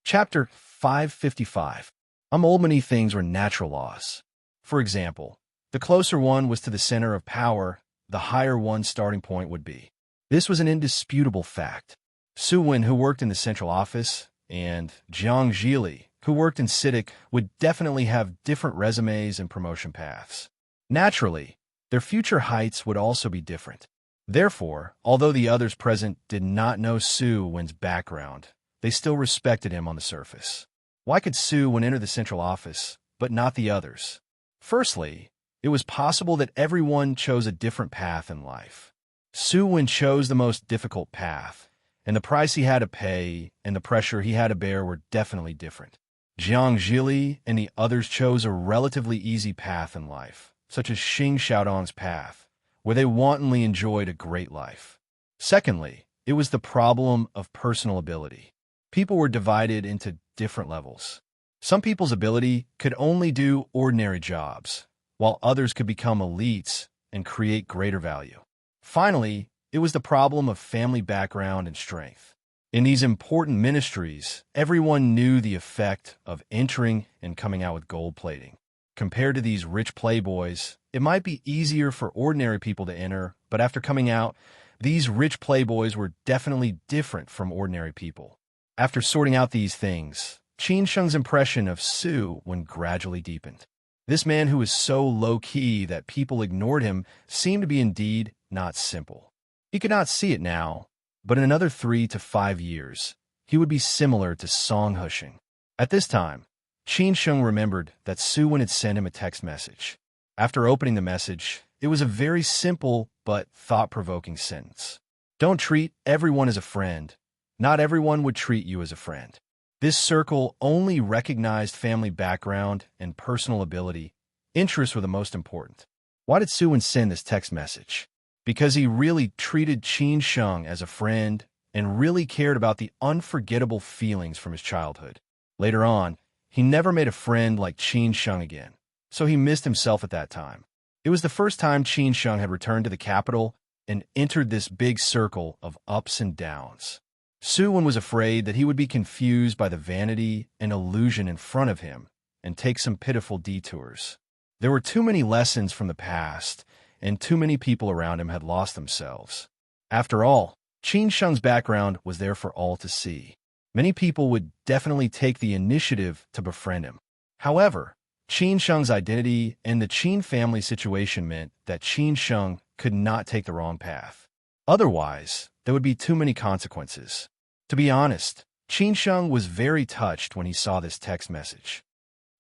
Chapter 555. Old many things were natural laws. For example, the closer one was to the center of power, the higher one's starting point would be. This was an indisputable fact. Su Wen, who worked in the central office, and Jiang Zhili, who worked in CITIC, would definitely have different resumes and promotion paths. Naturally, their future heights would also be different. Therefore, although the others present did not know Su Wen's background, they still respected him on the surface. Why could Su Wen enter the central office, but not the others? Firstly, it was possible that everyone chose a different path in life. Su Wen chose the most difficult path, and the price he had to pay and the pressure he had to bear were definitely different. Jiang Zhili and the others chose a relatively easy path in life, such as Xing Xiaodong's path, where they wantonly enjoyed a great life. Secondly, it was the problem of personal ability. People were divided into different levels. Some people's ability could only do ordinary jobs, while others could become elites and create greater value. Finally, it was the problem of family background and strength. In these important ministries, everyone knew the effect of entering and coming out with gold plating. Compared to these rich playboys, it might be easier for ordinary people to enter, but after coming out, these rich playboys were definitely different from ordinary people. After sorting out these things, Qin Sheng's impression of Su Wen gradually deepened. This man who was so low-key that people ignored him seemed to be indeed not simple. He could not see it now, but in another 3 to 5 years, he would be similar to Song Husheng. At this time, Qin Sheng remembered that Su Wen had sent him a text message. After opening the message, it was a very simple but thought-provoking sentence. Don't treat everyone as a friend. Not everyone would treat you as a friend. This circle only recognized family background and personal ability. Interests were the most important. Why did Su Wen send this text message? Because he really treated Qin Sheng as a friend and really cared about the unforgettable feelings from his childhood. Later on, he never made a friend like Qin Sheng again, so he missed himself at that time. It was the first time Qin Sheng had returned to the capital and entered this big circle of ups and downs. Su Wen was afraid that he would be confused by the vanity and illusion in front of him and take some pitiful detours. There were too many lessons from the past, and too many people around him had lost themselves. After all, Qin Sheng's background was there for all to see. Many people would definitely take the initiative to befriend him. However, Qin Sheng's identity and the Qin family situation meant that Qin Sheng could not take the wrong path. Otherwise, there would be too many consequences. To be honest, Qin Sheng was very touched when he saw this text message.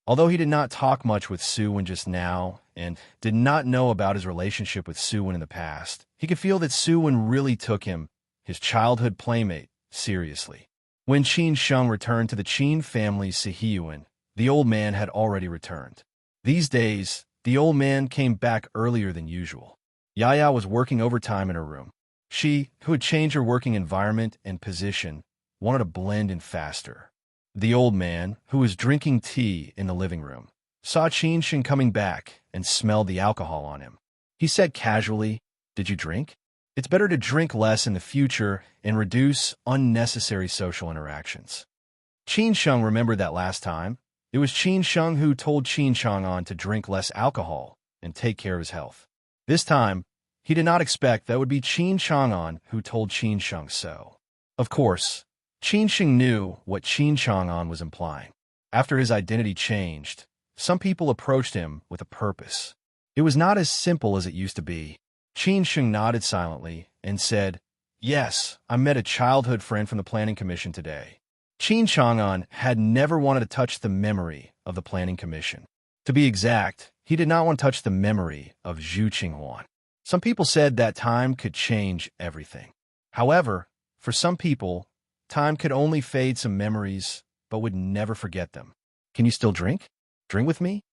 Although he did not talk much with Su Wen just now and did not know about his relationship with Su Wen in the past, he could feel that Su Wen really took him, his childhood playmate, seriously. When Qin Sheng returned to the Qin family's Sihiyuan, the old man had already returned. These days, the old man came back earlier than usual. Yaya was working overtime in her room. She, who had changed her working environment and position, wanted to blend in faster. The old man, who was drinking tea in the living room, saw Qin Sheng coming back and smelled the alcohol on him. He said casually, "Did you drink? It's better to drink less in the future and reduce unnecessary social interactions." Qin Sheng remembered that last time. It was Qin Sheng who told Qin Chang'an to drink less alcohol and take care of his health. This time, he did not expect that it would be Qin Chang'an who told Qin Sheng so. Of course, Qin Sheng knew what Qin Chang'an was implying. After his identity changed, some people approached him with a purpose. It was not as simple as it used to be. Qin Sheng nodded silently and said, "Yes, I met a childhood friend from the Planning Commission today." Qin Chang'an had never wanted to touch the memory of the Planning Commission. To be exact, he did not want to touch the memory of Zhu Qinghuan. Some people said that time could change everything. However, for some people, time could only fade some memories, but would never forget them. "Can you still drink? Drink with me?"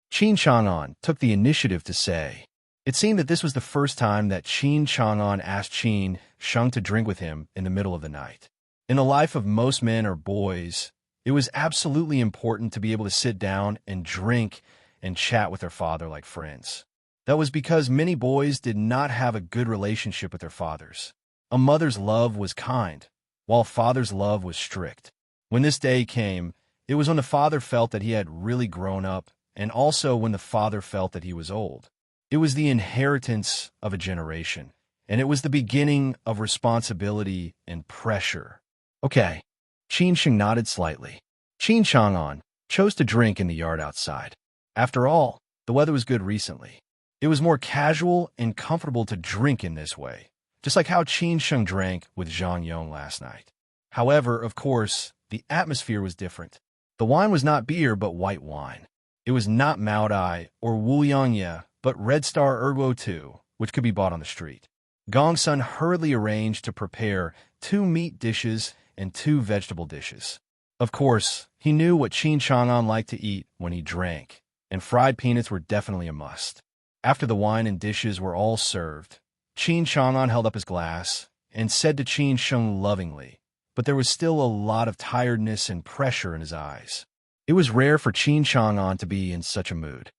Qin Chang'an took the initiative to say. It seemed that this was the first time that Qin Chang'an asked Qin Sheng to drink with him in the middle of the night. In the life of most men or boys, it was absolutely important to be able to sit down and drink and chat with their father like friends. That was because many boys did not have a good relationship with their fathers. A mother's love was kind, while a father's love was strict. When this day came, it was when the father felt that he had really grown up, and also when the father felt that he was old. It was the inheritance of a generation, and it was the beginning of responsibility and pressure. Okay. Qin Sheng nodded slightly. Qin Chang'an chose to drink in the yard outside. After all, the weather was good recently. It was more casual and comfortable to drink in this way, just like how Qin Sheng drank with Zhang Yong last night. However, of course, the atmosphere was different. The wine was not beer, but white wine. It was not Maodai or Wuyangye, but Red Star Erguo 2, which could be bought on the street. Gong Sun hurriedly arranged to prepare 2 meat dishes and 2 vegetable dishes. Of course, he knew what Qin Chang'an liked to eat when he drank, and fried peanuts were definitely a must. After the wine and dishes were all served, Qin Chang'an held up his glass and said to Qin Sheng lovingly, but there was still a lot of tiredness and pressure in his eyes. It was rare for Qin Chang'an to be in such a mood.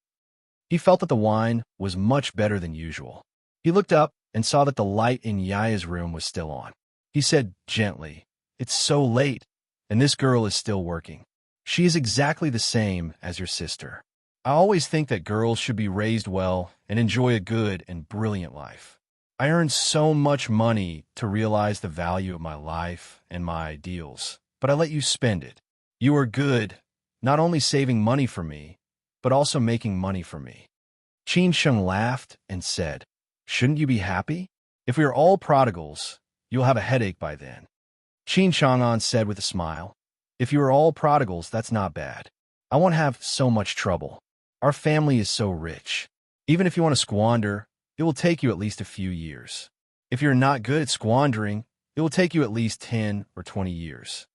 He felt that the wine was much better than usual. He looked up and saw that the light in Yaya's room was still on. He said gently, "It's so late, and this girl is still working. She is exactly the same as your sister. I always think that girls should be raised well and enjoy a good and brilliant life. I earned so much money to realize the value of my life and my ideals, but I let you spend it. You are good, not only saving money for me, but also making money for me." Qin Sheng laughed and said, "Shouldn't you be happy? If we are all prodigals, you'll have a headache by then." Qin Chang'an said with a smile, "If you are all prodigals, that's not bad. I won't have so much trouble. Our family is so rich. Even if you want to squander, it will take you at least a few years. If you're not good at squandering, it will take you at least 10 or 20 years."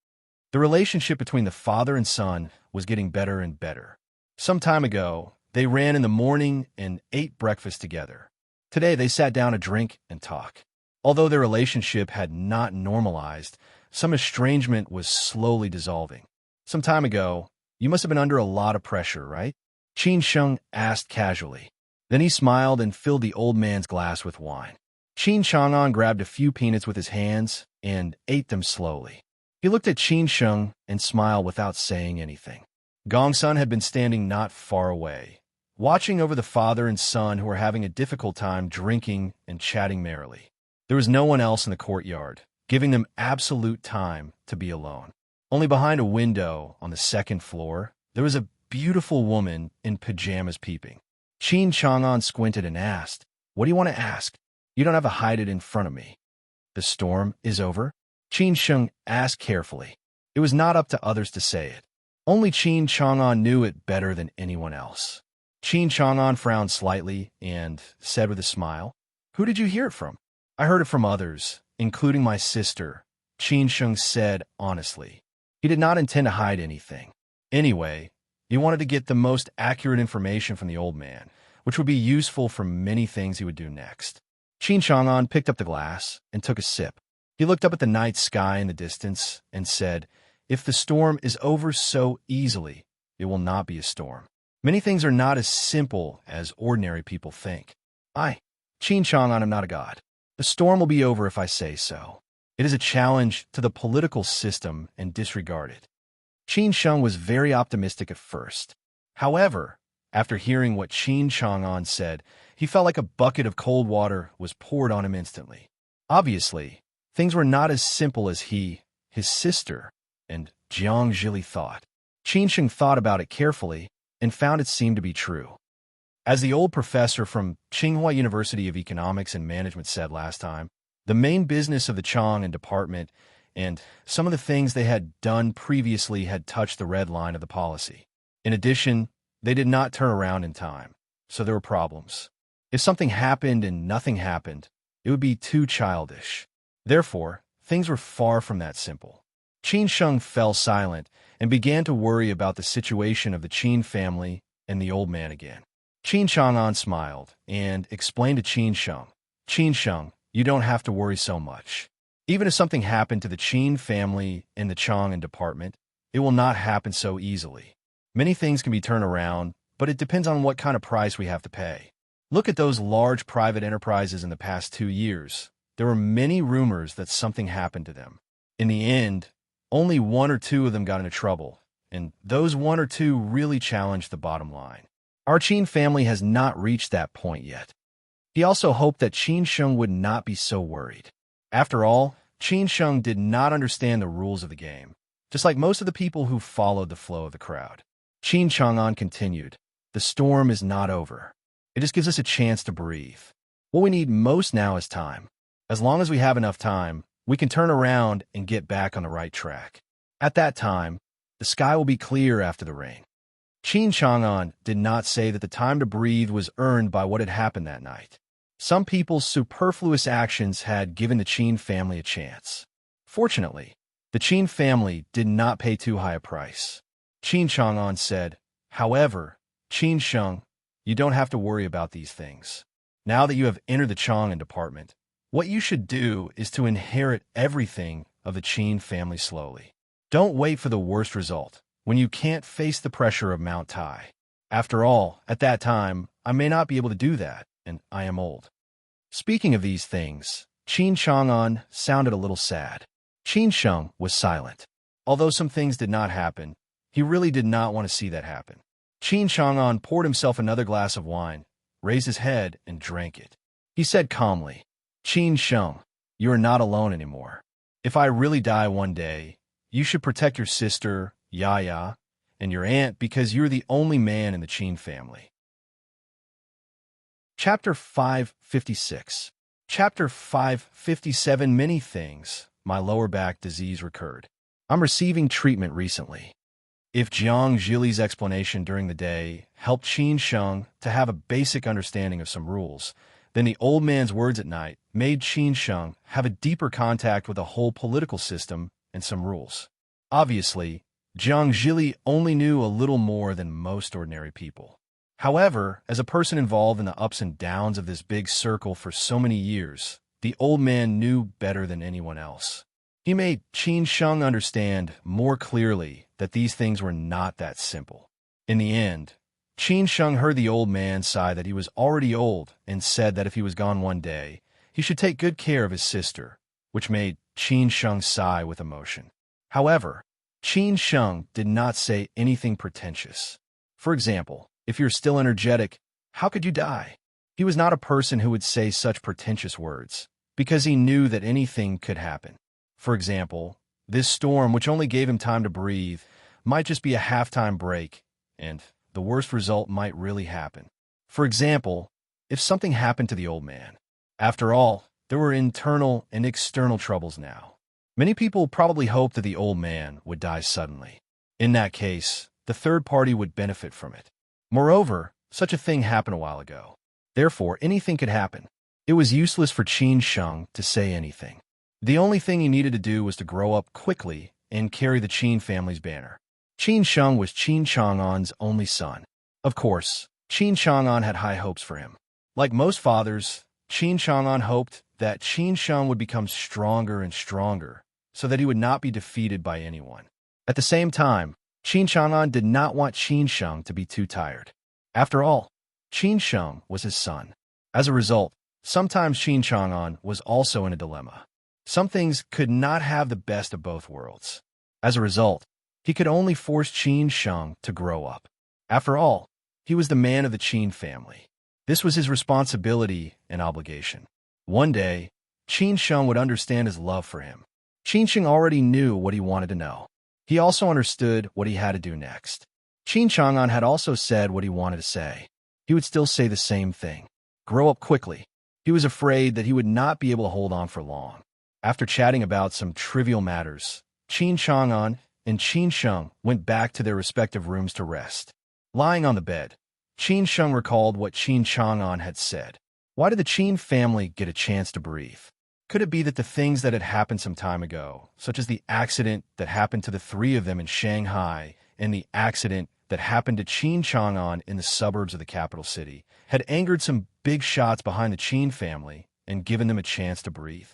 The relationship between the father and son was getting better and better. Some time ago, they ran in the morning and ate breakfast together. Today, they sat down to drink and talk. Although their relationship had not normalized, some estrangement was slowly dissolving. "Some time ago, you must have been under a lot of pressure, right?" Qin Sheng asked casually. Then he smiled and filled the old man's glass with wine. Qin Chang'an grabbed a few peanuts with his hands and ate them slowly. He looked at Qin Sheng and smiled without saying anything. Gong Sun had been standing not far away, watching over the father and son who were having a difficult time drinking and chatting merrily. There was no one else in the courtyard, giving them absolute time to be alone. Only behind a window on the second floor, there was a beautiful woman in pajamas peeping. Qin Chang'an squinted and asked, "What do you want to ask? You don't have to hide it in front of me." "The storm is over?" Qin Sheng asked carefully. It was not up to others to say it. Only Qin Chang'an knew it better than anyone else. Qin Chang'an frowned slightly and said with a smile, "Who did you hear it from?" "I heard it from others, including my sister," Qin Sheng said honestly. He did not intend to hide anything. Anyway, he wanted to get the most accurate information from the old man, which would be useful for many things he would do next. Qin Chang'an picked up the glass and took a sip. He looked up at the night sky in the distance and said, "If the storm is over so easily, it will not be a storm. Many things are not as simple as ordinary people think. I, Qin Chang'an, am not a god. The storm will be over if I say so. It is a challenge to the political system and disregard it." Qin Sheng was very optimistic at first. However, after hearing what Qin Chang'an said, he felt like a bucket of cold water was poured on him instantly. Obviously, things were not as simple as he, his sister, and Jiang Zhili thought. Qin Sheng thought about it carefully and found it seemed to be true. As the old professor from Tsinghua University of Economics and Management said last time, the main business of the Chang and department and some of the things they had done previously had touched the red line of the policy. In addition, they did not turn around in time, so there were problems. If something happened and nothing happened, it would be too childish. Therefore, things were far from that simple. Qin Sheng fell silent and began to worry about the situation of the Qin family and the old man again. Qin Chang'an smiled and explained to Qin Sheng, "Qin Sheng, you don't have to worry so much. Even if something happened to the Qin family in the Chang'an department, it will not happen so easily. Many things can be turned around, but it depends on what kind of price we have to pay. Look at those large private enterprises in the past 2 years. There were many rumors that something happened to them. In the end, only one or two of them got into trouble, and those one or two really challenged the bottom line. Our Qin family has not reached that point yet. He also hoped that Qin Sheng would not be so worried. After all, Qin Sheng did not understand the rules of the game, just like most of the people who followed the flow of the crowd. Qin Chang'an continued, "The storm is not over. It just gives us a chance to breathe. What we need most now is time. As long as we have enough time, we can turn around and get back on the right track. At that time, the sky will be clear after the rain." Qin Chang'an did not say that the time to breathe was earned by what had happened that night. Some people's superfluous actions had given the Qin family a chance. Fortunately, the Qin family did not pay too high a price. Qin Chang'an said, "However, Qin Sheng, you don't have to worry about these things. Now that you have entered the Chang'an department, what you should do is to inherit everything of the Qin family slowly. Don't wait for the worst result, when you can't face the pressure of Mount Tai. After all, at that time, I may not be able to do that, and I am old." Speaking of these things, Qin Chang'an sounded a little sad. Qin Sheng was silent. Although some things did not happen, he really did not want to see that happen. Qin Chang'an poured himself another glass of wine, raised his head, and drank it. He said calmly, "Qin Sheng, you are not alone anymore. If I really die one day, you should protect your sister, Yaya, and your aunt because you're the only man in the Qin family." Chapter 556. Chapter 557. Many things. My lower back disease recurred. I'm receiving treatment recently. If Jiang Zhili's explanation during the day helped Qin Sheng to have a basic understanding of some rules, then the old man's words at night made Qin Sheng have a deeper contact with the whole political system and some rules. Obviously, Jiang Zhili only knew a little more than most ordinary people. However, as a person involved in the ups and downs of this big circle for so many years, the old man knew better than anyone else. He made Qin Sheng understand more clearly that these things were not that simple. In the end, Qin Sheng heard the old man sigh that he was already old and said that if he was gone one day, he should take good care of his sister, which made Qin Sheng sigh with emotion. However, Qin Sheng did not say anything pretentious. For example, if you're still energetic, how could you die? He was not a person who would say such pretentious words, because he knew that anything could happen. For example, this storm, which only gave him time to breathe, might just be a halftime break, and the worst result might really happen. For example, if something happened to the old man. After all, there were internal and external troubles now. Many people probably hoped that the old man would die suddenly. In that case, the third party would benefit from it. Moreover, such a thing happened a while ago. Therefore, anything could happen. It was useless for Qin Sheng to say anything. The only thing he needed to do was to grow up quickly and carry the Qin family's banner. Qin Sheng was Qin Chang'an's only son. Of course, Qin Chang'an had high hopes for him. Like most fathers, Qin Chang'an hoped that Qin Sheng would become stronger and stronger so that he would not be defeated by anyone. At the same time, Qin Chang'an did not want Qin Sheng to be too tired. After all, Qin Sheng was his son. As a result, sometimes Qin Chang'an was also in a dilemma. Some things could not have the best of both worlds. As a result, he could only force Qin Sheng to grow up. After all, he was the man of the Qin family. This was his responsibility and obligation. One day, Qin Sheng would understand his love for him. Qin Sheng already knew what he wanted to know. He also understood what he had to do next. Qin Chang'an had also said what he wanted to say. He would still say the same thing. Grow up quickly. He was afraid that he would not be able to hold on for long. After chatting about some trivial matters, Qin Chang'an and Qin Sheng went back to their respective rooms to rest. Lying on the bed, Qin Sheng recalled what Qin Chang'an had said. Why did the Qin family get a chance to breathe? Could it be that the things that had happened some time ago, such as the accident that happened to the three of them in Shanghai and the accident that happened to Qin Chang'an in the suburbs of the capital city, had angered some big shots behind the Qin family and given them a chance to breathe?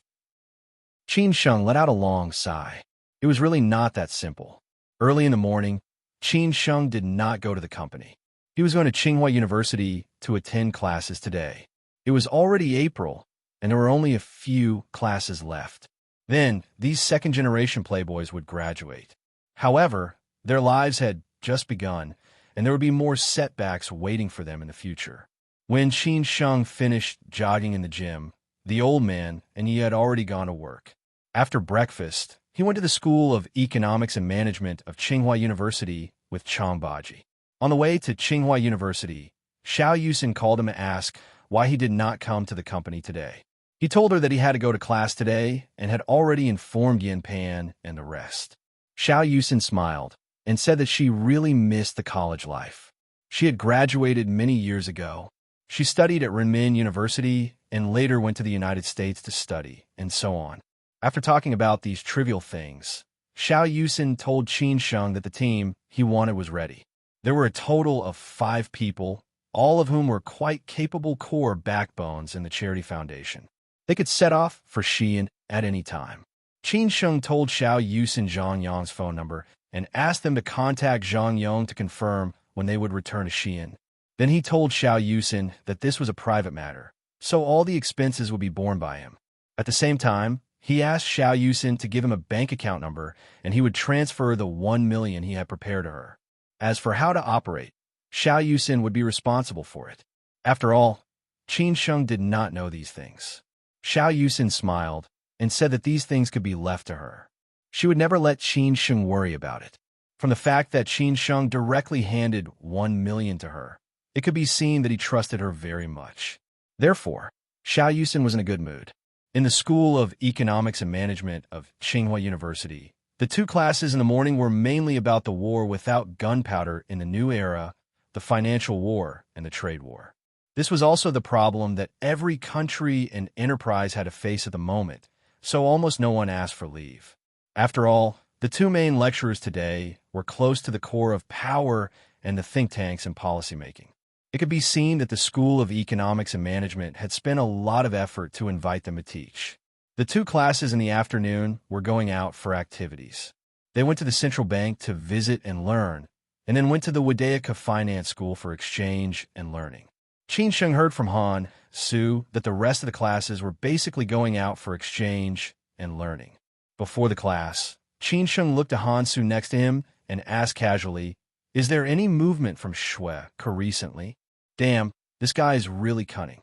Qin Sheng let out a long sigh. It was really not that simple. Early in the morning, Qin Sheng did not go to the company. He was going to Tsinghua University to attend classes today. It was already April, and there were only a few classes left. Then, these second-generation playboys would graduate. However, their lives had just begun, and there would be more setbacks waiting for them in the future. When Qin Sheng finished jogging in the gym, the old man and he had already gone to work. After breakfast, he went to the School of Economics and Management of Tsinghua University with Chang Baji. On the way to Tsinghua University, Xiao Yusin called him to ask why he did not come to the company today. He told her that he had to go to class today and had already informed Yin Pan and the rest. Xiao Yusin smiled and said that she really missed the college life. She had graduated many years ago. She studied at Renmin University and later went to the United States to study, and so on. After talking about these trivial things, Xiao Yusin told Qin Sheng that the team he wanted was ready. There were a total of 5 people, all of whom were quite capable core backbones in the charity foundation. They could set off for Xi'an at any time. Qin Sheng told Xiao Yusin Zhang Yong's phone number and asked them to contact Zhang Yong to confirm when they would return to Xi'an. Then he told Xiao Yusin that this was a private matter, so all the expenses would be borne by him. At the same time, he asked Xiao Yusin to give him a bank account number and he would transfer the 1 million he had prepared to her. As for how to operate, Xiao Yusin would be responsible for it. After all, Qin Sheng did not know these things. Xiao Yusin smiled and said that these things could be left to her. She would never let Qin Sheng worry about it. From the fact that Qin Sheng directly handed 1 million to her, it could be seen that he trusted her very much. Therefore, Xiao Yusin was in a good mood. In the School of Economics and Management of Tsinghua University, the 2 classes in the morning were mainly about the war without gunpowder in the new era, the financial war, and the trade war. This was also the problem that every country and enterprise had to face at the moment, so almost no one asked for leave. After all, the 2 main lecturers today were close to the core of power and the think tanks and policymaking. It could be seen that the School of Economics and Management had spent a lot of effort to invite them to teach. The 2 classes in the afternoon were going out for activities. They went to the central bank to visit and learn, and then went to the Wadaica Finance School for exchange and learning. Qin Sheng heard from Han Su that the rest of the classes were basically going out for exchange and learning. Before the class, Qin Sheng looked to Han Su next to him and asked casually, "Is there any movement from Shui recently? Damn, this guy is really cunning."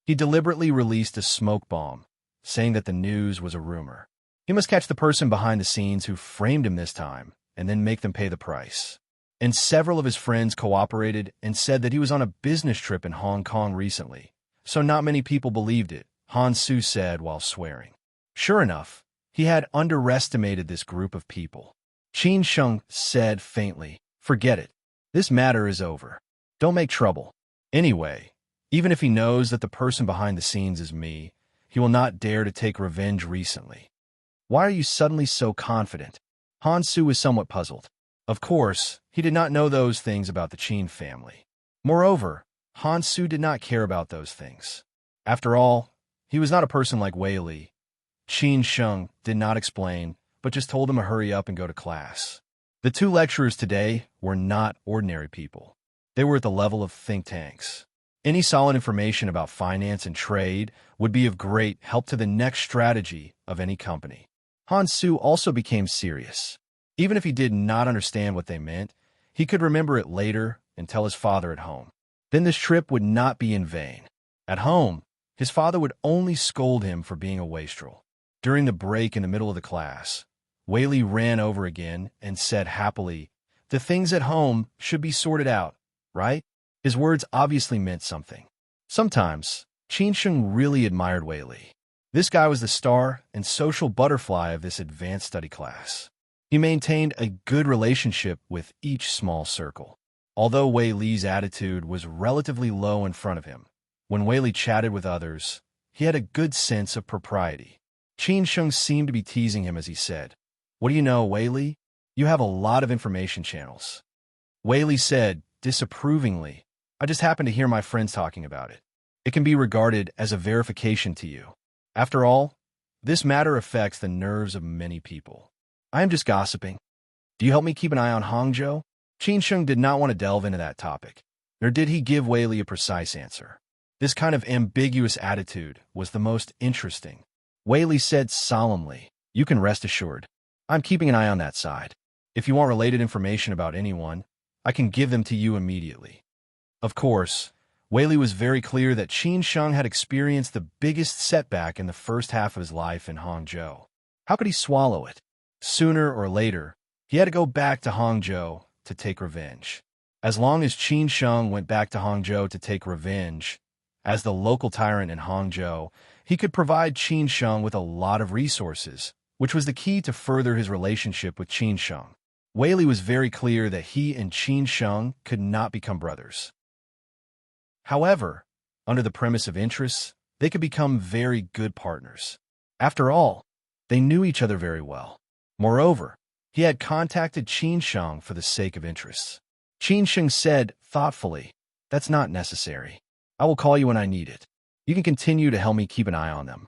He deliberately released a smoke bomb, saying that the news was a rumor. He must catch the person behind the scenes who framed him this time, and then make them pay the price. And several of his friends cooperated and said that he was on a business trip in Hong Kong recently, so not many people believed it, Han Su said while swearing. Sure enough, he had underestimated this group of people. Qin Sheng said faintly, "Forget it. This matter is over. Don't make trouble. Anyway, even if he knows that the person behind the scenes is me, he will not dare to take revenge recently." "Why are you suddenly so confident?" Han Su was somewhat puzzled. Of course, he did not know those things about the Qin family. Moreover, Han Su did not care about those things. After all, he was not a person like Wei Li. Qin Sheng did not explain, but just told him to hurry up and go to class. The 2 lecturers today were not ordinary people. They were at the level of think tanks. Any solid information about finance and trade would be of great help to the next strategy of any company. Han Su also became serious. Even if he did not understand what they meant, he could remember it later and tell his father at home. Then this trip would not be in vain. At home, his father would only scold him for being a wastrel. During the break in the middle of the class, Wei Li ran over again and said happily, "The things at home should be sorted out, right?" His words obviously meant something. Sometimes, Qin Sheng really admired Wei Li. This guy was the star and social butterfly of this advanced study class. He maintained a good relationship with each small circle. Although Wei Li's attitude was relatively low in front of him, when Wei Li chatted with others, he had a good sense of propriety. Qin Sheng seemed to be teasing him as he said, "What do you know, Wei Li? You have a lot of information channels." Wei Li said, disapprovingly, "I just happened to hear my friends talking about it. It can be regarded as a verification to you. After all, this matter affects the nerves of many people. I am just gossiping. Do you help me keep an eye on Hangzhou?" Qin Sheng did not want to delve into that topic, nor did he give Wei Li a precise answer. This kind of ambiguous attitude was the most interesting. Wei Li said solemnly. You can rest assured. I'm keeping an eye on that side. If you want related information about anyone, I can give them to you immediately. Of course, Wei Li was very clear that Qin Sheng had experienced the biggest setback in the first half of his life in Hangzhou. How could he swallow it? Sooner or later, he had to go back to Hangzhou to take revenge. As long as Qin Sheng went back to Hangzhou to take revenge, as the local tyrant in Hangzhou, he could provide Qin Sheng with a lot of resources, which was the key to further his relationship with Qin Sheng. Wei Li was very clear that he and Qin Sheng could not become brothers. However, under the premise of interests, they could become very good partners. After all, they knew each other very well. Moreover, he had contacted Qin Sheng for the sake of interests. Qin Sheng said thoughtfully, "That's not necessary. I will call you when I need it. You can continue to help me keep an eye on them."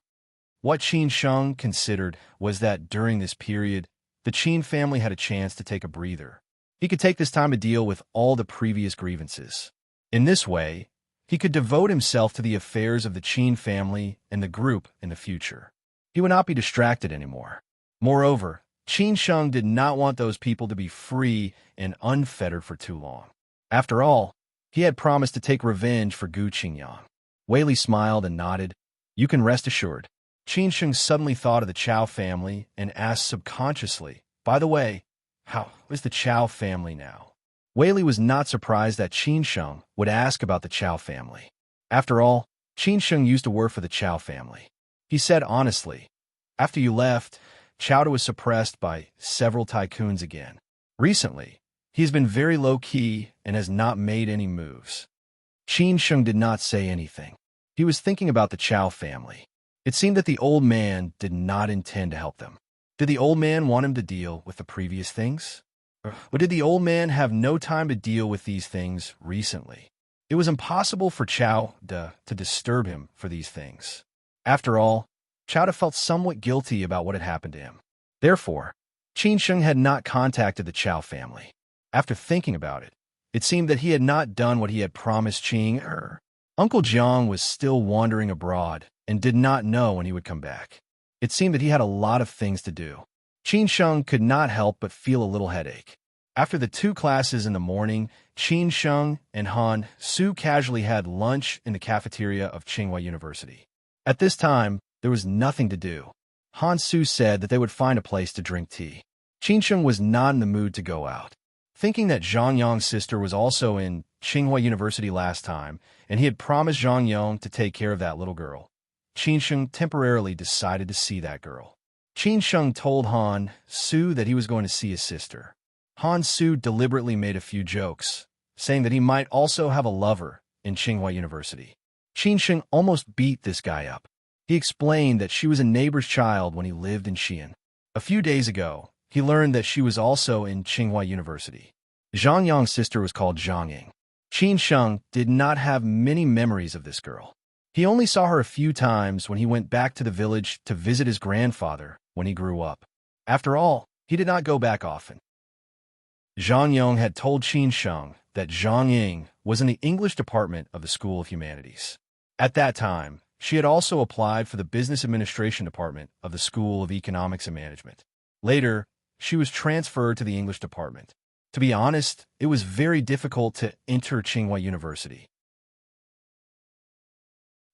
What Qin Sheng considered was that during this period, the Qin family had a chance to take a breather. He could take this time to deal with all the previous grievances. In this way, he could devote himself to the affairs of the Qin family and the group in the future. He would not be distracted anymore. Moreover, Qin Sheng did not want those people to be free and unfettered for too long. After all, he had promised to take revenge for Gu Qingyang. Wei Li smiled and nodded. You can rest assured. Qin Sheng suddenly thought of the Chao family and asked subconsciously, by the way, how is the Chao family now? Wei Li was not surprised that Qin Sheng would ask about the Chao family. After all, Qin Sheng used to work for the Chao family. He said honestly, after you left, Chowda was suppressed by several tycoons again. Recently, he has been very low-key and has not made any moves. Qin Sheng did not say anything. He was thinking about the Chao family. It seemed that the old man did not intend to help them. Did the old man want him to deal with the previous things? Or did the old man have no time to deal with these things recently? It was impossible for Chowda to disturb him for these things. After all, Chowda felt somewhat guilty about what had happened to him. Therefore, Qin Sheng had not contacted the Chao family. After thinking about it, it seemed that he had not done what he had promised Qing. Uncle Jiang was still wandering abroad and did not know when he would come back. It seemed that he had a lot of things to do. Qin Sheng could not help but feel a little headache. After the 2 classes in the morning, Qin Sheng and Han Su casually had lunch in the cafeteria of Tsinghua University. At this time, there was nothing to do. Han Su said that they would find a place to drink tea. Qin Sheng was not in the mood to go out. Thinking that Zhang Yong's sister was also in Tsinghua University last time, and he had promised Zhang Yong to take care of that little girl, Qin Sheng temporarily decided to see that girl. Qin Sheng told Han Su that he was going to see his sister. Han Su deliberately made a few jokes, saying that he might also have a lover in Tsinghua University. Qin Sheng almost beat this guy up. He explained that she was a neighbor's child when he lived in Xi'an. A few days ago, he learned that she was also in Tsinghua University. Zhang Yong's sister was called Zhang Ying. Qin Sheng did not have many memories of this girl. He only saw her a few times when he went back to the village to visit his grandfather when he grew up. After all, he did not go back often. Zhang Yong had told Qin Sheng that Zhang Ying was in the English department of the School of Humanities. At that time, she had also applied for the Business Administration Department of the School of Economics and Management. Later, she was transferred to the English department. To be honest, it was very difficult to enter Tsinghua University.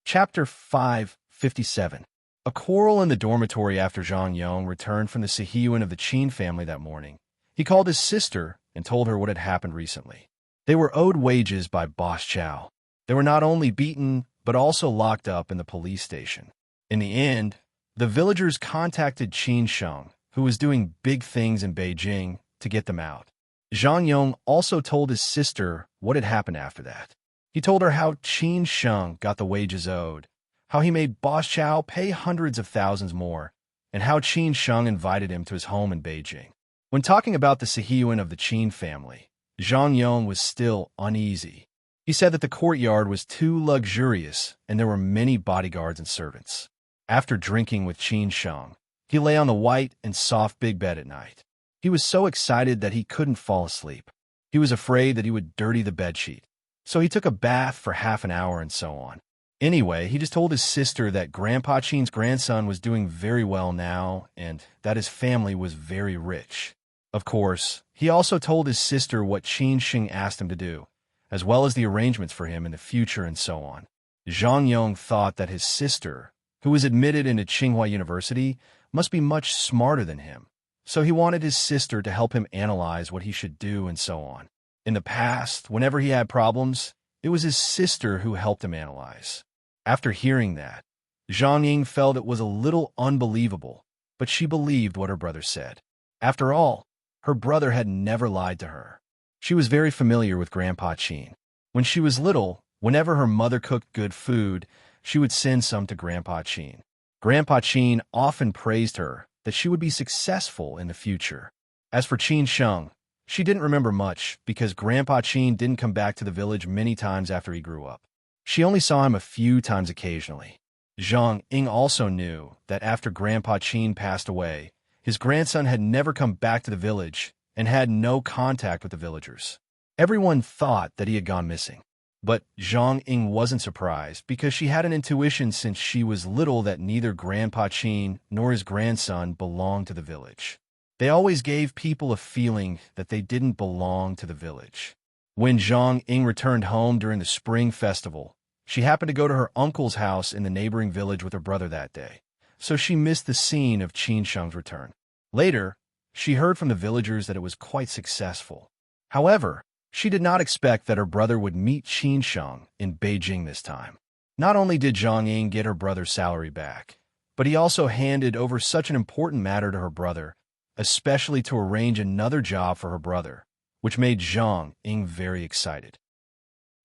Chapter 557. A quarrel in the dormitory after Zhang Yong returned from the Sihiyuan of the Qin family that morning. He called his sister and told her what had happened recently. They were owed wages by Boss Chow. They were not only beaten, but also locked up in the police station. In the end, the villagers contacted Qin Sheng, who was doing big things in Beijing, to get them out. Zhang Yong also told his sister what had happened after that. He told her how Qin Sheng got the wages owed, how he made Boss Chow pay hundreds of thousands more, and how Qin Sheng invited him to his home in Beijing. When talking about the Sihiyuan of the Qin family, Zhang Yong was still uneasy. He said that the courtyard was too luxurious and there were many bodyguards and servants. After drinking with Qin Sheng, he lay on the white and soft big bed at night. He was so excited that he couldn't fall asleep. He was afraid that he would dirty the bedsheet. So he took a bath for half an hour and so on. Anyway, he just told his sister that Grandpa Chin's grandson was doing very well now and that his family was very rich. Of course, he also told his sister what Qin Sheng asked him to do, as well as the arrangements for him in the future and so on. Zhang Yong thought that his sister, who was admitted into Tsinghua University, must be much smarter than him, so he wanted his sister to help him analyze what he should do and so on. In the past, whenever he had problems, it was his sister who helped him analyze. After hearing that, Zhang Ying felt it was a little unbelievable, but she believed what her brother said. After all, her brother had never lied to her. She was very familiar with Grandpa Qin. When she was little, whenever her mother cooked good food, she would send some to Grandpa Qin. Grandpa Qin often praised her that she would be successful in the future. As for Qin Sheng, she didn't remember much because Grandpa Qin didn't come back to the village many times after he grew up. She only saw him a few times occasionally. Zhang Ying also knew that after Grandpa Qin passed away, his grandson had never come back to the village and had no contact with the villagers. Everyone thought that he had gone missing. But Zhang Ying wasn't surprised because she had an intuition since she was little that neither Grandpa Qin nor his grandson belonged to the village. They always gave people a feeling that they didn't belong to the village. When Zhang Ying returned home during the spring festival, she happened to go to her uncle's house in the neighboring village with her brother that day, so she missed the scene of Qin Sheng's return. Later, she heard from the villagers that it was quite successful. However, she did not expect that her brother would meet Qin Sheng in Beijing this time. Not only did Zhang Ying get her brother's salary back, but he also handed over such an important matter to her brother, especially to arrange another job for her brother, which made Zhang Ying very excited.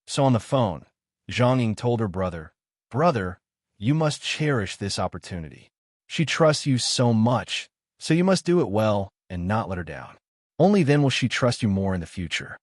So on the phone, Zhang Ying told her brother, "Brother, you must cherish this opportunity. She trusts you so much, so you must do it well and not let her down. Only then will she trust you more in the future."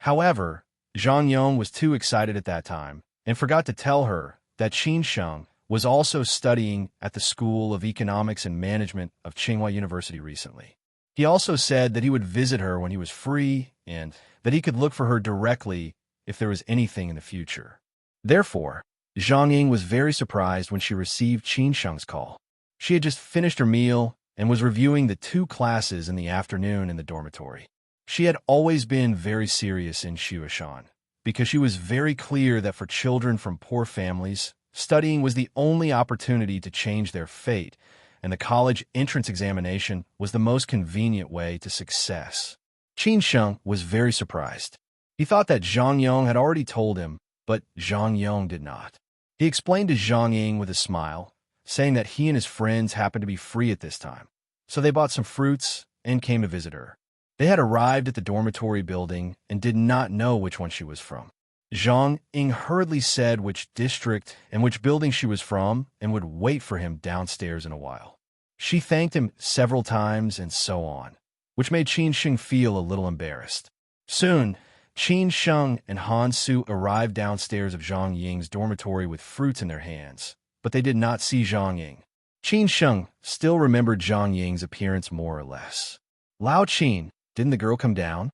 However, Zhang Yong was too excited at that time and forgot to tell her that Qin Sheng was also studying at the School of Economics and Management of Tsinghua University recently. He also said that he would visit her when he was free and that he could look for her directly if there was anything in the future. Therefore, Zhang Ying was very surprised when she received Qin Sheng's call. She had just finished her meal and was reviewing the 2 classes in the afternoon in the dormitory. She had always been very serious in Shuashan because she was very clear that for children from poor families, studying was the only opportunity to change their fate, and the college entrance examination was the most convenient way to success. Qin Sheng was very surprised. He thought that Zhang Yong had already told him, but Zhang Yong did not. He explained to Zhang Ying with a smile, saying that he and his friends happened to be free at this time, so they bought some fruits and came to visit her. They had arrived at the dormitory building and did not know which one she was from. Zhang Ying hurriedly said which district and which building she was from and would wait for him downstairs in a while. She thanked him several times and so on, which made Qin Sheng feel a little embarrassed. Soon, Qin Sheng and Han Su arrived downstairs of Zhang Ying's dormitory with fruits in their hands, but they did not see Zhang Ying. Qin Sheng still remembered Zhang Ying's appearance more or less. "Lao Qin, didn't the girl come down?"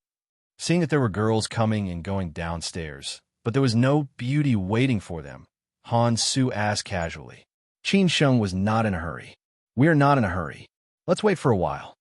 Seeing that there were girls coming and going downstairs, but there was no beauty waiting for them, Han Su asked casually. Qin Sheng was not in a hurry. "We are not in a hurry. Let's wait for a while."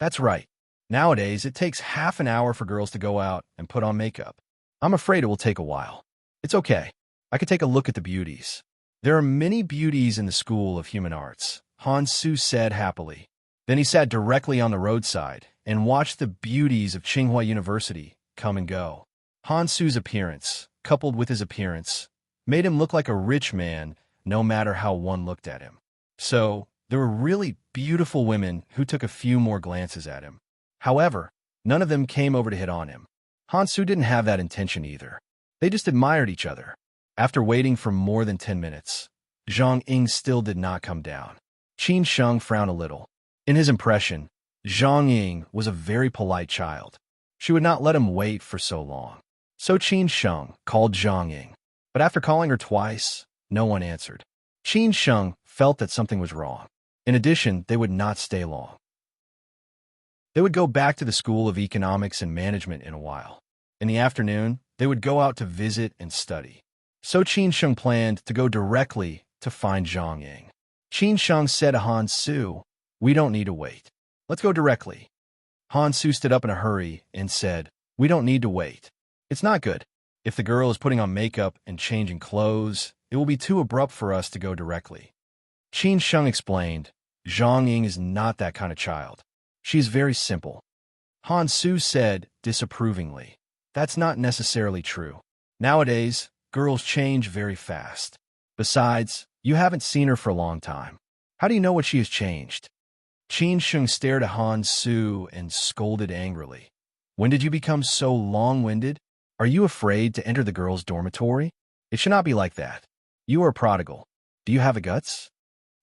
"That's right. Nowadays, it takes half an hour for girls to go out and put on makeup. I'm afraid it will take a while. It's okay. I could take a look at the beauties. There are many beauties in the School of Human Arts," Han Su said happily. Then he sat directly on the roadside and watched the beauties of Tsinghua University come and go. Han Su's appearance, coupled with his appearance, made him look like a rich man no matter how one looked at him. So, there were really beautiful women who took a few more glances at him. However, none of them came over to hit on him. Han Su didn't have that intention either. They just admired each other. After waiting for more than 10 minutes, Zhang Ying still did not come down. Qin Sheng frowned a little. In his impression, Zhang Ying was a very polite child. She would not let him wait for so long. So Qin Sheng called Zhang Ying. But after calling her twice, no one answered. Qin Sheng felt that something was wrong. In addition, they would not stay long. They would go back to the School of Economics and Management in a while. In the afternoon, they would go out to visit and study. So Qin Sheng planned to go directly to find Zhang Ying. Qin Sheng said to Han Su, "We don't need to wait. Let's go directly." Han Su stood up in a hurry and said, "We don't need to wait. It's not good. If the girl is putting on makeup and changing clothes, it will be too abrupt for us to go directly." Qin Sheng explained, "Zhang Ying is not that kind of child. She is very simple." Han Su said disapprovingly, "That's not necessarily true. Nowadays, girls change very fast. Besides, you haven't seen her for a long time. How do you know what she has changed?" Qin Sheng stared at Han Su and scolded angrily. "When did you become so long-winded? Are you afraid to enter the girls' dormitory? It should not be like that. You are a prodigal. Do you have the guts?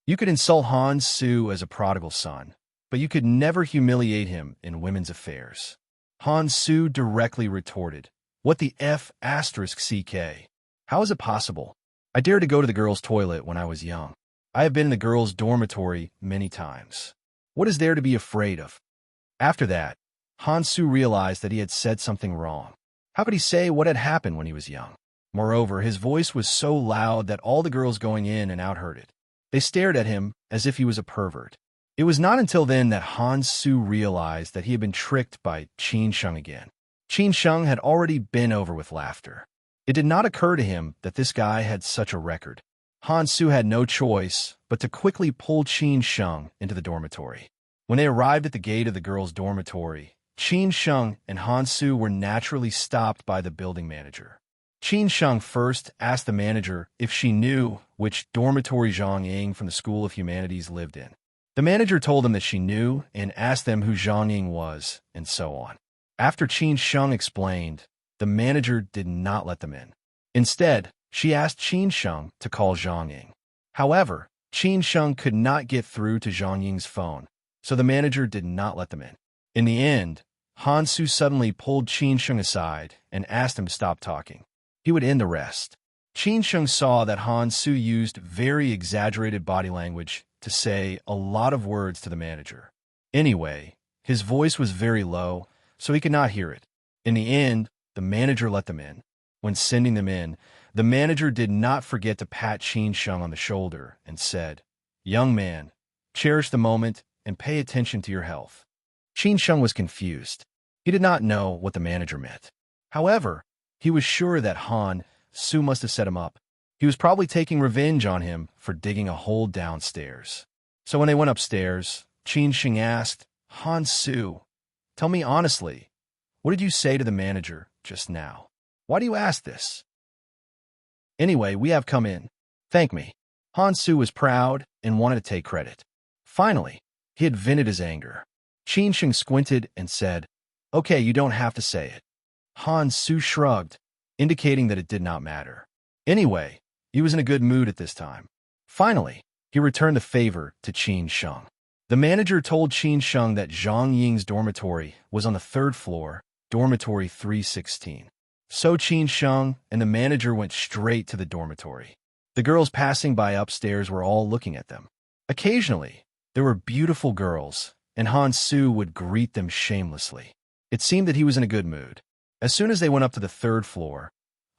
You could insult Han Su as a prodigal son, but you could never humiliate him in women's affairs." Han Su directly retorted, "What the F asterisk CK? How is it possible? I dared to go to the girls' toilet when I was young. I have been in the girls' dormitory many times. What is there to be afraid of?" After that, Han Su realized that he had said something wrong. How could he say what had happened when he was young? Moreover, his voice was so loud that all the girls going in and out heard it. They stared at him as if he was a pervert. It was not until then that Han Su realized that he had been tricked by Qin Sheng again. Qin Sheng had already been over with laughter. It did not occur to him that this guy had such a record. Han Su had no choice but to quickly pull Qin Sheng into the dormitory. When they arrived at the gate of the girls' dormitory, Qin Sheng and Han Su were naturally stopped by the building manager. Qin Sheng first asked the manager if she knew which dormitory Zhang Ying from the School of Humanities lived in. The manager told them that she knew and asked them who Zhang Ying was, and so on. After Qin Sheng explained, the manager did not let them in. Instead, she asked Qin Sheng to call Zhang Ying. However, Qin Sheng could not get through to Zhang Ying's phone, so the manager did not let them in. In the end, Han Su suddenly pulled Qin Sheng aside and asked him to stop talking. He would end the rest. Qin Sheng saw that Han Su used very exaggerated body language to say a lot of words to the manager. Anyway, his voice was very low, so he could not hear it. In the end, the manager let them in. When sending them in, the manager did not forget to pat Qin Sheng on the shoulder and said, "Young man, cherish the moment and pay attention to your health." Qin Sheng was confused. He did not know what the manager meant. However, he was sure that Han Su must have set him up. He was probably taking revenge on him for digging a hole downstairs. So when they went upstairs, Qin Sheng asked, "Han Su, tell me honestly, what did you say to the manager just now? Why do you ask this?" "Anyway, we have come in. Thank me." Han Su was proud and wanted to take credit. Finally, he had vented his anger. Qin Sheng squinted and said, "Okay, you don't have to say it." Han Su shrugged, indicating that it did not matter. Anyway, he was in a good mood at this time. Finally, he returned the favor to Qin Sheng. The manager told Qin Sheng that Zhang Ying's dormitory was on the third floor, dormitory 316. So Qin Sheng and the manager went straight to the dormitory. The girls passing by upstairs were all looking at them. Occasionally, there were beautiful girls, and Han Su would greet them shamelessly. It seemed that he was in a good mood. As soon as they went up to the third floor,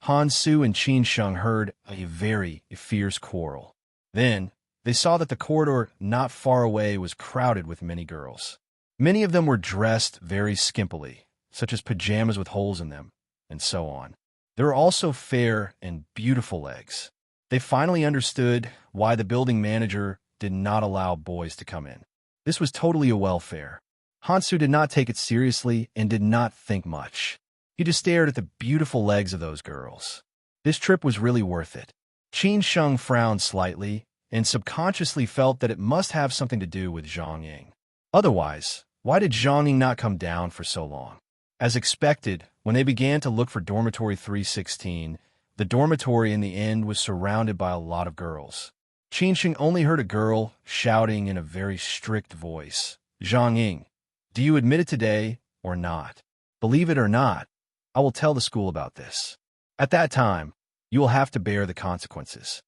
Han Su and Qin Sheng heard a very fierce quarrel. Then, they saw that the corridor not far away was crowded with many girls. Many of them were dressed very skimpily, such as pajamas with holes in them, and so on. There were also fair and beautiful legs. They finally understood why the building manager did not allow boys to come in. This was totally a welfare. Han Su did not take it seriously and did not think much. He just stared at the beautiful legs of those girls. This trip was really worth it. Qin Sheng frowned slightly and subconsciously felt that it must have something to do with Zhang Ying. Otherwise, why did Zhang Ying not come down for so long? As expected, when they began to look for dormitory 316, the dormitory in the end was surrounded by a lot of girls. Qin Sheng only heard a girl shouting in a very strict voice, "Zhang Ying, do you admit it today or not? Believe it or not, I will tell the school about this. At that time, you will have to bear the consequences."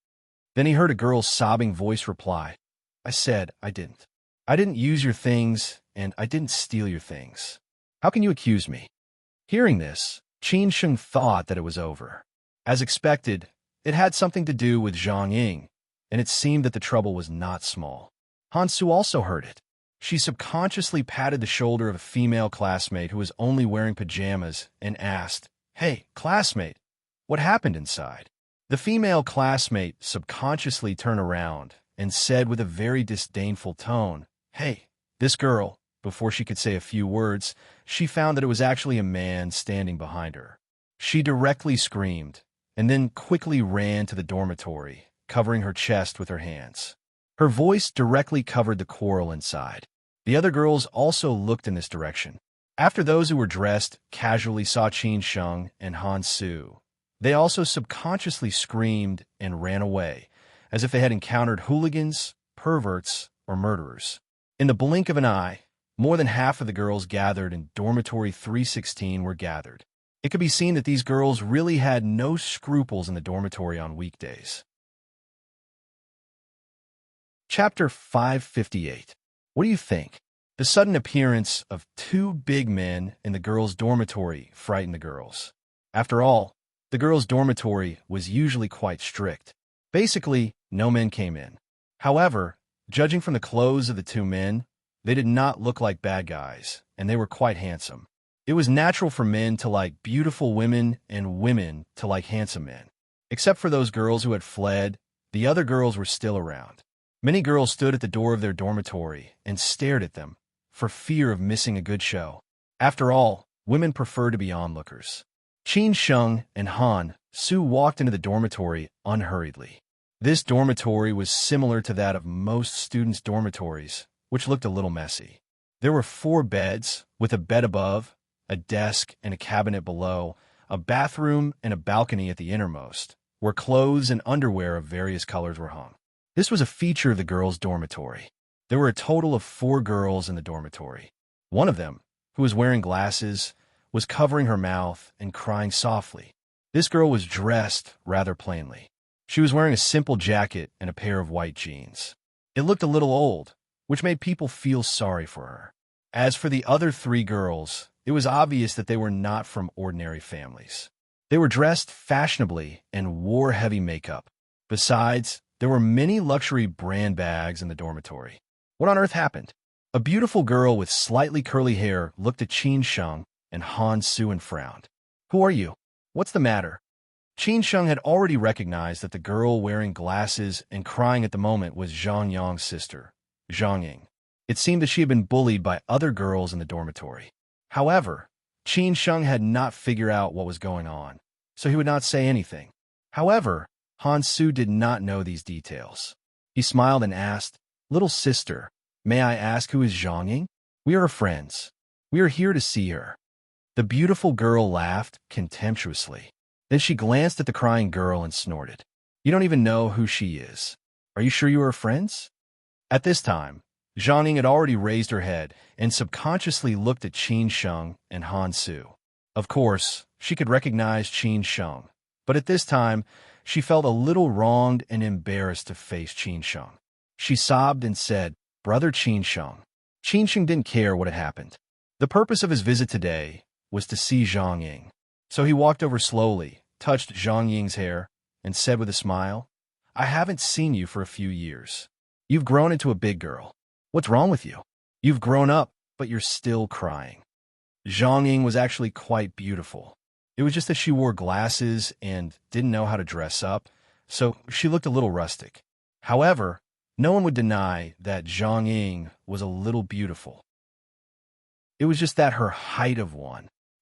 Then he heard a girl's sobbing voice reply, "I said I didn't. I didn't use your things, and I didn't steal your things. How can you accuse me?" Hearing this, Qin Sheng thought that it was over. As expected, It had something to do with Zhang Ying, and it seemed that the trouble was not small. Han Su also heard it. She subconsciously patted the shoulder of a female classmate who was only wearing pajamas and asked, "Hey, classmate, what happened inside?" The female classmate subconsciously turned around and said with a very disdainful tone, "Hey, this girl." Before she could say a few words, she found that it was actually a man standing behind her. She directly screamed, and then quickly ran to the dormitory, covering her chest with her hands. Her voice directly covered the quarrel inside. The other girls also looked in this direction. After those who were dressed casually saw Qin Sheng and Han Su, they also subconsciously screamed and ran away, as if they had encountered hooligans, perverts, or murderers. In the blink of an eye, more than half of the girls gathered in dormitory 316 were gathered. It could be seen that these girls really had no scruples in the dormitory on weekdays. Chapter 558. What do you think? The sudden appearance of two big men in the girls' dormitory frightened the girls. After all, the girls' dormitory was usually quite strict. Basically, no men came in. However, judging from the clothes of the two men, they did not look like bad guys, and they were quite handsome. It was natural for men to like beautiful women and women to like handsome men. Except for those girls who had fled, the other girls were still around. Many girls stood at the door of their dormitory and stared at them, for fear of missing a good show. After all, women prefer to be onlookers. Qin Sheng and Han Su walked into the dormitory unhurriedly. This dormitory was similar to that of most students' dormitories, which looked a little messy. There were 4 beds, with a bed above, a desk and a cabinet below, a bathroom and a balcony at the innermost, where clothes and underwear of various colors were hung. This was a feature of the girls' dormitory. There were a total of 4 girls in the dormitory. One of them, who was wearing glasses, was covering her mouth and crying softly. This girl was dressed rather plainly. She was wearing a simple jacket and a pair of white jeans. It looked a little old, which made people feel sorry for her. As for the other 3 girls, it was obvious that they were not from ordinary families. They were dressed fashionably and wore heavy makeup. Besides, there were many luxury brand bags in the dormitory. What on earth happened? A beautiful girl with slightly curly hair looked at Qin Sheng and Han Su and frowned. "Who are you? What's the matter?" Qin Sheng had already recognized that the girl wearing glasses and crying at the moment was Zhang Yang's sister, Zhang Ying. It seemed that she had been bullied by other girls in the dormitory. However, Qin Sheng had not figured out what was going on, so he would not say anything. However, Han Su did not know these details. He smiled and asked, "Little sister, may I ask who is Zhang Ying? We are her friends. We are here to see her." The beautiful girl laughed contemptuously. Then she glanced at the crying girl and snorted. "You don't even know who she is. Are you sure you are friends?" At this time, Zhang Ying had already raised her head and subconsciously looked at Qin Sheng and Han Su. Of course, she could recognize Qin Sheng, but at this time, she felt a little wronged and embarrassed to face Qin Sheng. She sobbed and said, "Brother Qin Sheng." Qin Sheng didn't care what had happened. The purpose of his visit today was to see Zhang Ying. So he walked over slowly, touched Zhang Ying's hair, and said with a smile, "I haven't seen you for a few years. You've grown into a big girl. What's wrong with you? You've grown up, but you're still crying." Zhang Ying was actually quite beautiful. It was just that she wore glasses and didn't know how to dress up, so she looked a little rustic. However, no one would deny that Zhang Ying was a little beautiful. It was just that her height of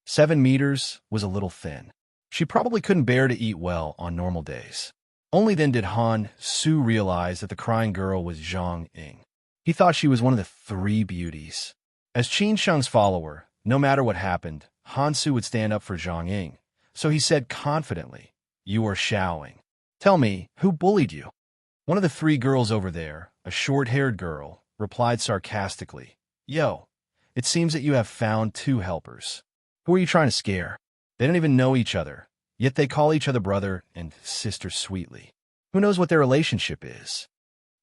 7 meters was a little thin. She probably couldn't bear to eat well on normal days. Only then did Han Su realize that the crying girl was Zhang Ying. He thought she was one of the 3 beauties. As Qin Sheng's follower, no matter what happened, Han Su would stand up for Zhang Ying. So he said confidently, "You are Xiaoing. Tell me, who bullied you?" One of the 3 girls over there, a short-haired girl, replied sarcastically, "Yo, it seems that you have found 2 helpers. Who are you trying to scare? They don't even know each other, yet they call each other brother and sister sweetly. Who knows what their relationship is?"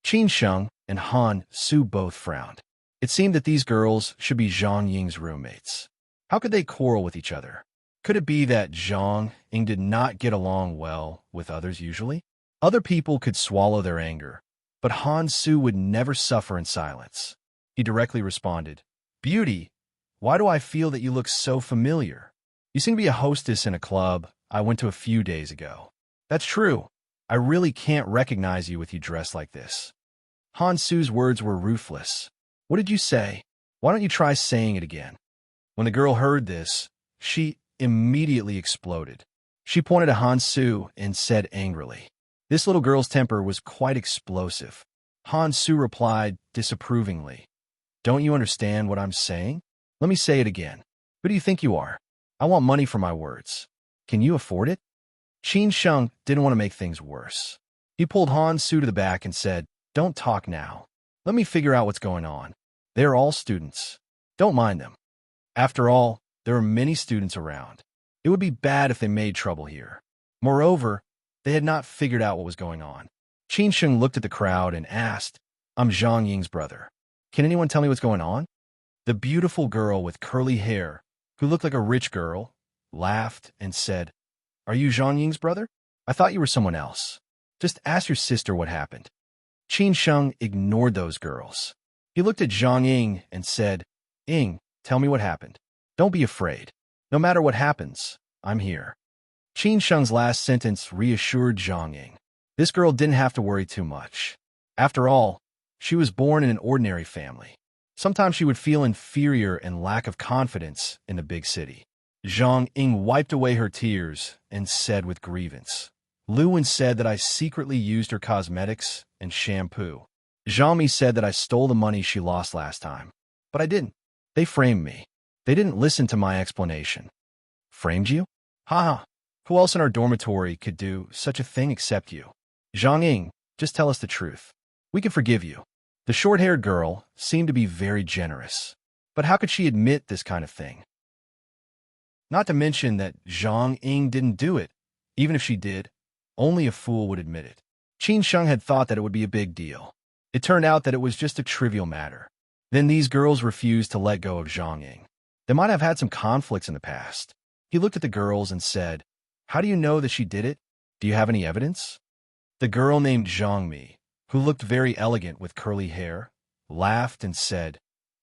Qin Sheng and Han Su both frowned. It seemed that these girls should be Zhang Ying's roommates. How could they quarrel with each other? Could it be that Zhang Ying did not get along well with others usually? Other people could swallow their anger, but Han Su would never suffer in silence. He directly responded, "Beauty, why do I feel that you look so familiar? You seem to be a hostess in a club I went to a few days ago." "That's true. I really can't recognize you with you dressed like this." Han Su's words were ruthless. "What did you say? Why don't you try saying it again?" When the girl heard this, she immediately exploded. She pointed to Han Su and said angrily. This little girl's temper was quite explosive. Han Su replied disapprovingly, "Don't you understand what I'm saying? Let me say it again. Who do you think you are? I want money for my words. Can you afford it?" Qin Sheng didn't want to make things worse. He pulled Han Su to the back and said, "Don't talk now. Let me figure out what's going on. They are all students. Don't mind them. After all, there are many students around. It would be bad if they made trouble here." Moreover, they had not figured out what was going on. Qin Sheng looked at the crowd and asked, "I'm Zhang Ying's brother. Can anyone tell me what's going on?" The beautiful girl with curly hair, who looked like a rich girl, laughed and said, "Are you Zhang Ying's brother? I thought you were someone else. Just ask your sister what happened." Qin Sheng ignored those girls. He looked at Zhang Ying and said, "Ying, tell me what happened. Don't be afraid. No matter what happens, I'm here." Qin Sheng's last sentence reassured Zhang Ying. This girl didn't have to worry too much. After all, she was born in an ordinary family. Sometimes she would feel inferior and lack of confidence in the big city. Zhang Ying wiped away her tears and said with grievance, "Lu Wen said that I secretly used her cosmetics and shampoo. Zhang Mi said that I stole the money she lost last time. But I didn't. They framed me. They didn't listen to my explanation." "Framed you? Ha ha. Who else in our dormitory could do such a thing except you? Zhang Ying, just tell us the truth. We can forgive you." The short-haired girl seemed to be very generous. But how could she admit this kind of thing? Not to mention that Zhang Ying didn't do it. Even if she did, only a fool would admit it. Qin Sheng had thought that it would be a big deal. It turned out that it was just a trivial matter. Then these girls refused to let go of Zhang Ying. They might have had some conflicts in the past. He looked at the girls and said, "How do you know that she did it? Do you have any evidence?" The girl named Zhang Mi, who looked very elegant with curly hair, laughed and said,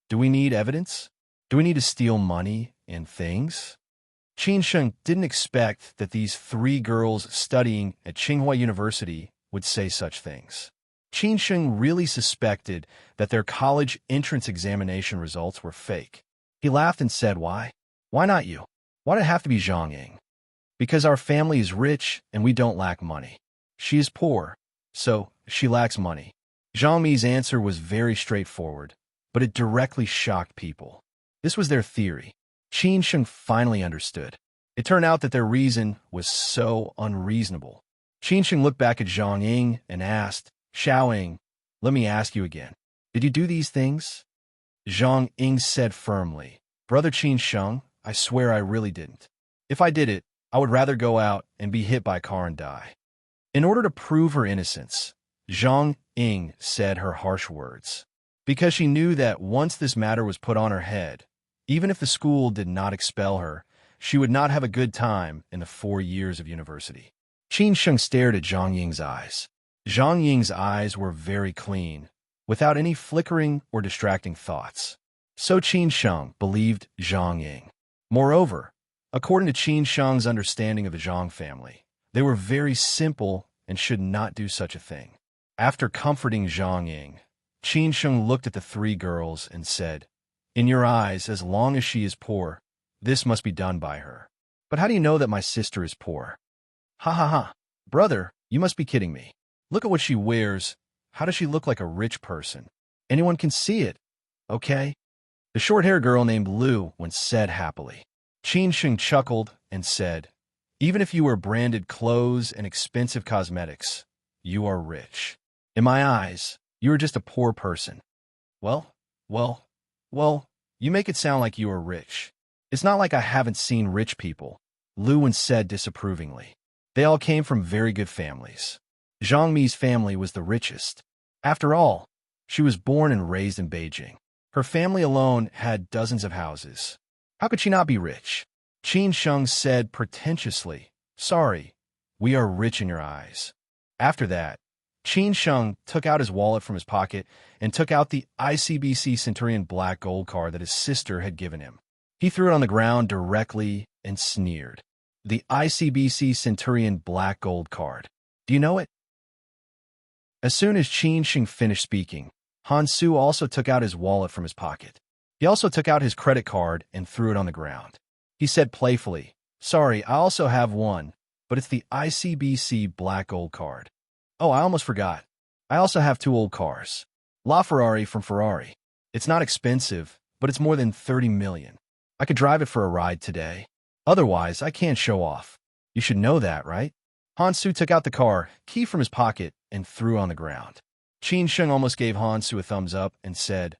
"Do we need evidence? Do we need to steal money and things?" Qin Sheng didn't expect that these three girls studying at Tsinghua University would say such things. Qin Sheng really suspected that their college entrance examination results were fake. He laughed and said, "Why? Why not you? Why did it have to be Zhang Ying?" "Because our family is rich and we don't lack money. She is poor, so she lacks money." Zhang Mi's answer was very straightforward, but it directly shocked people. This was their theory. Qin Sheng finally understood. It turned out that their reason was so unreasonable. Qin Sheng looked back at Zhang Ying and asked, "Xiao Ying, let me ask you again. Did you do these things?" Zhang Ying said firmly, "Brother Qin Sheng, I swear I really didn't. If I did it, I would rather go out and be hit by a car and die." In order to prove her innocence, Zhang Ying said her harsh words. Because she knew that once this matter was put on her head, even if the school did not expel her, she would not have a good time in the 4 years of university. Qin Sheng stared at Zhang Ying's eyes. Zhang Ying's eyes were very clean, without any flickering or distracting thoughts. So Qin Sheng believed Zhang Ying. Moreover, according to Qin Sheng's understanding of the Zhang family, they were very simple and should not do such a thing. After comforting Zhang Ying, Qin Sheng looked at the three girls and said, "In your eyes, as long as she is poor, this must be done by her. But how do you know that my sister is poor?" "Ha ha ha. Brother, you must be kidding me. Look at what she wears. How does she look like a rich person? Anyone can see it, okay?" The short-haired girl named Lu Wen said happily. Qin Sheng chuckled and said, "Even if you wear branded clothes and expensive cosmetics, you are rich. In my eyes, you are just a poor person." Well, you make it sound like you are rich. It's not like I haven't seen rich people," Lu Wen said disapprovingly. They all came from very good families. Zhang Mi's family was the richest. After all, she was born and raised in Beijing. Her family alone had dozens of houses. How could she not be rich? Qin Sheng said pretentiously, "Sorry, we are rich in your eyes." After that, Qin Sheng took out his wallet from his pocket and took out the ICBC Centurion Black Gold card that his sister had given him. He threw it on the ground directly and sneered. "The ICBC Centurion Black Gold card. Do you know it?" As soon as Qin Sheng finished speaking, Han Su also took out his wallet from his pocket. He also took out his credit card and threw it on the ground. He said playfully, "Sorry, I also have one, but it's the ICBC Black Gold card. Oh, I almost forgot. I also have 2 old cars. LaFerrari from Ferrari. It's not expensive, but it's more than 30 million. I could drive it for a ride today. Otherwise, I can't show off. You should know that, right?" Han Su took out the car key from his pocket and threw on the ground. Qin Sheng almost gave Han Su a thumbs up and said,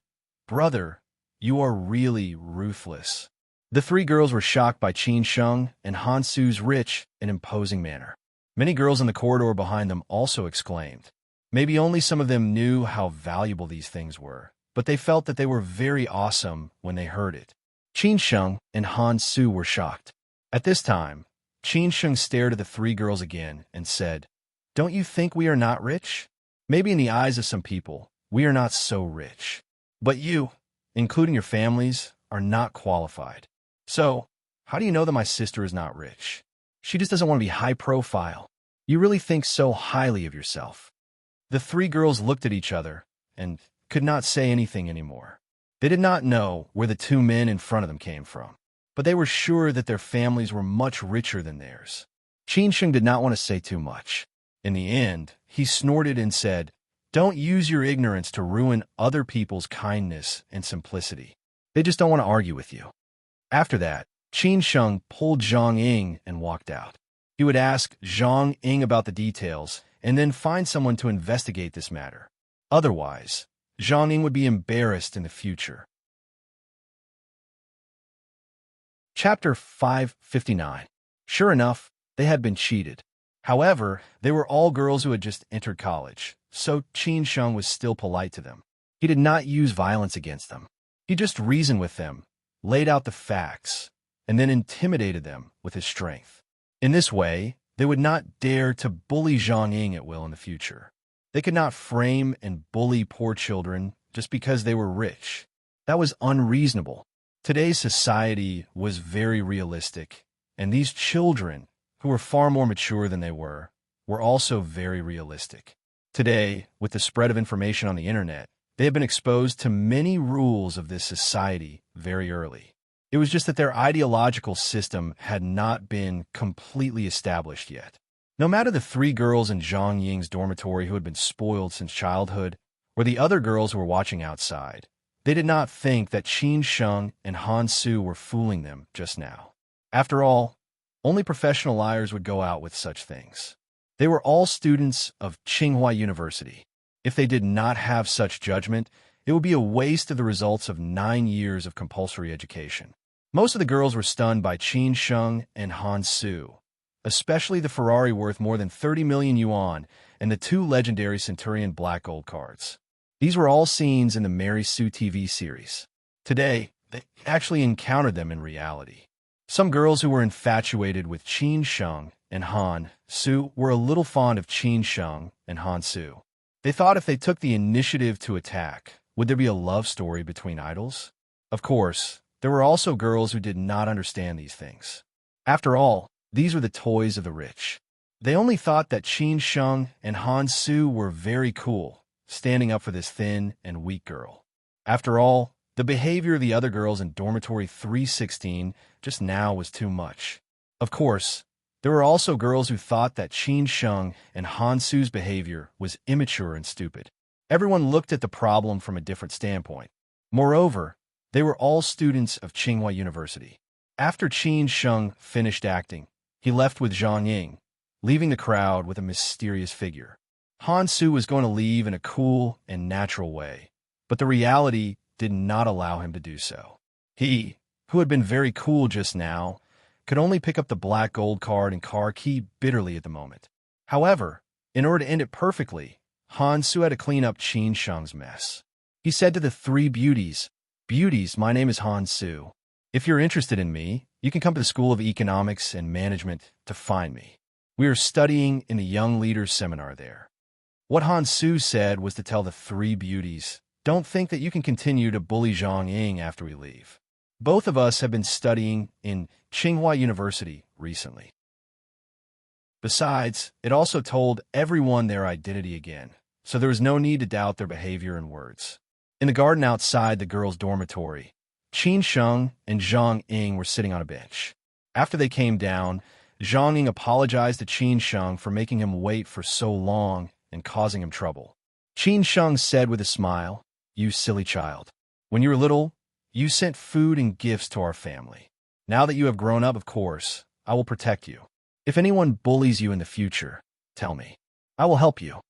"Brother, you are really ruthless." The 3 girls were shocked by Qin Sheng and Han Su's rich and imposing manner. Many girls in the corridor behind them also exclaimed. Maybe only some of them knew how valuable these things were, but they felt that they were very awesome when they heard it. Qin Sheng and Han Su were shocked. At this time, Qin Sheng stared at the 3 girls again and said, "Don't you think we are not rich? Maybe in the eyes of some people, we are not so rich. But you, including your families, are not qualified. So, how do you know that my sister is not rich? She just doesn't want to be high profile. You really think so highly of yourself." The 3 girls looked at each other and could not say anything anymore. They did not know where the 2 men in front of them came from, but they were sure that their families were much richer than theirs. Qin Sheng did not want to say too much. In the end, he snorted and said, "Don't use your ignorance to ruin other people's kindness and simplicity. They just don't want to argue with you." After that, Qin Sheng pulled Zhang Ying and walked out. He would ask Zhang Ying about the details and then find someone to investigate this matter. Otherwise, Zhang Ying would be embarrassed in the future. Chapter 559. Sure enough, they had been cheated. However, they were all girls who had just entered college, so Qin Sheng was still polite to them. He did not use violence against them. He just reasoned with them, laid out the facts, and then intimidated them with his strength. In this way, they would not dare to bully Zhang Ying at will in the future. They could not frame and bully poor children just because they were rich. That was unreasonable. Today's society was very realistic, and these children, who were far more mature than they were also very realistic. Today, with the spread of information on the internet, they have been exposed to many rules of this society very early. It was just that their ideological system had not been completely established yet. No matter the 3 girls in Zhang Ying's dormitory who had been spoiled since childhood, or the other girls who were watching outside, they did not think that Qin Sheng and Han Su were fooling them just now. After all, only professional liars would go out with such things. They were all students of Tsinghua University. If they did not have such judgment, it would be a waste of the results of 9 years of compulsory education. Most of the girls were stunned by Qin Sheng and Han Su, especially the Ferrari worth more than 30 million yuan and the 2 legendary Centurion Black Gold cards. These were all scenes in the Mary Sue TV series. Today, they actually encountered them in reality. Some girls who were infatuated with Qin Sheng and Han Su were a little fond of Qin Sheng and Han Su. They thought if they took the initiative to attack, would there be a love story between idols? Of course, there were also girls who did not understand these things. After all, these were the toys of the rich. They only thought that Qin Sheng and Han Su were very cool, standing up for this thin and weak girl. After all, the behavior of the other girls in dormitory 316 just now was too much. Of course, there were also girls who thought that Qin Sheng and Han Su's behavior was immature and stupid. Everyone looked at the problem from a different standpoint. Moreover, they were all students of Tsinghua University. After Qin Sheng finished acting, he left with Zhang Ying, leaving the crowd with a mysterious figure. Han Su was going to leave in a cool and natural way, but the reality did not allow him to do so. He, who had been very cool just now, could only pick up the black gold card and car key bitterly at the moment. However, in order to end it perfectly, Han Su had to clean up Qin Sheng's mess. He said to the 3 beauties, "Beauties, my name is Han Su. If you're interested in me, You can come to the School of Economics and Management to find me. We are studying in the Young Leaders Seminar there. What Han Su said was to tell the three beauties, don't think that you can continue to bully Zhang Ying after we leave. Both of us have been studying in Tsinghua University recently. Besides, it also told everyone their identity again, so there was no need to doubt their behavior and words. In the garden outside the girls' dormitory, Qin Sheng and Zhang Ying were sitting on a bench. After they came down, Zhang Ying apologized to Qin Sheng for making him wait for so long and causing him trouble. Qin Sheng said with a smile, "You silly child. When you were little, you sent food and gifts to our family. Now that you have grown up, of course, I will protect you. If anyone bullies you in the future, tell me. I will help you."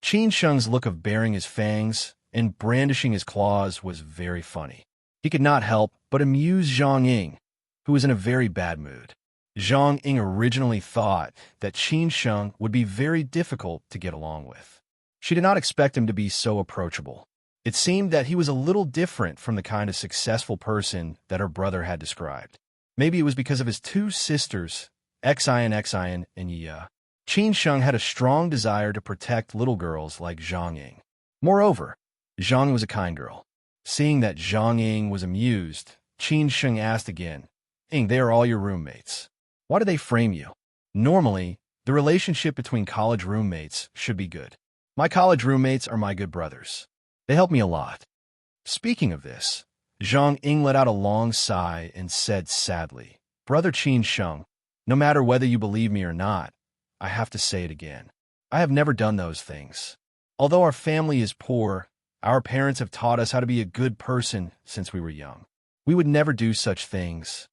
Qin Sheng's look of baring his fangs and brandishing his claws was very funny. He could not help but amuse Zhang Ying, who was in a very bad mood. Zhang Ying originally thought that Qin Sheng would be very difficult to get along with. She did not expect him to be so approachable. It seemed that he was a little different from the kind of successful person that her brother had described. Maybe it was because of his two sisters, Xian and Yi. Qin Sheng had a strong desire to protect little girls like Zhang Ying. Moreover, Zhang was a kind girl. Seeing that Zhang Ying was amused, Qin Sheng asked again, "Ying, they are all your roommates. Why do they frame you? Normally, the relationship between college roommates should be good. My college roommates are my good brothers. They help me a lot." Speaking of this, Zhang Ying let out a long sigh and said sadly, "Brother Qin Sheng, no matter whether you believe me or not, I have to say it again. I have never done those things. Although our family is poor, our parents have taught us how to be a good person since we were young. We would never do such things.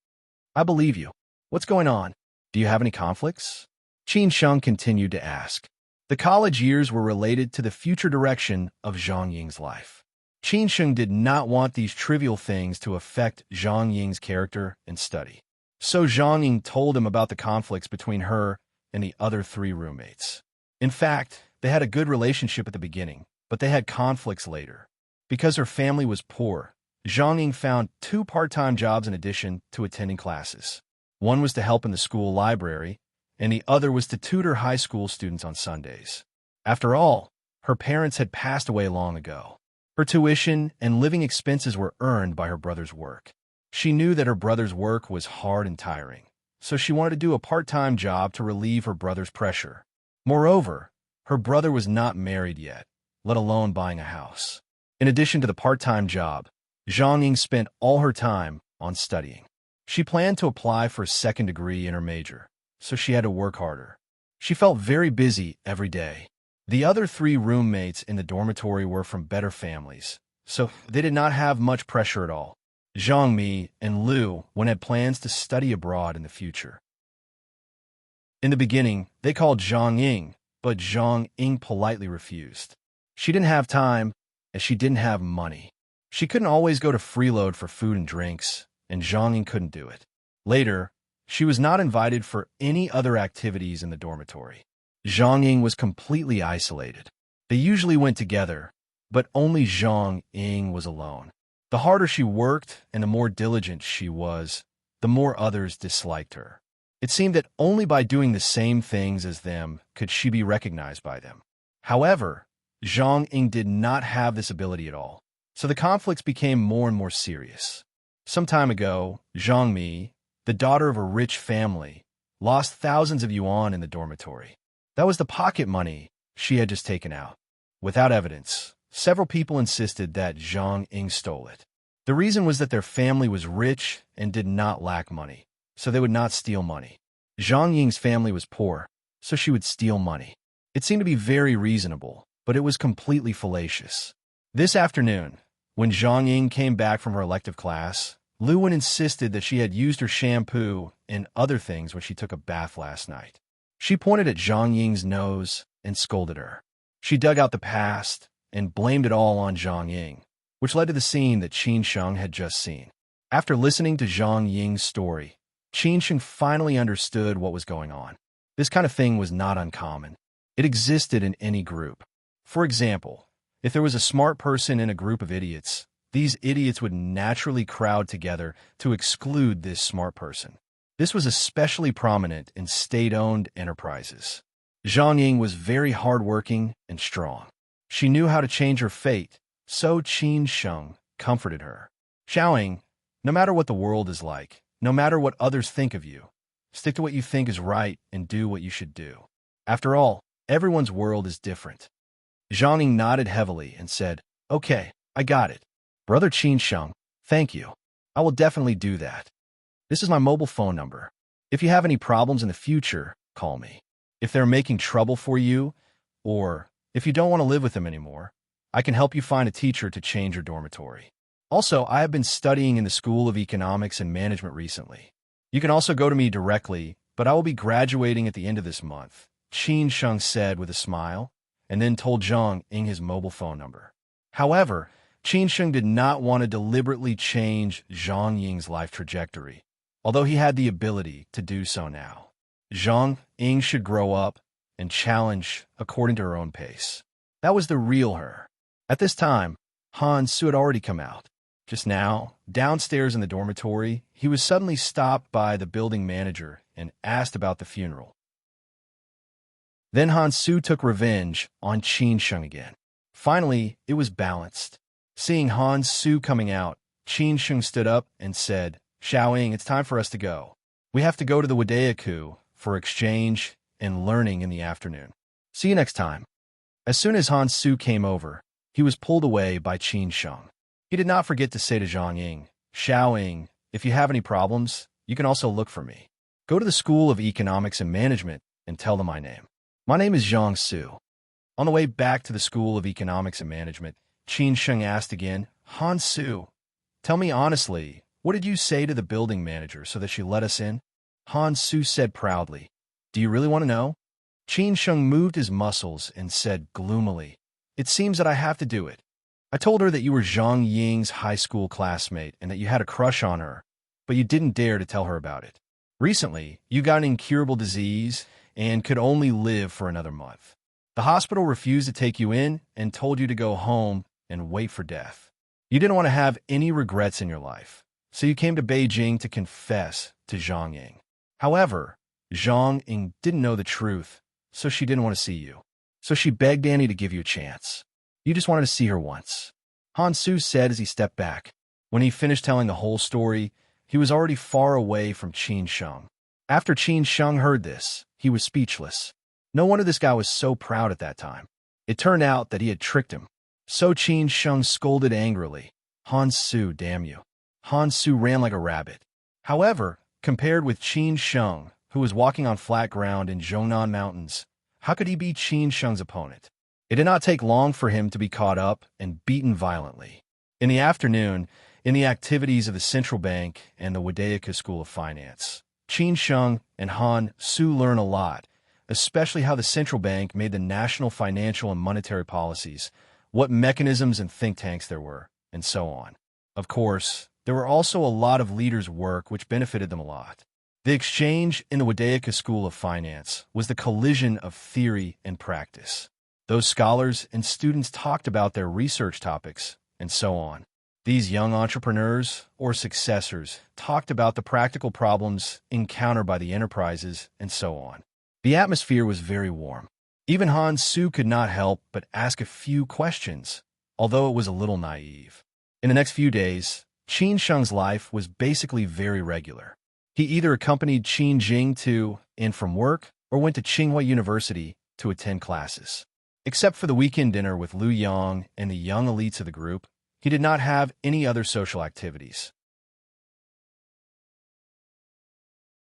I believe you. What's going on? Do you have any conflicts?" Qin Sheng continued to ask. The college years were related to the future direction of Zhang Ying's life. Qin Sheng did not want these trivial things to affect Zhang Ying's character and study. So Zhang Ying told him about the conflicts between her and the other three roommates. In fact, they had a good relationship at the beginning, but they had conflicts later. Because her family was poor, Zhang Ying found 2 part-time jobs in addition to attending classes. One was to help in the school library, and the other was to tutor high school students on Sundays. After all, her parents had passed away long ago. Her tuition and living expenses were earned by her brother's work. She knew that her brother's work was hard and tiring, so she wanted to do a part-time job to relieve her brother's pressure. Moreover, her brother was not married yet, let alone buying a house. In addition to the part-time job, Zhang Ying spent all her time on studying. She planned to apply for a second degree in her major, so she had to work harder. She felt very busy every day. The other 3 roommates in the dormitory were from better families, so they did not have much pressure at all. Zhang Mi and Liu had plans to study abroad in the future. In the beginning, they called Zhang Ying, but Zhang Ying politely refused. She didn't have time, and she didn't have money. She couldn't always go to Freeload for food and drinks, and Zhang Ying couldn't do it. Later, she was not invited for any other activities in the dormitory. Zhang Ying was completely isolated. They usually went together, but only Zhang Ying was alone. The harder she worked and the more diligent she was, the more others disliked her. It seemed that only by doing the same things as them could she be recognized by them. However, Zhang Ying did not have this ability at all, so the conflicts became more and more serious. Some time ago, Zhang Mi, the daughter of a rich family, lost thousands of yuan in the dormitory. That was the pocket money she had just taken out. Without evidence, several people insisted that Zhang Ying stole it. The reason was that their family was rich and did not lack money, so they would not steal money. Zhang Ying's family was poor, so she would steal money. It seemed to be very reasonable, but it was completely fallacious. This afternoon, when Zhang Ying came back from her elective class, Liu insisted that she had used her shampoo and other things when she took a bath last night. She pointed at Zhang Ying's nose and scolded her. She dug out the past and blamed it all on Zhang Ying, which led to the scene that Qin Sheng had just seen. After listening to Zhang Ying's story, Qin Sheng finally understood what was going on. This kind of thing was not uncommon. It existed in any group. For example, if there was a smart person in a group of idiots, these idiots would naturally crowd together to exclude this smart person. This was especially prominent in state-owned enterprises. Zhang Ying was very hardworking and strong. She knew how to change her fate, so Qin Sheng comforted her. Xiaoying, no matter what the world is like, no matter what others think of you, stick to what you think is right and do what you should do. After all, everyone's world is different. Zhang Ying nodded heavily and said, "Okay, I got it. Brother Qin Sheng, thank you. I will definitely do that. This is my mobile phone number. If you have any problems in the future, call me. If they're making trouble for you, or if you don't want to live with them anymore, I can help you find a teacher to change your dormitory. Also, I have been studying in the School of Economics and Management recently. You can also go to me directly, but I will be graduating at the end of this month," Qin Sheng said with a smile, and then told Zhang Ying his mobile phone number. However, Qin Sheng did not want to deliberately change Zhang Ying's life trajectory, although he had the ability to do so now. Zhang Ying should grow up and challenge according to her own pace. That was the real her. At this time, Han Su had already come out. Just now, downstairs in the dormitory, he was suddenly stopped by the building manager and asked about the funeral. Then Han Su took revenge on Qin Sheng again. Finally, it was balanced. Seeing Han Su coming out, Qin Sheng stood up and said, "Xiaoying, it's time for us to go. We have to go to the Wadaiku for exchange and learning in the afternoon. See you next time." As soon as Han Su came over, he was pulled away by Qin Sheng. He did not forget to say to Zhang Ying, "Xiaoying, if you have any problems, you can also look for me. Go to the School of Economics and Management and tell them my name. My name is Zhang Su." On the way back to the School of Economics and Management, Qin Sheng asked again, "Han Su, tell me honestly, what did you say to the building manager so that she let us in?" Han Su said proudly, "Do you really want to know?" Qin Sheng moved his muscles and said gloomily, "It seems that I have to do it. I told her that you were Zhang Ying's high school classmate and that you had a crush on her, but you didn't dare to tell her about it. Recently, you got an incurable disease and could only live for another month. The hospital refused to take you in and told you to go home and wait for death. You didn't want to have any regrets in your life, so you came to Beijing to confess to Zhang Ying. However, Zhang Ying didn't know the truth, so she didn't want to see you. So she begged Annie to give you a chance. You just wanted to see her once," Han Su said as he stepped back. When he finished telling the whole story, he was already far away from Qin Sheng. After Qin Sheng heard this, he was speechless. No wonder this guy was so proud at that time. It turned out that he had tricked him. So Qin Sheng scolded angrily, "Han Su, damn you." Han Su ran like a rabbit. However, compared with Qin Sheng, who was walking on flat ground in Zhongnan Mountains, how could he be Qin Sheng's opponent? It did not take long for him to be caught up and beaten violently. In the afternoon, in the activities of the Central Bank and the Wadaiku School of Finance, Qin Sheng and Han Su learn a lot, especially how the Central Bank made the national financial and monetary policies, what mechanisms and think tanks there were, and so on. Of course, there were also a lot of leaders' work which benefited them a lot. The exchange in the Wadaiku School of Finance was the collision of theory and practice. Those scholars and students talked about their research topics, and so on. These young entrepreneurs or successors talked about the practical problems encountered by the enterprises, and so on. The atmosphere was very warm. Even Han Su could not help but ask a few questions, although it was a little naive. In the next few days, Qin Sheng's life was basically very regular. He either accompanied Qin Jing to and from work or went to Tsinghua University to attend classes. Except for the weekend dinner with Liu Yang and the young elites of the group, he did not have any other social activities.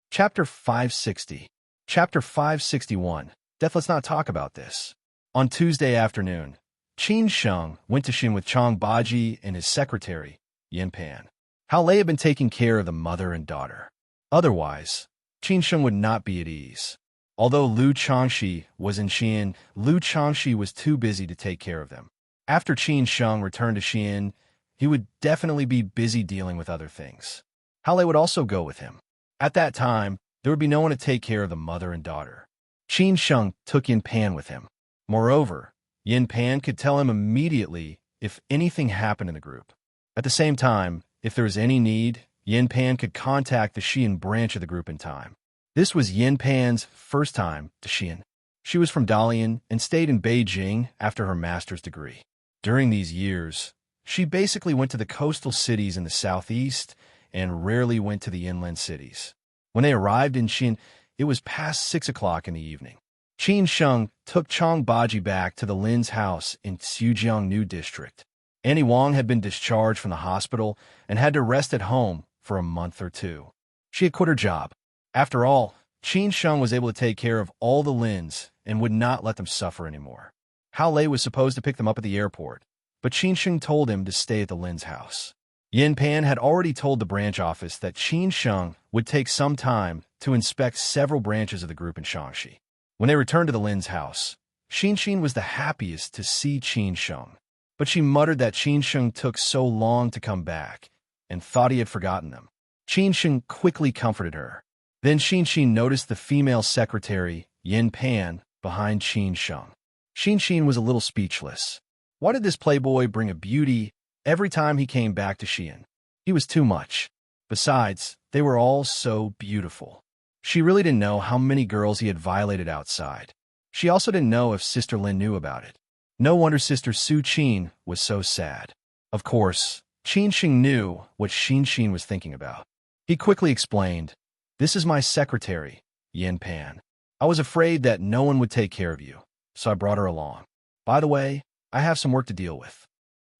Chapter 560. Chapter 561. Death. Let's not talk about this. On Tuesday afternoon, Qin Sheng went to Xin with Chang Baji and his secretary, Yin Pan. Hao Lei had been taking care of the mother and daughter. Otherwise, Qin Sheng would not be at ease. Although Liu Changxi was in Xi'an, Liu Changxi was too busy to take care of them. After Qin Sheng returned to Xi'an, he would definitely be busy dealing with other things. Hao Lei would also go with him. At that time, there would be no one to take care of the mother and daughter. Qin Sheng took Yin Pan with him. Moreover, Yin Pan could tell him immediately if anything happened in the group. At the same time, if there was any need, Yin Pan could contact the Xian branch of the group in time. This was Yin Pan's first time to Xian. She was from Dalian and stayed in Beijing after her master's degree. During these years, she basically went to the coastal cities in the southeast and rarely went to the inland cities. When they arrived in Xian, it was past 6 o'clock in the evening. Qin Sheng took Chang Baji back to the Lin's house in Xujiang New District. Annie Wang had been discharged from the hospital and had to rest at home for a month or two. She had quit her job. After all, Qin Sheng was able to take care of all the Lins and would not let them suffer anymore. Hao Lei was supposed to pick them up at the airport, but Qin Sheng told him to stay at the Lin's house. Yin Pan had already told the branch office that Qin Sheng would take some time to inspect several branches of the group in Shaanxi. When they returned to the Lin's house, Xin was the happiest to see Qin Sheng, but she muttered that Qin Sheng took so long to come back and thought he had forgotten them. Qin Sheng quickly comforted her. Then Xin noticed the female secretary, Yin Pan, behind Qin Sheng. Xin was a little speechless. Why did this playboy bring a beauty every time he came back to Xian? He was too much. Besides, they were all so beautiful. She really didn't know how many girls he had violated outside. She also didn't know if Sister Lin knew about it. No wonder Sister Su Qin was so sad. Of course, Qin Sheng knew what Xin was thinking about. He quickly explained, "This is my secretary, Yin Pan. I was afraid that no one would take care of you, so I brought her along. By the way, I have some work to deal with."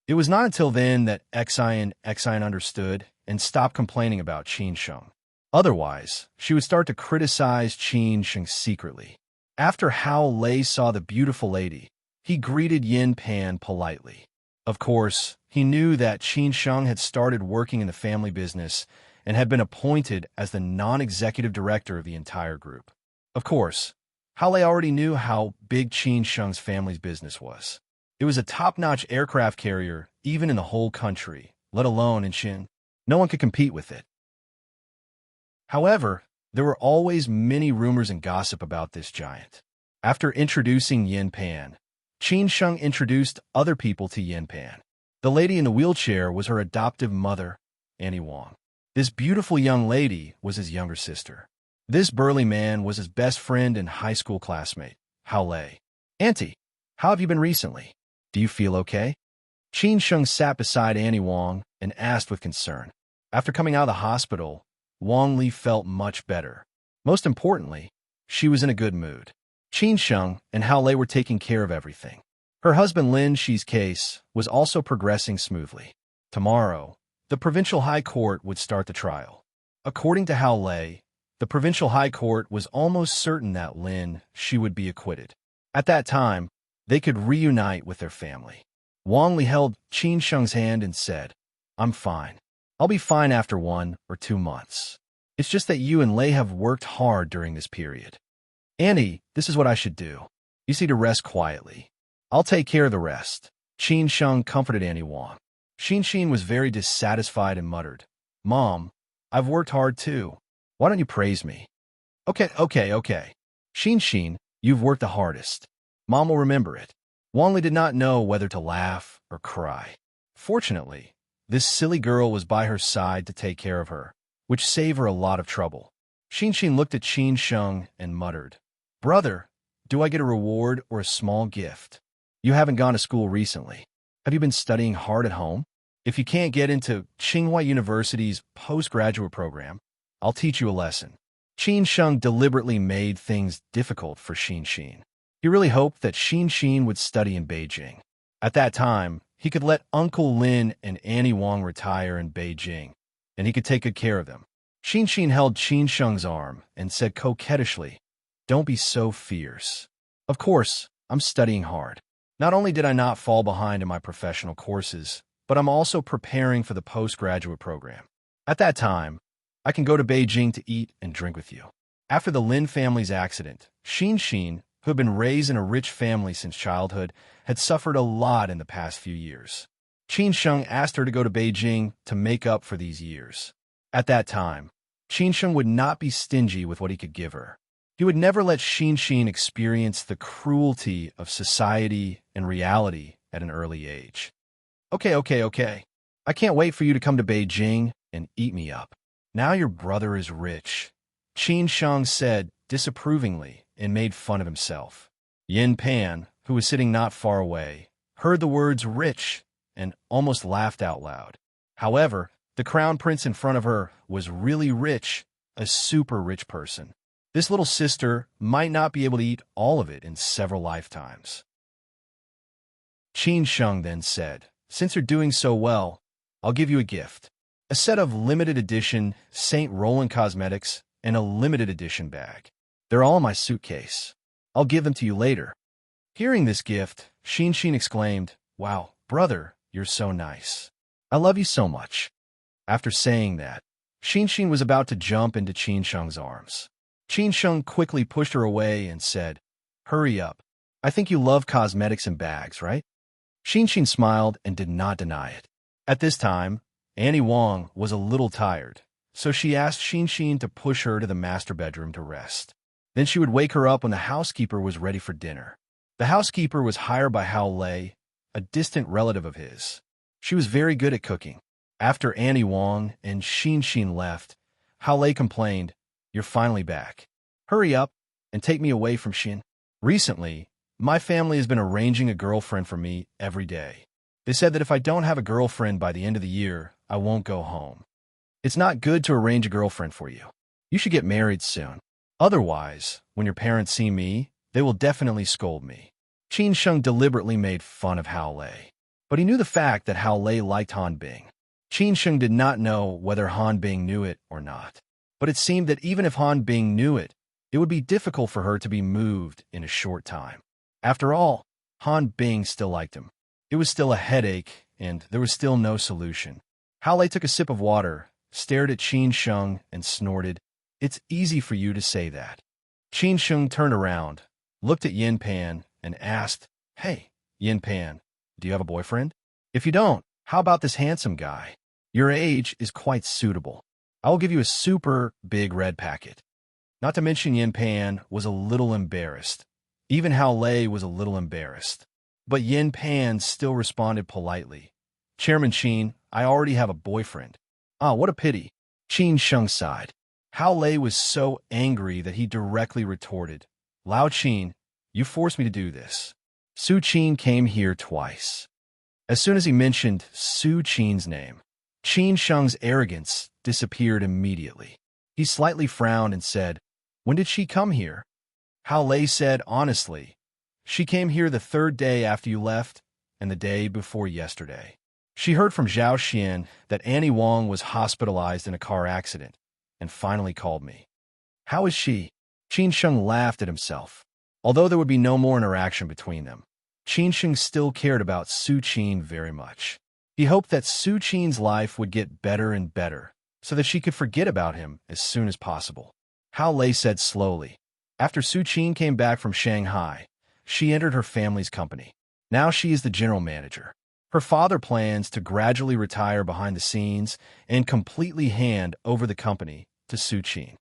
It was not until then that Xian understood and stopped complaining about Qin Sheng. Otherwise, she would start to criticize Qin Sheng secretly. After Hao Lei saw the beautiful lady, he greeted Yin Pan politely. Of course, he knew that Qin Sheng had started working in the family business and had been appointed as the non-executive director of the entire group. Of course, Hao Lei already knew how big Qin Sheng's family's business was. It was a top-notch aircraft carrier even in the whole country, let alone in Xin. No one could compete with it. However, there were always many rumors and gossip about this giant. After introducing Yin Pan, Qin Sheng introduced other people to Yin Pan. The lady in the wheelchair was her adoptive mother, Annie Wang. This beautiful young lady was his younger sister. This burly man was his best friend and high school classmate, Hao Lei. "Auntie, how have you been recently? Do you feel okay?" Qin Sheng sat beside Annie Wang and asked with concern. After coming out of the hospital, Wang Li felt much better. Most importantly, she was in a good mood. Qin Sheng and Hao Lei were taking care of everything. Her husband Lin Shi's case was also progressing smoothly. Tomorrow, the Provincial High Court would start the trial. According to Hao Lei, the Provincial High Court was almost certain that Lin Shi would be acquitted. At that time, they could reunite with their family. Wang Li held Qin Sheng's hand and said, "I'm fine. I'll be fine after 1 or 2 months. It's just that you and Lei have worked hard during this period. Annie, this is what I should do. You see to rest quietly. I'll take care of the rest." Qin Sheng comforted Annie Wang. Xin was very dissatisfied and muttered, "Mom, I've worked hard too. Why don't you praise me?" Okay. Xin, you've worked the hardest. Mom will remember it." Wang Li did not know whether to laugh or cry. Fortunately, this silly girl was by her side to take care of her, which saved her a lot of trouble. Xin looked at Qin Sheng and muttered, "Brother, do I get a reward or a small gift? You haven't gone to school recently. Have you been studying hard at home? If you can't get into Tsinghua University's postgraduate program, I'll teach you a lesson." Qin Sheng deliberately made things difficult for Xin. He really hoped that Xin would study in Beijing. At that time, he could let Uncle Lin and Annie Wang retire in Beijing, and he could take good care of them. Xin held Qin Sheng's arm and said coquettishly, "Don't be so fierce. Of course, I'm studying hard. Not only did I not fall behind in my professional courses, but I'm also preparing for the postgraduate program. At that time, I can go to Beijing to eat and drink with you." After the Lin family's accident, Xin, who had been raised in a rich family since childhood, had suffered a lot in the past few years. Qin Sheng asked her to go to Beijing to make up for these years. At that time, Qin Sheng would not be stingy with what he could give her. He would never let Xin experience the cruelty of society and reality at an early age. Okay. I can't wait for you to come to Beijing and eat me up. Now your brother is rich, Qin Sheng said disapprovingly and made fun of himself. Yin Pan, who was sitting not far away, heard the words rich and almost laughed out loud. However, the crown prince in front of her was really rich, a super rich person. This little sister might not be able to eat all of it in several lifetimes. Qin Sheng then said, "Since you're doing so well, I'll give you a gift. A set of limited edition St. Roland cosmetics and a limited edition bag. They're all in my suitcase. I'll give them to you later." Hearing this gift, Xin exclaimed, "Wow, brother, you're so nice. I love you so much." After saying that, Xin was about to jump into Qin Sheng's arms. Qin Sheng quickly pushed her away and said, "Hurry up. I think you love cosmetics and bags, right?" Xin smiled and did not deny it. At this time, Annie Wong was a little tired, so she asked Xin to push her to the master bedroom to rest. Then she would wake her up when the housekeeper was ready for dinner. The housekeeper was hired by Hao Lei, a distant relative of his. She was very good at cooking. After Annie Wong and Xin left, Hao Lei complained, "You're finally back. Hurry up and take me away from Xin. Recently, my family has been arranging a girlfriend for me every day. They said that if I don't have a girlfriend by the end of the year, I won't go home. It's not good to arrange a girlfriend for you. You should get married soon. Otherwise, when your parents see me, they will definitely scold me." Qin Sheng deliberately made fun of Hao Lei, but he knew the fact that Hao Lei liked Han Bing. Qin Sheng did not know whether Han Bing knew it or not, but it seemed that even if Han Bing knew it, it would be difficult for her to be moved in a short time. After all, Han Bing still liked him. It was still a headache, and there was still no solution. Hao Lei took a sip of water, stared at Qin Sheng, and snorted, "It's easy for you to say that." Qin Sheng turned around, looked at Yin Pan, and asked, "Hey, Yin Pan, do you have a boyfriend? If you don't, how about this handsome guy? Your age is quite suitable. I will give you a super big red packet." Not to mention Yin Pan was a little embarrassed. Even Hao Lei was a little embarrassed. But Yin Pan still responded politely, "Chairman Qin, I already have a boyfriend." "Ah, what a pity." Qin Sheng sighed. Hao Lei was so angry that he directly retorted, "Lao Qin, you forced me to do this. Su Qin came here twice." As soon as he mentioned Su Qin's name, Qin Sheng's arrogance disappeared immediately. He slightly frowned and said, "When did she come here?" Hao Lei said honestly, "She came here the third day after you left and the day before yesterday. She heard from Zhao Xian that Annie Wong was hospitalized in a car accident and finally called me." "How is she?" Qin Sheng laughed at himself. Although there would be no more interaction between them, Qin Sheng still cared about Su Qin very much. He hoped that Su Qin's life would get better and better so that she could forget about him as soon as possible. Hao Lei said slowly, "After Su Qin came back from Shanghai, she entered her family's company. Now she is the general manager. Her father plans to gradually retire behind the scenes and completely hand over the company to Su Qin.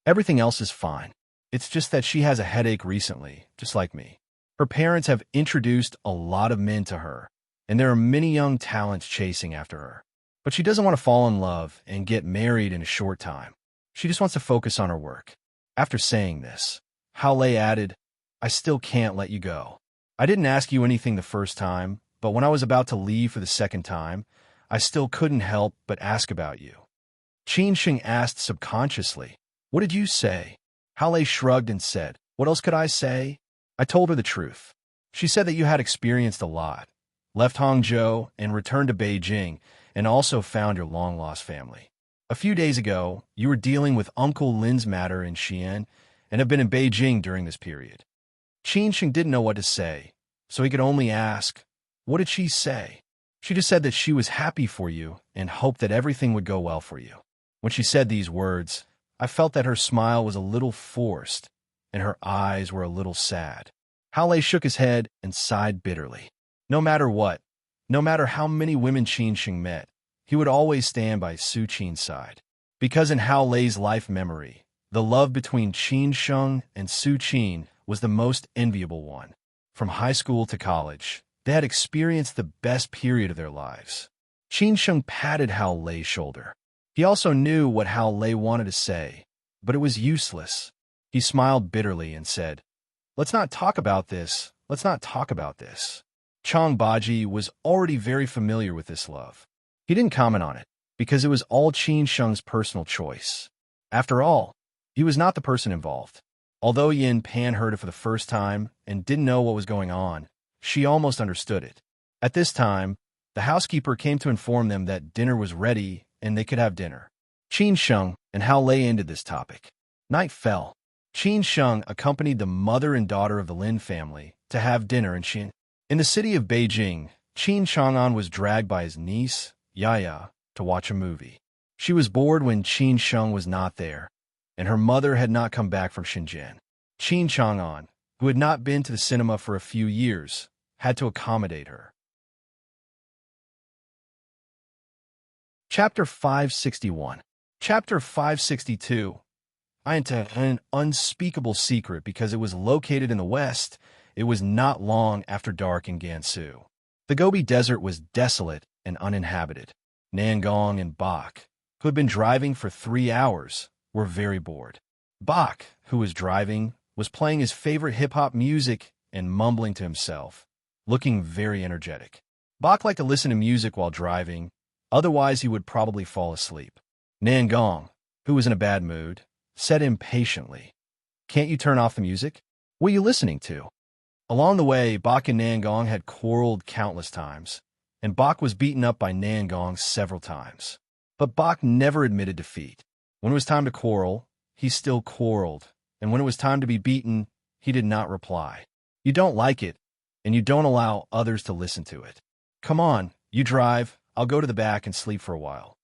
Everything else is fine. It's just that she has a headache recently, just like me. Her parents have introduced a lot of men to her, and there are many young talents chasing after her. But she doesn't want to fall in love and get married in a short time. She just wants to focus on her work." After saying this, Hao Lei added, "I still can't let you go. I didn't ask you anything the first time, but when I was about to leave for the second time, I still couldn't help but ask about you." Qin Sheng asked subconsciously, "What did you say?" Hao Lei shrugged and said, "What else could I say?" I told her the truth. She said that you had experienced a lot, left Hangzhou and returned to Beijing, and also found your long-lost family. A few days ago, you were dealing with Uncle Lin's matter in Xi'an and have been in Beijing during this period. Qin Sheng didn't know what to say, so he could only ask, "What did she say?" She just said that she was happy for you and hoped that everything would go well for you. When she said these words, I felt that her smile was a little forced and her eyes were a little sad. Hao Lei shook his head and sighed bitterly. No matter what, no matter how many women Qin Sheng met, he would always stand by Su Qin's side. Because in Hao Lei's life memory, the love between Qin Sheng and Su Qin was the most enviable one. From high school to college, they had experienced the best period of their lives. Qin Sheng patted Hao Lei's shoulder. He also knew what Hao Lei wanted to say, but it was useless. He smiled bitterly and said, "Let's not talk about this. Let's not talk about this." Chang Baji was already very familiar with this love. He didn't comment on it, because it was all Qin Sheng's personal choice. After all, he was not the person involved. Although Yin Pan heard it for the first time and didn't know what was going on, she almost understood it. At this time, the housekeeper came to inform them that dinner was ready and they could have dinner. Qin Sheng and Hao Lei ended this topic. Night fell. Qin Sheng accompanied the mother and daughter of the Lin family to have dinner in Xin. In the city of Beijing, Qin Chang'an was dragged by his niece, Yaya, to watch a movie. She was bored when Qin Sheng was not there, and her mother had not come back from Shenzhen. Qin Chang'an, who had not been to the cinema for a few years, had to accommodate her. Chapter 561. Chapter 562. I into an unspeakable secret because it was located in the west. It was not long after dark in Gansu. The Gobi Desert was desolate and uninhabited. Nangong and Bach, who had been driving for 3 hours, were very bored. Bach, who was driving, was playing his favorite hip-hop music and mumbling to himself, looking very energetic. Bach liked to listen to music while driving, otherwise he would probably fall asleep. Nangong, who was in a bad mood, said impatiently, "Can't you turn off the music? What are you listening to?" Along the way, Bach and Nangong had quarreled countless times, and Bach was beaten up by Nangong several times. But Bach never admitted defeat. When it was time to quarrel, he still quarreled, and when it was time to be beaten, he did not reply. You don't like it, and you don't allow others to listen to it. "Come on, you drive, I'll go to the back and sleep for a while."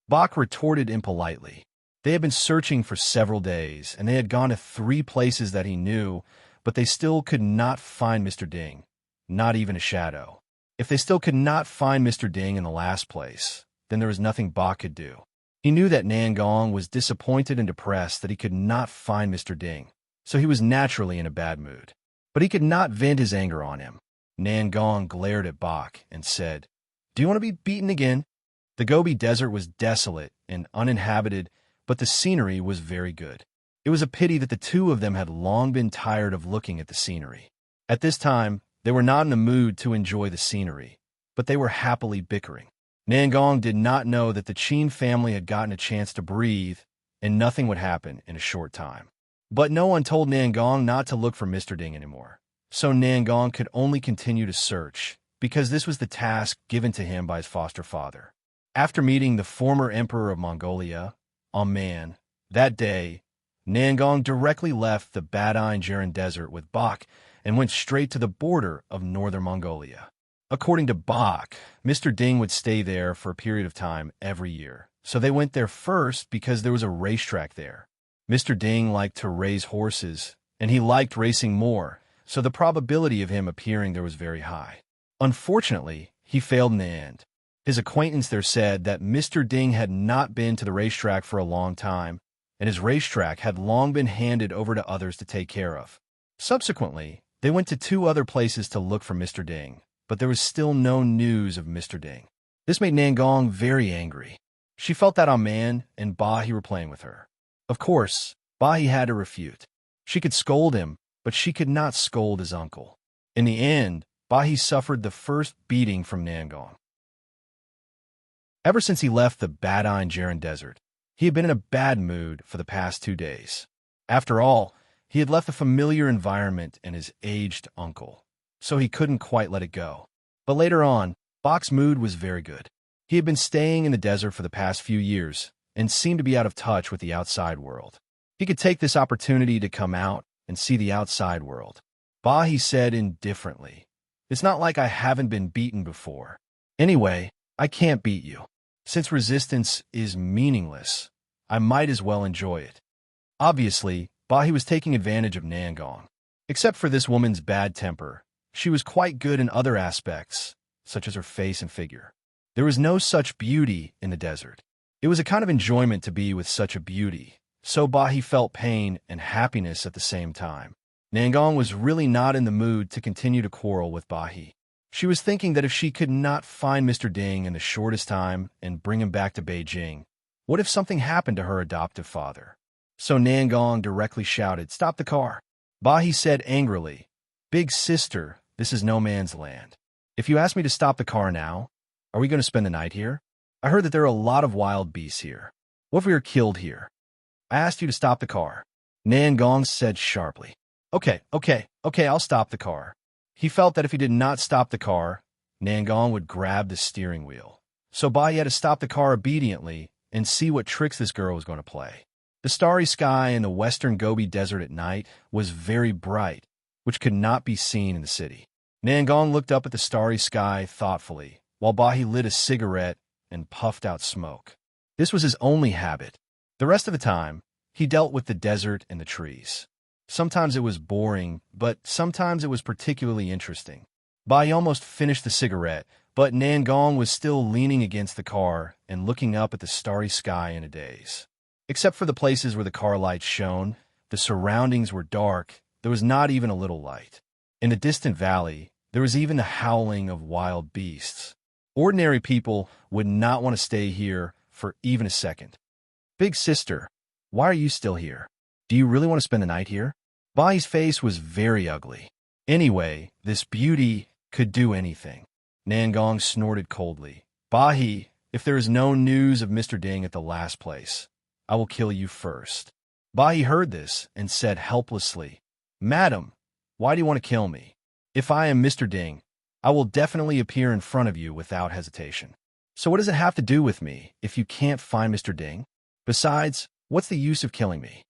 Bach retorted impolitely. They had been searching for several days, and they had gone to 3 places that he knew, but they still could not find Mr. Ding, not even a shadow. If they still could not find Mr. Ding in the last place, then there was nothing Bach could do. He knew that Nangong was disappointed and depressed that he could not find Mr. Ding, so he was naturally in a bad mood. But he could not vent his anger on him. Nangong glared at Bach and said, "Do you want to be beaten again?" The Gobi Desert was desolate and uninhabited, but the scenery was very good. It was a pity that the two of them had long been tired of looking at the scenery. At this time, they were not in the mood to enjoy the scenery, but they were happily bickering. Nangong did not know that the Qin family had gotten a chance to breathe, and nothing would happen in a short time. But no one told Nangong not to look for Mr. Ding anymore, so Nangong could only continue to search, because this was the task given to him by his foster father. After meeting the former emperor of Mongolia, Man, that day, Nangong directly left the Badain Jiren Desert with Bach and went straight to the border of northern Mongolia. According to Bach, Mr. Ding would stay there for a period of time every year, so they went there first because there was a racetrack there. Mr. Ding liked to raise horses, and he liked racing more, so the probability of him appearing there was very high. Unfortunately, he failed in the end. His acquaintance there said that Mr. Ding had not been to the racetrack for a long time, and his racetrack had long been handed over to others to take care of. Subsequently, they went to 2 other places to look for Mr. Ding, but there was still no news of Mr. Ding. This made Nangong very angry. She felt that Man and Bahi were playing with her. Of course, Bahi had to refute. She could scold him, but she could not scold his uncle. In the end, Bahi suffered the first beating from Nangong. Ever since he left the Badain Jiren Desert, he had been in a bad mood for the past 2 days. After all, he had left the familiar environment and his aged uncle, so he couldn't quite let it go. But later on, Bach's mood was very good. He had been staying in the desert for the past few years and seemed to be out of touch with the outside world. He could take this opportunity to come out and see the outside world. Bahi said indifferently, "It's not like I haven't been beaten before. Anyway, I can't beat you. Since resistance is meaningless, I might as well enjoy it." Obviously, Bahi was taking advantage of Nangong. Except for this woman's bad temper, she was quite good in other aspects, such as her face and figure. There was no such beauty in the desert. It was a kind of enjoyment to be with such a beauty, so Bahi felt pain and happiness at the same time. Nangong was really not in the mood to continue to quarrel with Bahi. She was thinking that if she could not find Mr. Ding in the shortest time and bring him back to Beijing, what if something happened to her adoptive father? So Nangong directly shouted, "Stop the car!" Bahi said angrily, "Big sister, this is no man's land. If you ask me to stop the car now, are we going to spend the night here? I heard that there are a lot of wild beasts here. What if we are killed here? I asked you to stop the car." Nangong said sharply. Okay, I'll stop the car." He felt that if he did not stop the car, Nangong would grab the steering wheel. So Bahi had to stop the car obediently and see what tricks this girl was going to play. The starry sky in the western Gobi Desert at night was very bright, which could not be seen in the city. Nangong looked up at the starry sky thoughtfully, while Bahi lit a cigarette and puffed out smoke. This was his only habit. The rest of the time, he dealt with the desert and the trees. Sometimes it was boring, but sometimes it was particularly interesting. Bahi almost finished the cigarette, but Nangong was still leaning against the car and looking up at the starry sky in a daze. Except for the places where the car lights shone, the surroundings were dark. There was not even a little light. In the distant valley, there was even the howling of wild beasts. Ordinary people would not want to stay here for even a second. "Big sister, why are you still here? Do you really want to spend the night here?" Bahi's face was very ugly. Anyway, this beauty could do anything. Nangong snorted coldly. "Bahi, if there is no news of Mr. Ding at the last place, I will kill you first." Bahi heard this and said helplessly, "Madam, why do you want to kill me? If I am Mr. Ding, I will definitely appear in front of you without hesitation. So what does it have to do with me if you can't find Mr. Ding? Besides, what's the use of killing me?"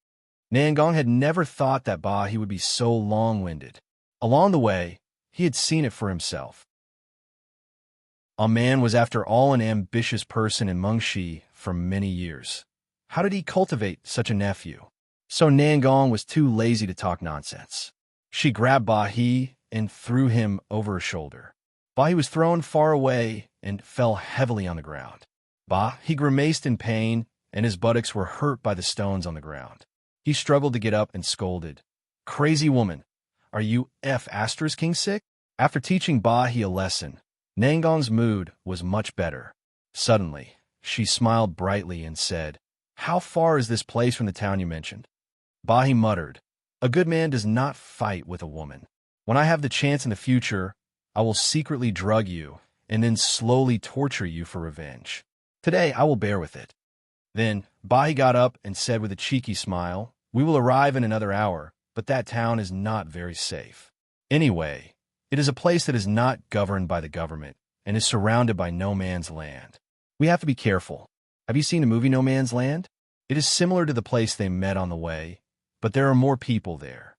Nangong had never thought that Bahi would be so long-winded. Along the way, he had seen it for himself. A man was after all an ambitious person in Mengshi for many years. How did he cultivate such a nephew? So Nangong was too lazy to talk nonsense. She grabbed Bahi and threw him over her shoulder. Bahi was thrown far away and fell heavily on the ground. Bahi grimaced in pain, and his buttocks were hurt by the stones on the ground. He struggled to get up and scolded, "Crazy woman, are you king sick?" After teaching Bahi a lesson, Nangong's mood was much better. Suddenly, she smiled brightly and said, "How far is this place from the town you mentioned?" Bahi muttered, "A good man does not fight with a woman. When I have the chance in the future, I will secretly drug you and then slowly torture you for revenge. Today, I will bear with it." Then Bahi got up and said with a cheeky smile, "We will arrive in another hour, but that town is not very safe. Anyway, it is a place that is not governed by the government and is surrounded by no man's land. We have to be careful. Have you seen the movie No Man's Land? It is similar to the place they met on the way, but there are more people there.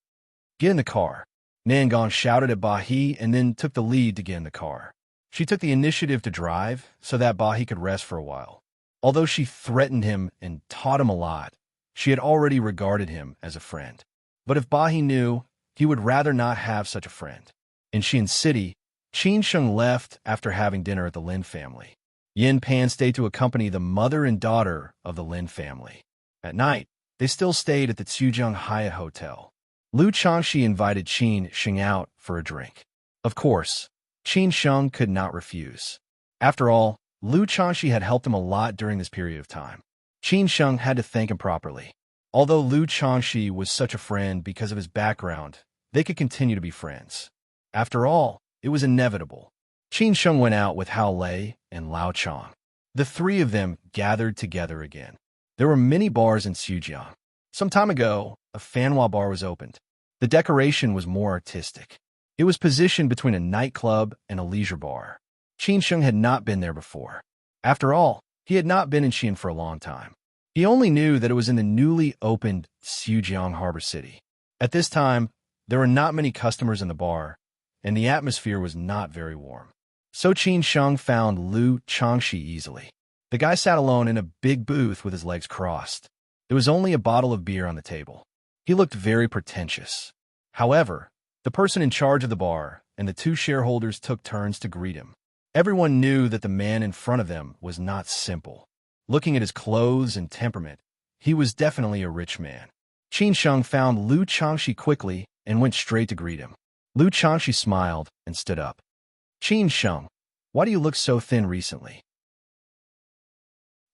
Get in the car." Nangong shouted at Bahi and then took the lead to get in the car. She took the initiative to drive so that Bahi could rest for a while. Although she threatened him and taught him a lot, she had already regarded him as a friend. But if Bahi knew, he would rather not have such a friend. In Xian City, Qin Sheng left after having dinner at the Lin family. Yin Pan stayed to accompany the mother and daughter of the Lin family. At night, they still stayed at the Tsujiang Hyatt Hotel. Lu Changxi invited Qin Sheng out for a drink. Of course, Qin Sheng could not refuse. After all, Lu Changxi had helped him a lot during this period of time. Qin Sheng had to thank him properly. Although Lu Changxi was such a friend because of his background, they could continue to be friends. After all, it was inevitable. Qin Sheng went out with Hao Lei and Lao Chang. The three of them gathered together again. There were many bars in Tsujiang. Some time ago, a Fanhua bar was opened. The decoration was more artistic. It was positioned between a nightclub and a leisure bar. Qin Sheng had not been there before. After all, he had not been in Xi'an for a long time. He only knew that it was in the newly opened Tsujiang Harbor City. At this time, there were not many customers in the bar, and the atmosphere was not very warm. So Qin Sheng found Lu Changxi easily. The guy sat alone in a big booth with his legs crossed. There was only a bottle of beer on the table. He looked very pretentious. However, the person in charge of the bar and the two shareholders took turns to greet him. Everyone knew that the man in front of them was not simple. Looking at his clothes and temperament, he was definitely a rich man. Qin Sheng found Lu Changxi quickly and went straight to greet him. Lu Changxi smiled and stood up. Qin Sheng, why do you look so thin recently?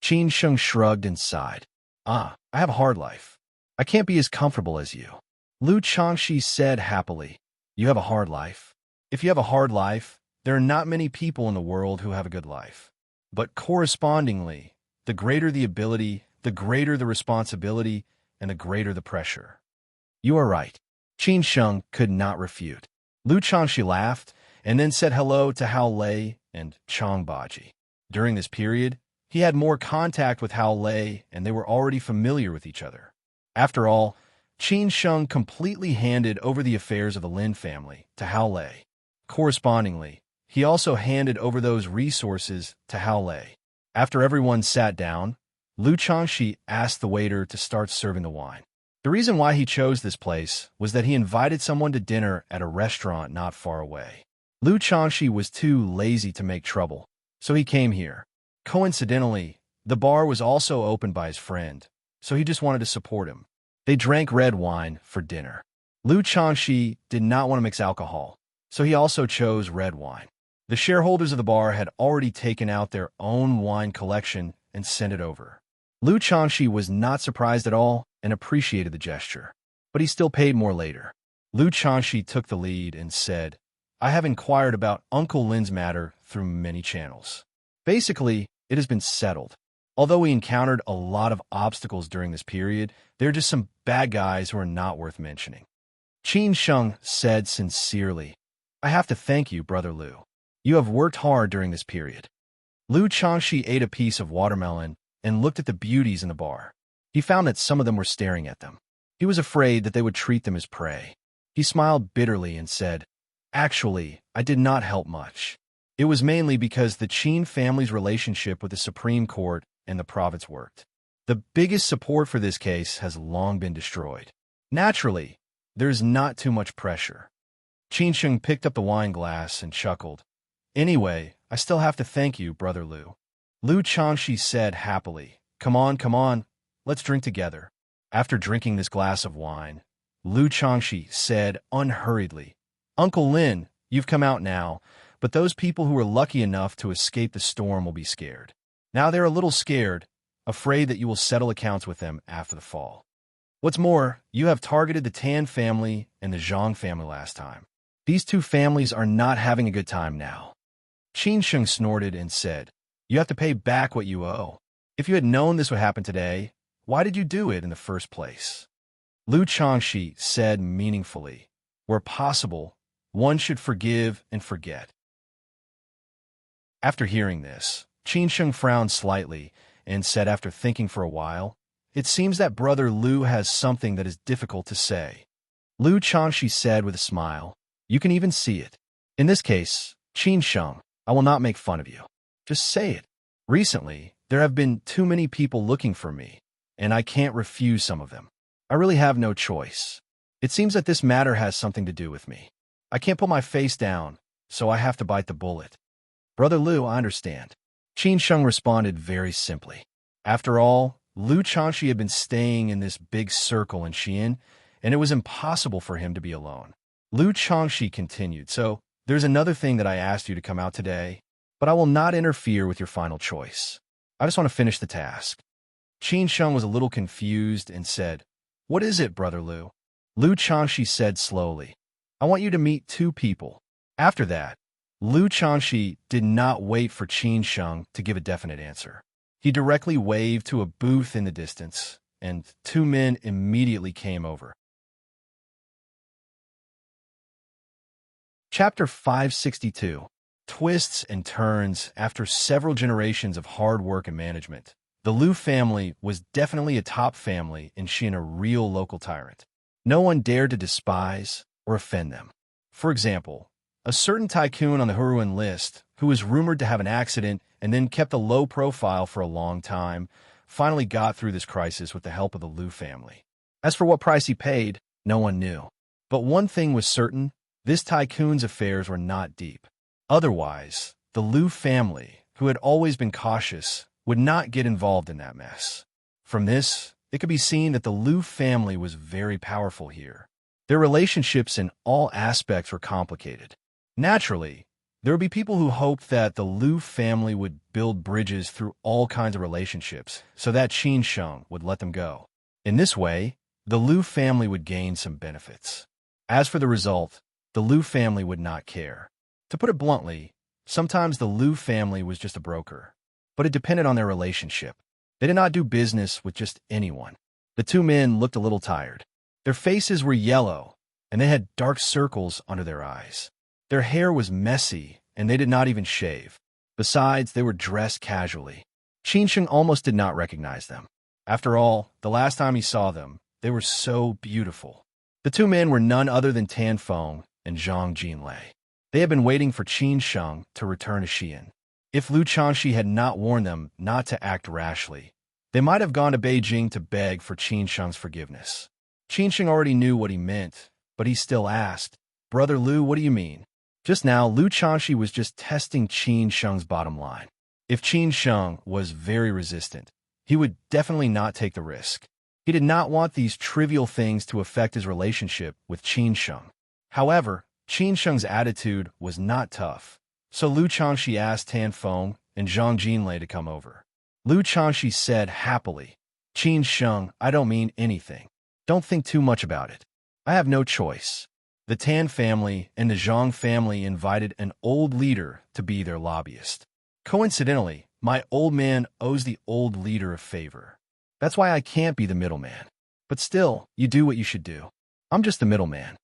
Qin Sheng shrugged and sighed. I have a hard life. I can't be as comfortable as you. Lu Changshi said happily. You have a hard life? If you have a hard life, there are not many people in the world who have a good life. But correspondingly, the greater the ability, the greater the responsibility, and the greater the pressure. You are right. Qin Sheng could not refute. Lu Changshi laughed and then said hello to Hao Lei and Chang Baji. During this period, he had more contact with Hao Lei, and they were already familiar with each other. After all, Qin Sheng completely handed over the affairs of the Lin family to Hao Lei. Correspondingly, he also handed over those resources to Hao Lei. After everyone sat down, Lu Changshi asked the waiter to start serving the wine. The reason why he chose this place was that he invited someone to dinner at a restaurant not far away. Lu Changshi was too lazy to make trouble, so he came here. Coincidentally, the bar was also opened by his friend, so he just wanted to support him. They drank red wine for dinner. Lu Changshi did not want to mix alcohol, so he also chose red wine. The shareholders of the bar had already taken out their own wine collection and sent it over. Lu Changshi was not surprised at all and appreciated the gesture, but he still paid more later. Lu Changshi took the lead and said, I have inquired about Uncle Lin's matter through many channels. Basically, it has been settled. Although we encountered a lot of obstacles during this period, there are just some bad guys who are not worth mentioning. Qin Sheng said sincerely, I have to thank you, Brother Lu. You have worked hard during this period. Lu Changshi ate a piece of watermelon and looked at the beauties in the bar. He found that some of them were staring at them. He was afraid that they would treat them as prey. He smiled bitterly and said, Actually, I did not help much. It was mainly because the Qin family's relationship with the Supreme Court and the province worked. The biggest support for this case has long been destroyed. Naturally, there's not too much pressure. Qin Sheng picked up the wine glass and chuckled. Anyway, I still have to thank you, Brother Lu. Lu Changshi said happily, come on, let's drink together. After drinking this glass of wine, Lu Changshi said unhurriedly, Uncle Lin, you've come out now, but those people who were lucky enough to escape the storm will be scared. Now they're a little scared, afraid that you will settle accounts with them after the fall. What's more, you have targeted the Tan family and the Zhang family last time. These two families are not having a good time now. Qin Sheng snorted and said, You have to pay back what you owe. If you had known this would happen today, why did you do it in the first place? Lu Changshi said meaningfully, Where possible, one should forgive and forget. After hearing this, Qin Sheng frowned slightly and said after thinking for a while, It seems that Brother Lu has something that is difficult to say. Lu Changshi said with a smile, You can even see it. In this case, Qin Sheng, I will not make fun of you. Just say it. Recently, there have been too many people looking for me, and I can't refuse some of them. I really have no choice. It seems that this matter has something to do with me. I can't put my face down, so I have to bite the bullet. Brother Lu, I understand. Qin Sheng responded very simply. After all, Lu Changshi had been staying in this big circle in Xi'an, and it was impossible for him to be alone. Lu Changshi continued, So, there's another thing that I asked you to come out today, but I will not interfere with your final choice. I just want to finish the task. Qin Sheng was a little confused and said, What is it, Brother Lu? Lu Changshi said slowly, I want you to meet two people. After that, Lu Changshi did not wait for Qin Sheng to give a definite answer. He directly waved to a booth in the distance, and two men immediately came over. Chapter 562. Twists and turns. After several generations of hard work and management, the Lu family was definitely a top family in Xi'an, a real local tyrant. No one dared to despise or offend them. For example, a certain tycoon on the Huruan list, who was rumored to have an accident and then kept a low profile for a long time, finally got through this crisis with the help of the Lu family. As for what price he paid, no one knew. But one thing was certain, this tycoon's affairs were not deep. Otherwise, the Lu family, who had always been cautious, would not get involved in that mess. From this, it could be seen that the Lu family was very powerful here. Their relationships in all aspects were complicated. Naturally, There would be people who hoped that the Liu family would build bridges through all kinds of relationships so that Qin Sheng would let them go. In this way, the Liu family would gain some benefits. As for the result, the Liu family would not care. To put it bluntly, sometimes the Liu family was just a broker, but it depended on their relationship. They did not do business with just anyone. The two men looked a little tired. Their faces were yellow, and they had dark circles under their eyes. Their hair was messy, and they did not even shave. Besides, they were dressed casually. Qin Sheng almost did not recognize them. After all, the last time he saw them, they were so beautiful. The two men were none other than Tan Feng and Zhang Jinlei. They had been waiting for Qin Sheng to return to Xi'an. If Liu Changxi had not warned them not to act rashly, they might have gone to Beijing to beg for Qin Sheng's forgiveness. Qin Sheng already knew what he meant, but he still asked, "Brother Liu, what do you mean?" Just now, Liu Changxi was just testing Qin Sheng's bottom line. If Qin Sheng was very resistant, he would definitely not take the risk. He did not want these trivial things to affect his relationship with Qin Sheng. However, Qin Sheng's attitude was not tough, so Liu Changxi asked Tan Feng and Zhang Jinlei to come over. Liu Changxi said happily, "Qin Sheng, I don't mean anything. Don't think too much about it. I have no choice." The Tan family and the Zhang family invited an old leader to be their lobbyist. Coincidentally, my old man owes the old leader a favor. That's why I can't be the middleman. But still, you do what you should do. I'm just the middleman.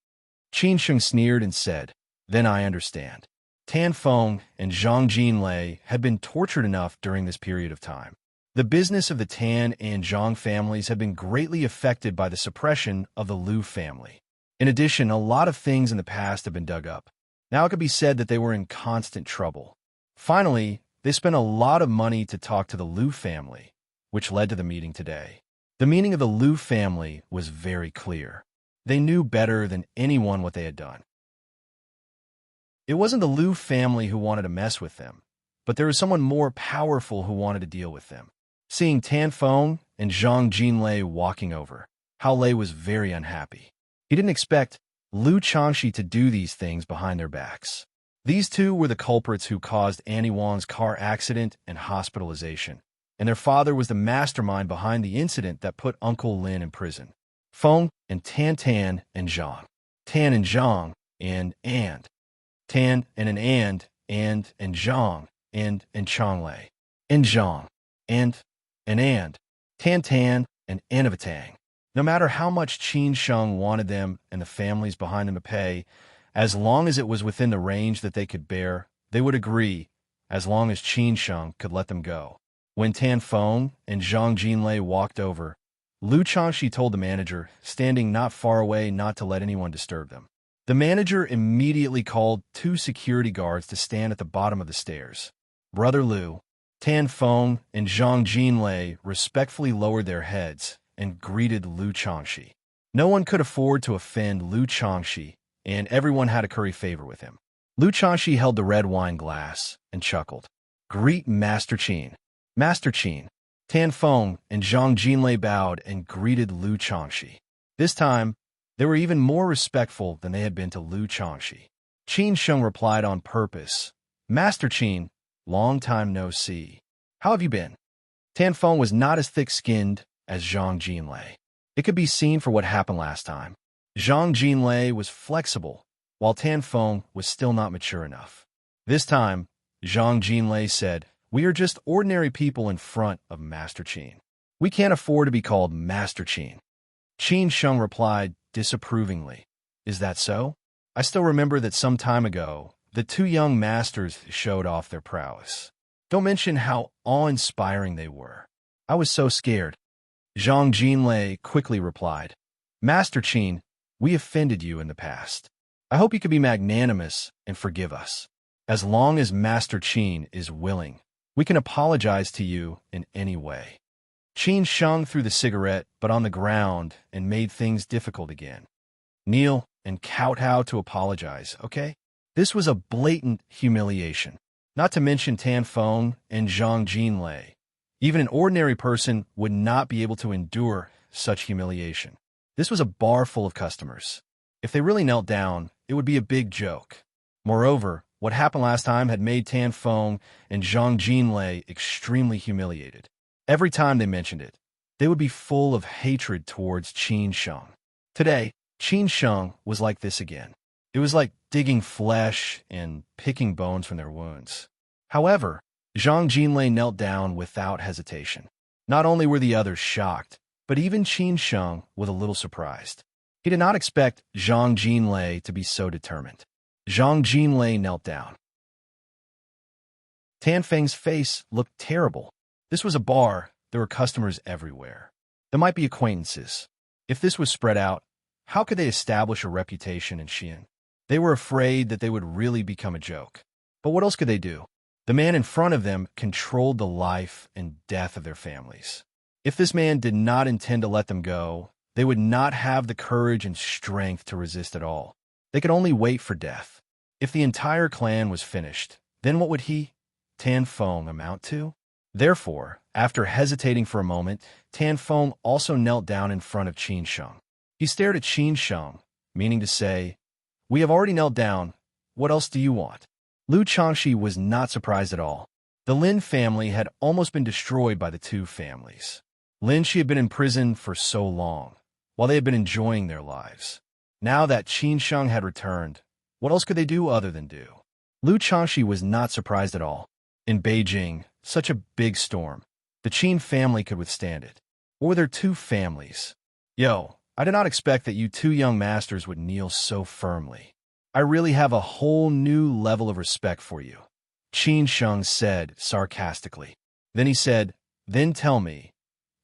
Qin Sheng sneered and said, "Then I understand." Tan Feng and Zhang Jinlei had been tortured enough during this period of time. The business of the Tan and Zhang families had been greatly affected by the suppression of the Liu family. In addition, a lot of things in the past have been dug up. Now it could be said that they were in constant trouble. Finally, they spent a lot of money to talk to the Liu family, which led to the meeting today. The meaning of the Liu family was very clear. They knew better than anyone what they had done. It wasn't the Liu family who wanted to mess with them, but there was someone more powerful who wanted to deal with them. Seeing Tan Feng and Zhang Jinlei walking over, Hao Lei was very unhappy. He didn't expect Liu Changxi to do these things behind their backs. These two were the culprits who caused Annie Wan's car accident and hospitalization, and their father was the mastermind behind the incident that put Uncle Lin in prison. Feng and Tan and Zhang. Tan and Zhang and. Tan and an and Zhang and Changlei. And Zhang and Tan and Anavatang. No matter how much Qin Sheng wanted them and the families behind them to pay, as long as it was within the range that they could bear, they would agree, as long as Qin Sheng could let them go. When Tan Feng and Zhang Jinlei walked over, Liu Changxi told the manager, standing not far away, not to let anyone disturb them. The manager immediately called 2 security guards to stand at the bottom of the stairs. Brother Liu, Tan Feng and Zhang Jinlei respectfully lowered their heads and greeted Liu Changxi. No one could afford to offend Liu Changxi, and everyone had to curry favor with him. Liu Changxi held the red wine glass and chuckled. "Greet Master Qin." "Master Qin." Tan Feng and Zhang Jinlei bowed and greeted Liu Changxi. This time, they were even more respectful than they had been to Liu Changxi. Qin Sheng replied on purpose, "Master Qin, long time no see. How have you been?" Tan Feng was not as thick-skinned as Zhang Jinlei. It could be seen for what happened last time. Zhang Jinlei was flexible, while Tan Feng was still not mature enough. This time, Zhang Jinlei said, "We are just ordinary people in front of Master Qin. We can't afford to be called Master Qin." Qin Sheng replied disapprovingly, "Is that so? I still remember that some time ago, the 2 young masters showed off their prowess. Don't mention how awe-inspiring they were. I was so scared." Zhang Jinlei quickly replied, "Master Qin, we offended you in the past. I hope you can be magnanimous and forgive us. As long as Master Qin is willing, we can apologize to you in any way." Qin Sheng threw the cigarette but on the ground and made things difficult again. "Kneel and kowtow to apologize, okay?" This was a blatant humiliation. Not to mention Tan Feng and Zhang Jinlei. Even an ordinary person would not be able to endure such humiliation. This was a bar full of customers. If they really knelt down, it would be a big joke. Moreover, What happened last time had made Tan Feng and Zhang Jinlei extremely humiliated. Every time they mentioned it, they would be full of hatred towards Qin Sheng. Today, Qin Sheng was like this again. It was like digging flesh and picking bones from their wounds. However, Zhang Jinlei knelt down without hesitation. Not only were the others shocked, but even Qin Sheng was a little surprised. He did not expect Zhang Jinlei to be so determined. Zhang Jinlei knelt down. Tan Feng's face looked terrible. This was a bar. There were customers everywhere. There might be acquaintances. If this was spread out, how could they establish a reputation in Xi'an? They were afraid that they would really become a joke. But what else could they do? The man in front of them controlled the life and death of their families. If this man did not intend to let them go, they would not have the courage and strength to resist at all. They could only wait for death. If the entire clan was finished, then what would he, Tan Feng, amount to? Therefore, after hesitating for a moment, Tan Feng also knelt down in front of Qin Sheng. He stared at Qin Sheng, meaning to say, "We have already knelt down. What else do you want?" Lu Changxi was not surprised at all. The Lin family had almost been destroyed by the two families. Lin Shi had been in prison for so long, while they had been enjoying their lives. Now that Qin Sheng had returned, what else could they do other than do? Lu Changxi was not surprised at all. In Beijing, such a big storm, the Qin family could withstand it. Or their two families. Yo, I did not expect that you two young masters would kneel so firmly. I really have a whole new level of respect for you, Qin Sheng said sarcastically. Then he said, "Then tell me,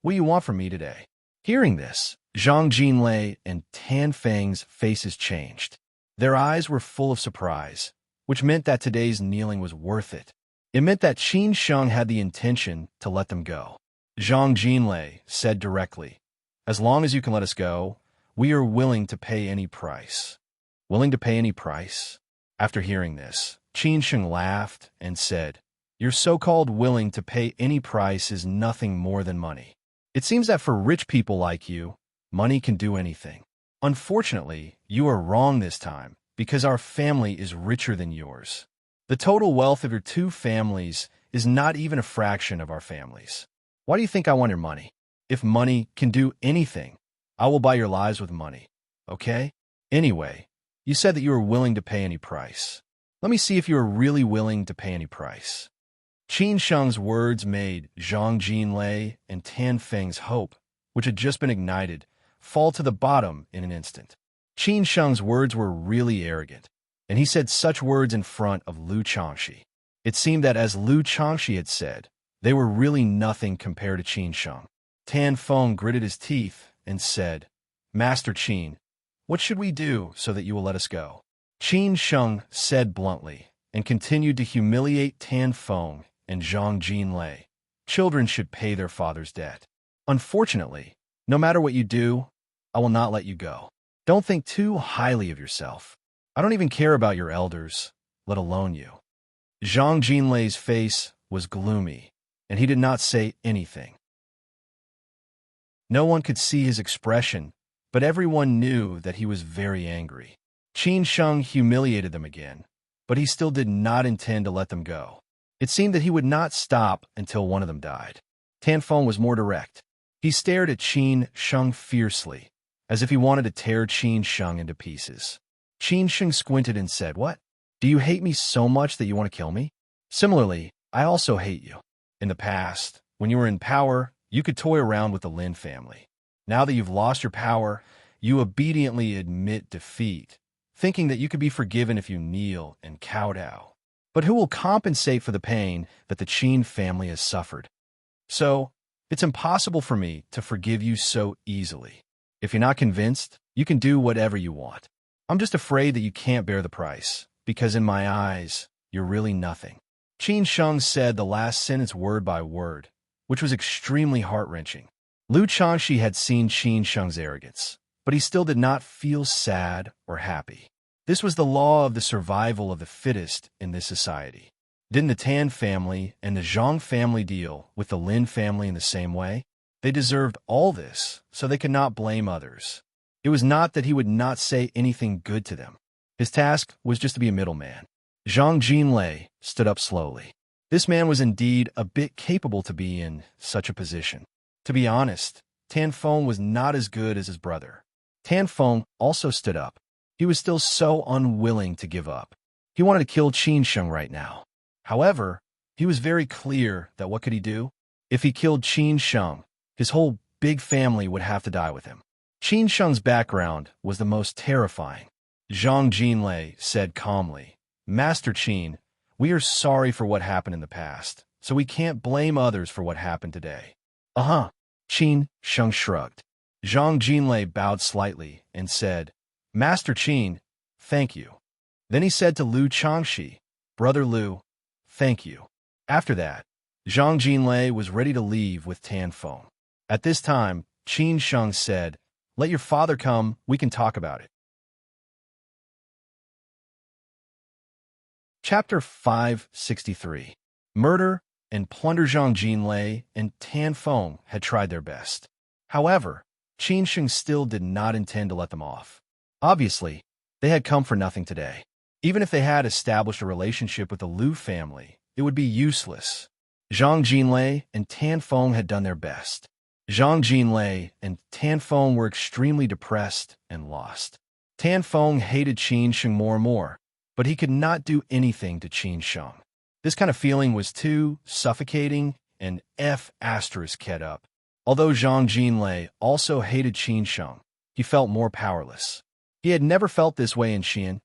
what do you want from me today?" Hearing this, Zhang Jinlei and Tan Feng's faces changed. Their eyes were full of surprise, which meant that today's kneeling was worth it. It meant that Qin Sheng had the intention to let them go. Zhang Jinlei said directly, "As long as you can let us go, we are willing to pay any price." Willing to pay any price? After hearing this, Qin Sheng laughed and said, "Your so-called willing to pay any price is nothing more than money. It seems that for rich people like you, money can do anything. Unfortunately, you are wrong this time, because our family is richer than yours. The total wealth of your two families is not even a fraction of our families. Why do you think I want your money? If money can do anything, I will buy your lives with money. Okay? Anyway, you said that you were willing to pay any price. Let me see if you are really willing to pay any price." Qin Sheng's words made Zhang Jinlei and Tan Feng's hope, which had just been ignited, fall to the bottom in an instant. Qin Sheng's words were really arrogant, and he said such words in front of Lu Changxi. It seemed that as Lu Changxi had said, they were really nothing compared to Qin Sheng. Tan Feng gritted his teeth and said, "Master Qin, what should we do so that you will let us go?" Qin Sheng said bluntly, and continued to humiliate Tan Feng and Zhang Jinlei. Children should pay their father's debt. Unfortunately, no matter what you do, I will not let you go. Don't think too highly of yourself. I don't even care about your elders, let alone you. Zhang Jinlei's face was gloomy, and he did not say anything. No one could see his expression, but everyone knew that he was very angry. Qin Sheng humiliated them again, but he still did not intend to let them go. It seemed that he would not stop until one of them died. Tan Feng was more direct. He stared at Qin Sheng fiercely, as if he wanted to tear Qin Sheng into pieces. Qin Sheng squinted and said, "What? Do you hate me so much that you want to kill me? Similarly, I also hate you. In the past, when you were in power, you could toy around with the Lin family. Now that you've lost your power, you obediently admit defeat, thinking that you could be forgiven if you kneel and kowtow. But who will compensate for the pain that the Qin family has suffered? So, it's impossible for me to forgive you so easily. If you're not convinced, you can do whatever you want. I'm just afraid that you can't bear the price, because in my eyes, you're really nothing." Qin Sheng said the last sentence word by word, which was extremely heart-wrenching. Lu Changxi had seen Qin Sheng's arrogance, but he still did not feel sad or happy. This was the law of the survival of the fittest in this society. Didn't the Tan family and the Zhang family deal with the Lin family in the same way? They deserved all this, so they could not blame others. It was not that he would not say anything good to them. His task was just to be a middleman. Zhang Jinlei stood up slowly. This man was indeed a bit capable to be in such a position. To be honest, Tan Feng was not as good as his brother. Tan Feng also stood up. He was still so unwilling to give up. He wanted to kill Qin Sheng right now. However, he was very clear that what could he do? If he killed Qin Sheng, his whole big family would have to die with him. Qin Sheng's background was the most terrifying. Zhang Jinlei said calmly, "Master Qin, we are sorry for what happened in the past, so we can't blame others for what happened today." Uh-huh. Qin Sheng shrugged. Zhang Jinlei bowed slightly and said, "Master Qin, thank you." Then he said to Lu Changshi, "Brother Lu, thank you." After that, Zhang Jinlei was ready to leave with Tan Feng. At this time, Qin Sheng said, "Let your father come, we can talk about it." Chapter 563. Murder and plunder. Zhang Jinlei and Tan Feng had tried their best. However, Qin Sheng still did not intend to let them off. Obviously, they had come for nothing today. Even if they had established a relationship with the Lu family, it would be useless. Zhang Jinlei and Tan Feng had done their best. Zhang Jinlei and Tan Feng were extremely depressed and lost. Tan Feng hated Qin Sheng more and more, but he could not do anything to Qin Sheng. This kind of feeling was too suffocating and kept up. Although Zhang Jinlei also hated Qin Sheng, he felt more powerless. He had never felt this way in Xian,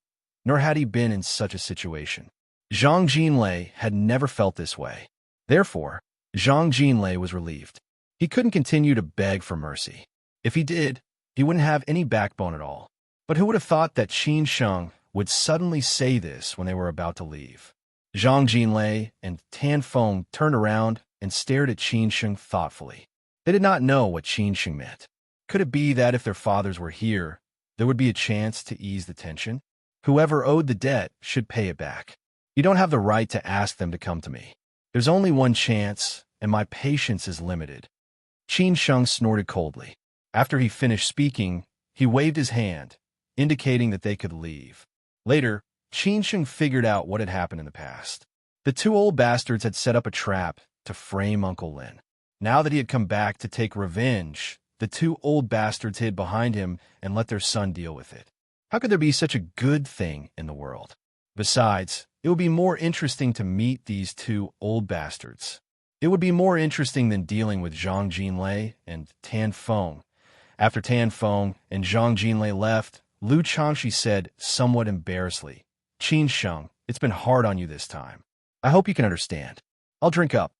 nor had he been in such a situation. Zhang Jinlei had never felt this way. Therefore, Zhang Jinlei was relieved. He couldn't continue to beg for mercy. If he did, he wouldn't have any backbone at all. But who would have thought that Qin Sheng would suddenly say this when they were about to leave? Zhang Jinlei and Tan Feng turned around and stared at Qin Sheng thoughtfully. They did not know what Qin Sheng meant. Could it be that if their fathers were here, there would be a chance to ease the tension? Whoever owed the debt should pay it back. You don't have the right to ask them to come to me. There's only one chance, and my patience is limited. Qin Sheng snorted coldly. After he finished speaking, he waved his hand, indicating that they could leave. Later, Qin Sheng figured out what had happened in the past. The two old bastards had set up a trap to frame Uncle Lin. Now that he had come back to take revenge, the two old bastards hid behind him and let their son deal with it. How could there be such a good thing in the world? Besides, it would be more interesting to meet these two old bastards. It would be more interesting than dealing with Zhang Jinlei and Tan Feng. After Tan Feng and Zhang Jinlei left, Lu Changshi said, somewhat embarrassedly, "Qin Sheng, it's been hard on you this time. I hope you can understand. I'll drink up."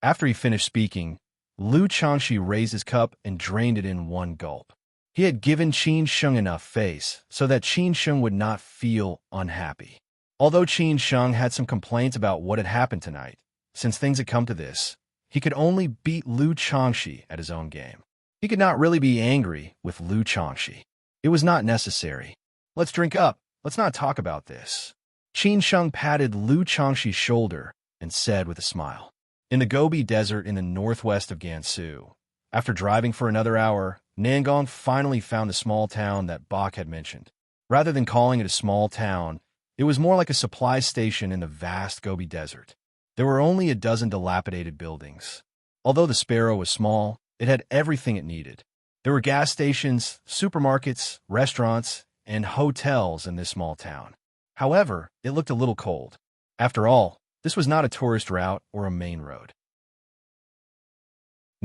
After he finished speaking, Lu Changshi raised his cup and drained it in one gulp. He had given Qin Sheng enough face so that Qin Sheng would not feel unhappy. Although Qin Sheng had some complaints about what had happened tonight, since things had come to this, he could only beat Lu Changshi at his own game. He could not really be angry with Lu Changshi. It was not necessary. "Let's drink up. Let's not talk about this." Qin Sheng patted Lu Changshi's shoulder and said with a smile. In the Gobi Desert in the northwest of Gansu, after driving for another hour, Nangong finally found the small town that Bach had mentioned. Rather than calling it a small town, it was more like a supply station in the vast Gobi Desert. There were only a dozen dilapidated buildings. Although the Sparrow was small, it had everything it needed. There were gas stations, supermarkets, restaurants, and hotels in this small town. However, it looked a little cold. After all, this was not a tourist route or a main road.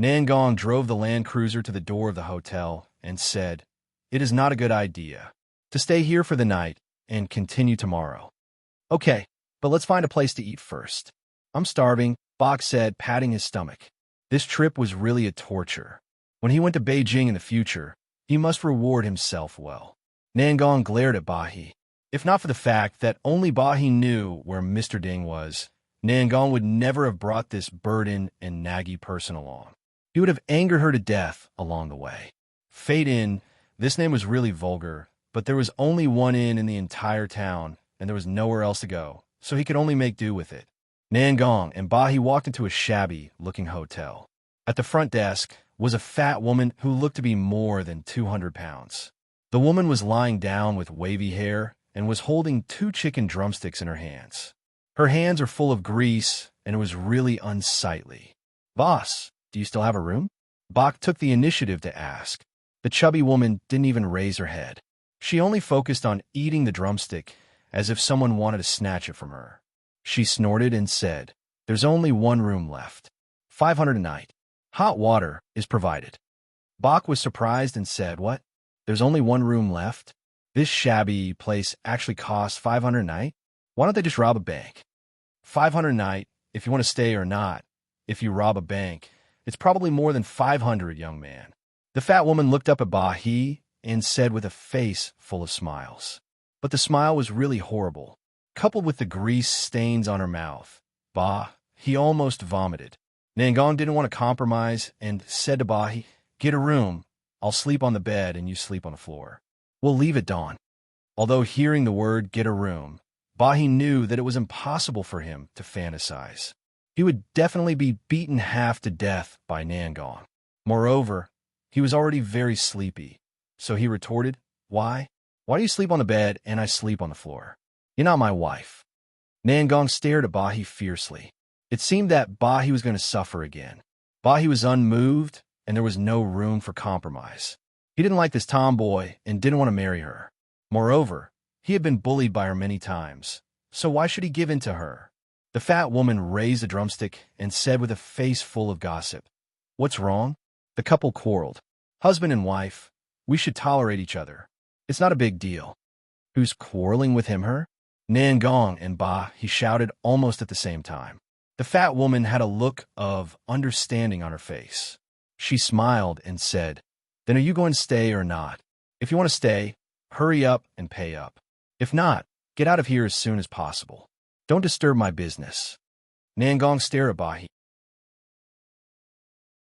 Nangong drove the Land Cruiser to the door of the hotel and said, "It is not a good idea to stay here for the night and continue tomorrow." "Okay, but let's find a place to eat first." "I'm starving," Bach said, patting his stomach. This trip was really a torture. When he went to Beijing in the future, he must reward himself well. Nangong glared at Bahi. If not for the fact that only Bahi knew where Mr. Ding was, Nangong would never have brought this burden and naggy person along. He would have angered her to death along the way. Fade Inn, this name was really vulgar, but there was only one inn in the entire town, and there was nowhere else to go, so he could only make do with it. Nangong and Bahi walked into a shabby-looking hotel. At the front desk was a fat woman who looked to be more than 200 pounds. The woman was lying down with wavy hair and was holding 2 chicken drumsticks in her hands. Her hands are full of grease, and it was really unsightly. "Boss, do you still have a room?" Bach took the initiative to ask. The chubby woman didn't even raise her head. She only focused on eating the drumstick, as if someone wanted to snatch it from her. She snorted and said, "There's only one room left. 500 a night. Hot water is provided." Bach was surprised and said, "What? There's only one room left? This shabby place actually costs 500 a night? Why don't they just rob a bank?" 500 a night, if you want to stay or not. If you rob a bank, it's probably more than 500, young man. The fat woman looked up at Bahi and said with a face full of smiles. But the smile was really horrible. Coupled with the grease stains on her mouth, he almost vomited. Nangong didn't want to compromise and said to Bahi, "Get a room. I'll sleep on the bed and you sleep on the floor. We'll leave at dawn." Although hearing the word "get a room," Bahi knew that it was impossible for him to fantasize. He would definitely be beaten half to death by Nangong. Moreover, he was already very sleepy, so he retorted, Why do you sleep on the bed and I sleep on the floor? You're not my wife." Nangong stared at Bahi fiercely. It seemed that Bahi was going to suffer again. Bahi was unmoved, and there was no room for compromise. He didn't like this tomboy and didn't want to marry her. Moreover, he had been bullied by her many times, so why should he give in to her? The fat woman raised a drumstick and said with a face full of gossip, "What's wrong?" The couple quarreled. "Husband and wife, we should tolerate each other. It's not a big deal." "Who's quarreling with him, her?" Nangong and he shouted almost at the same time. The fat woman had a look of understanding on her face. She smiled and said, "Then are you going to stay or not? If you want to stay, hurry up and pay up. If not, get out of here as soon as possible. Don't disturb my business." Nangong stared at Bahi.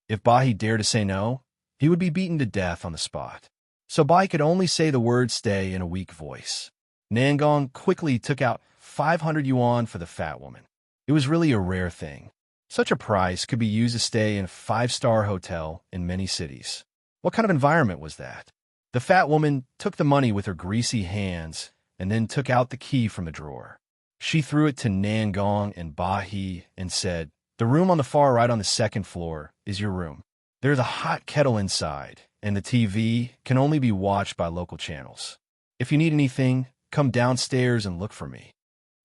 If Bahi dared to say no, he would be beaten to death on the spot. So Bahi could only say the word "stay" in a weak voice. Nangong quickly took out 500 yuan for the fat woman. It was really a rare thing. Such a price could be used to stay in a 5-star hotel in many cities. What kind of environment was that? The fat woman took the money with her greasy hands and then took out the key from the drawer. She threw it to Nangong and Bahi and said, "The room on the far right on the 2nd floor is your room. There's a hot kettle inside, and the TV can only be watched by local channels. If you need anything, come downstairs and look for me."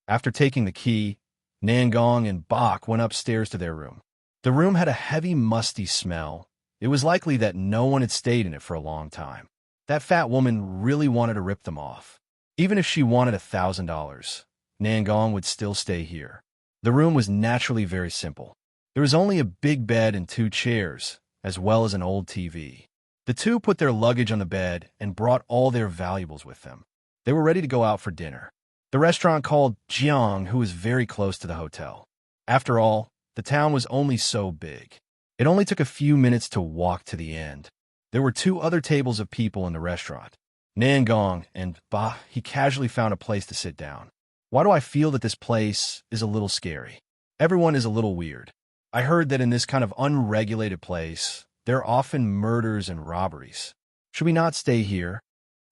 After taking the key, Nangong and Bach went upstairs to their room. The room had a heavy, musty smell. It was likely that no one had stayed in it for a long time. That fat woman really wanted to rip them off. Even if she wanted $1,000, Nangong would still stay here. The room was naturally very simple. There was only a big bed and 2 chairs, as well as an old TV. The two put their luggage on the bed and brought all their valuables with them. They were ready to go out for dinner. The restaurant called Jiang, who was very close to the hotel. After all, the town was only so big. It only took a few minutes to walk to the end. There were 2 other tables of people in the restaurant. Nangong and he casually found a place to sit down. "Why do I feel that this place is a little scary? Everyone is a little weird. I heard that in this kind of unregulated place, there are often murders and robberies. Should we not stay here?"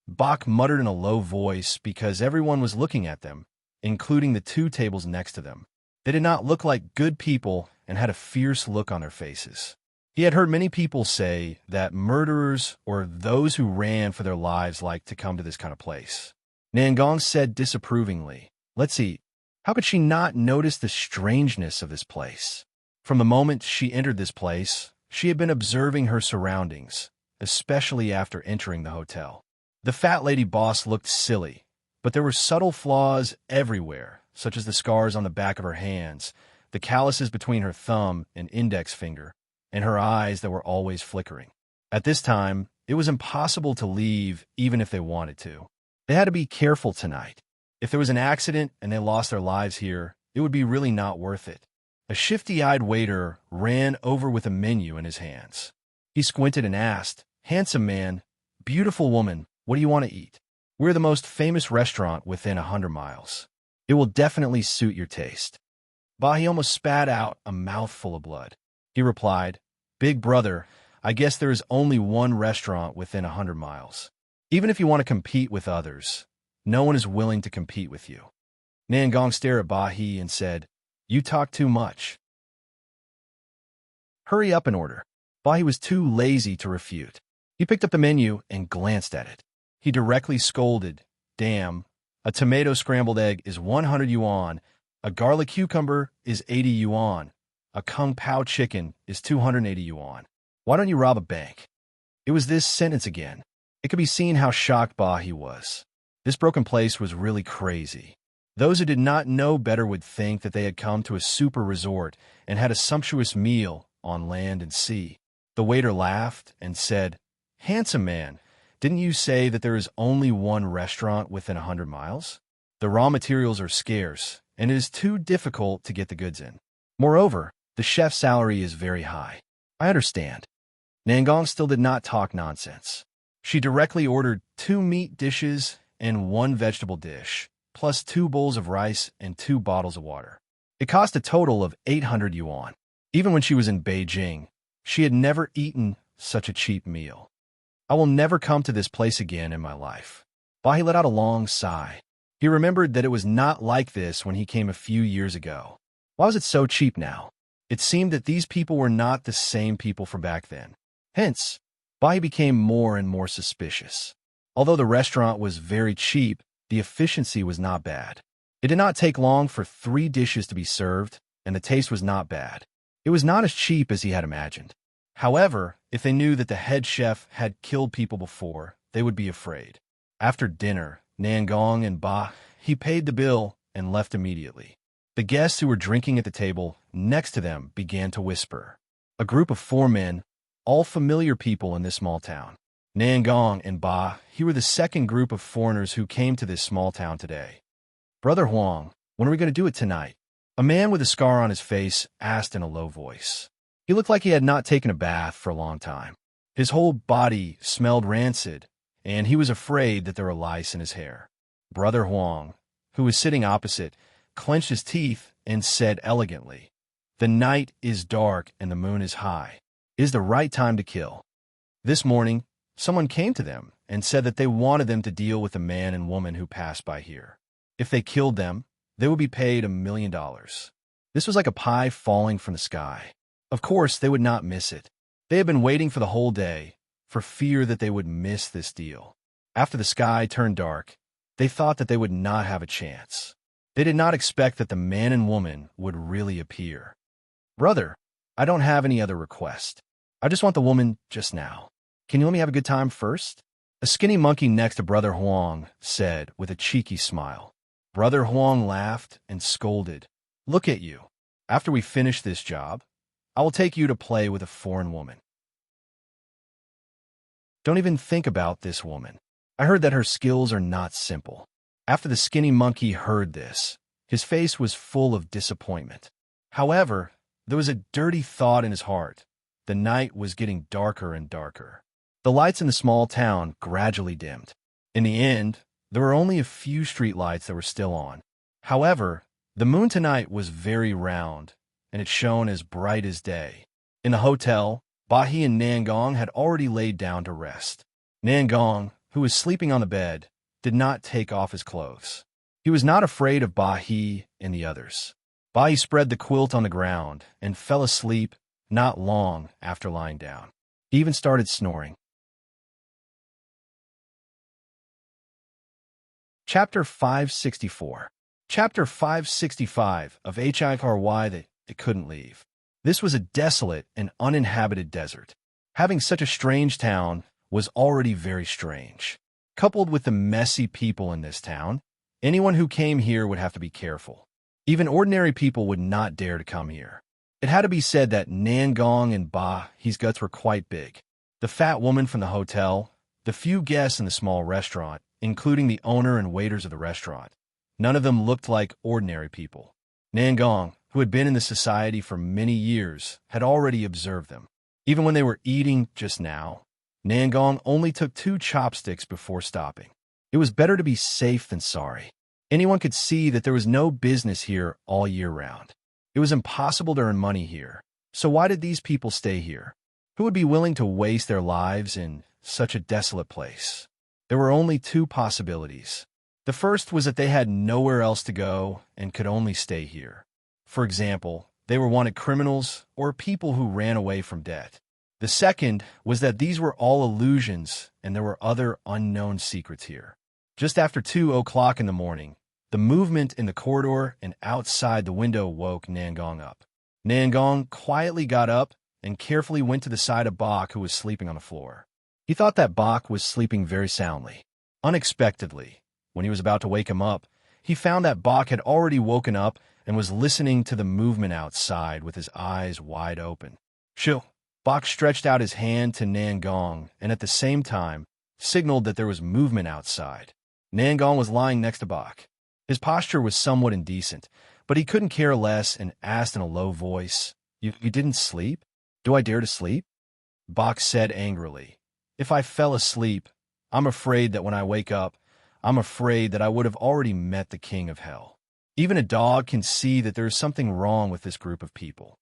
Bach muttered in a low voice because everyone was looking at them, including the 2 tables next to them. They did not look like good people and had a fierce look on their faces. He had heard many people say that murderers or those who ran for their lives like to come to this kind of place. Nangong said disapprovingly, "Let's eat." How could she not notice the strangeness of this place? From the moment she entered this place, she had been observing her surroundings, especially after entering the hotel. The fat lady boss looked silly, but there were subtle flaws everywhere, such as the scars on the back of her hands, the calluses between her thumb and index finger, and her eyes that were always flickering. At this time, it was impossible to leave even if they wanted to. They had to be careful tonight. If there was an accident and they lost their lives here, it would be really not worth it. A shifty-eyed waiter ran over with a menu in his hands. He squinted and asked, "Handsome man, beautiful woman, what do you want to eat? We're the most famous restaurant within 100 miles. It will definitely suit your taste." Bahi almost spat out a mouthful of blood. He replied, "Big brother, I guess there is only one restaurant within 100 miles. Even if you want to compete with others, No one is willing to compete with you. Nangong stared at Bahi and said, "You talk too much. Hurry up and order." Bahi was too lazy to refute. He picked up the menu and glanced at it. He directly scolded, "Damn, a tomato scrambled egg is 100 yuan, a garlic cucumber is 80 yuan, a kung pao chicken is 280 yuan. Why don't you rob a bank?" It was this sentence again. It could be seen how shocked Bahi was. This broken place was really crazy. Those who did not know better would think that they had come to a super resort and had a sumptuous meal on land and sea. The waiter laughed and said, "Handsome man, didn't you say that there is only one restaurant within 100 miles? The raw materials are scarce, and it is too difficult to get the goods in. Moreover, the chef's salary is very high." "I understand." Nangong still did not talk nonsense. She directly ordered 2 meat dishes and 1 vegetable dish, plus 2 bowls of rice and 2 bottles of water. It cost a total of 800 yuan. Even when she was in Beijing, she had never eaten such a cheap meal. "I will never come to this place again in my life." Bahi let out a long sigh. He remembered that it was not like this when he came a few years ago. Why was it so cheap now? It seemed that these people were not the same people from back then. Hence, Bahi became more and more suspicious. Although the restaurant was very cheap, the efficiency was not bad. It did not take long for 3 dishes to be served, and the taste was not bad. It was not as cheap as he had imagined. However, if they knew that the head chef had killed people before, they would be afraid. After dinner, Nangong and Bahi paid the bill and left immediately. The guests who were drinking at the table next to them began to whisper. A group of 4 men, all familiar people in this small town. Nangong and Bahi were the second group of foreigners who came to this small town today. "Brother Huang, when are we going to do it tonight?" A man with a scar on his face asked in a low voice. He looked like he had not taken a bath for a long time. His whole body smelled rancid, and he was afraid that there were lice in his hair. Brother Huang, who was sitting opposite, clenched his teeth and said elegantly, "The night is dark and the moon is high. It is the right time to kill." This morning, someone came to them and said that they wanted them to deal with the man and woman who passed by here. If they killed them, they would be paid $1 million. This was like a pie falling from the sky. Of course, they would not miss it. They had been waiting for the whole day, for fear that they would miss this deal. After the sky turned dark, they thought that they would not have a chance. They did not expect that the man and woman would really appear. "Brother, I don't have any other request. I just want the woman just now. Can you let me have a good time first?" A skinny monkey next to Brother Huang said with a cheeky smile. Brother Huang laughed and scolded. "Look at you. After we finish this job, I will take you to play with a foreign woman. Don't even think about this woman. I heard that her skills are not simple." After the skinny monkey heard this, his face was full of disappointment. However, there was a dirty thought in his heart. The night was getting darker and darker. The lights in the small town gradually dimmed. In the end, there were only a few street lights that were still on. However, the moon tonight was very round, and it shone as bright as day. In the hotel, Bahi and Nangong had already laid down to rest. Nangong, who was sleeping on the bed, did not take off his clothes. He was not afraid of Bahi and the others. Bahi spread the quilt on the ground and fell asleep not long after lying down. He even started snoring. Chapter 564. Chapter 565 of HIRY that it couldn't leave. This was a desolate and uninhabited desert. Having such a strange town was already very strange. Coupled with the messy people in this town, anyone who came here would have to be careful. Even ordinary people would not dare to come here. It had to be said that Nangong and Bahi's guts were quite big. The fat woman from the hotel, the few guests in the small restaurant, including the owner and waiters of the restaurant, none of them looked like ordinary people. Nangong, who had been in the society for many years, had already observed them. Even when they were eating just now, Nangong only took 2 chopsticks before stopping. It was better to be safe than sorry. Anyone could see that there was no business here all year round. It was impossible to earn money here. So why did these people stay here? Who would be willing to waste their lives in such a desolate place? There were only 2 possibilities. The first was that they had nowhere else to go and could only stay here. For example, they were wanted criminals or people who ran away from debt. The second was that these were all illusions and there were other unknown secrets here. Just after 2 o'clock in the morning, the movement in the corridor and outside the window woke Nangong up. Nangong quietly got up and carefully went to the side of Bok, who was sleeping on the floor. He thought that Bok was sleeping very soundly. Unexpectedly, when he was about to wake him up, he found that Bok had already woken up and was listening to the movement outside with his eyes wide open. Shoo! Bok stretched out his hand to Nangong and at the same time signaled that there was movement outside. Nangong was lying next to Bok. His posture was somewhat indecent, but he couldn't care less and asked in a low voice, You didn't sleep? Do I dare to sleep? Bok said angrily, If I fell asleep, I'm afraid that when I wake up, I'm afraid that I would have already met the king of hell. Even a dog can see that there is something wrong with this group of people.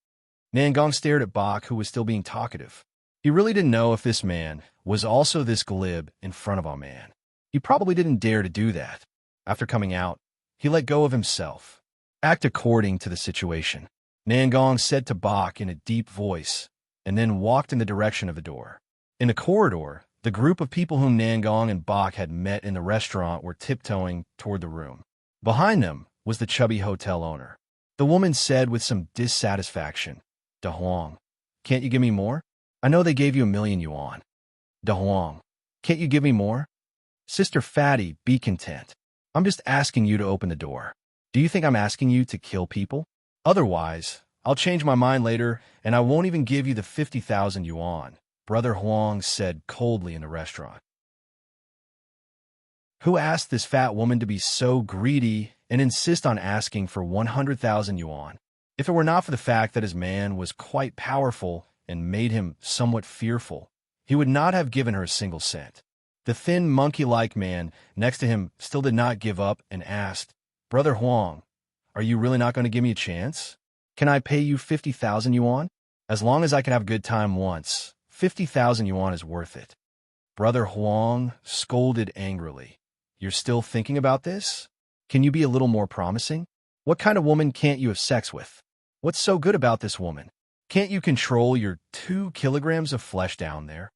Nangong stared at Bok, who was still being talkative. He really didn't know if this man was also this glib in front of a man. He probably didn't dare to do that. After coming out, he let go of himself. Act according to the situation, Nangong said to Bok in a deep voice, and then walked in the direction of the door. In the corridor, the group of people whom Nangong and Bok had met in the restaurant were tiptoeing toward the room. Behind them was the chubby hotel owner. The woman said with some dissatisfaction, Da Huang, can't you give me more? I know they gave you 1,000,000 yuan. Da Huang, can't you give me more? Sister Fatty, be content. I'm just asking you to open the door. Do you think I'm asking you to kill people? Otherwise, I'll change my mind later and I won't even give you the 50,000 yuan, Brother Huang said coldly in the restaurant. Who asked this fat woman to be so greedy and insist on asking for 100,000 yuan? If it were not for the fact that his man was quite powerful and made him somewhat fearful, he would not have given her a single cent. The thin, monkey-like man next to him still did not give up and asked, Brother Huang, are you really not going to give me a chance? Can I pay you 50,000 yuan? As long as I can have a good time once, 50,000 yuan is worth it. Brother Huang scolded angrily. You're still thinking about this? Can you be a little more promising? What kind of woman can't you have sex with? What's so good about this woman? Can't you control your 2 kilograms of flesh down there?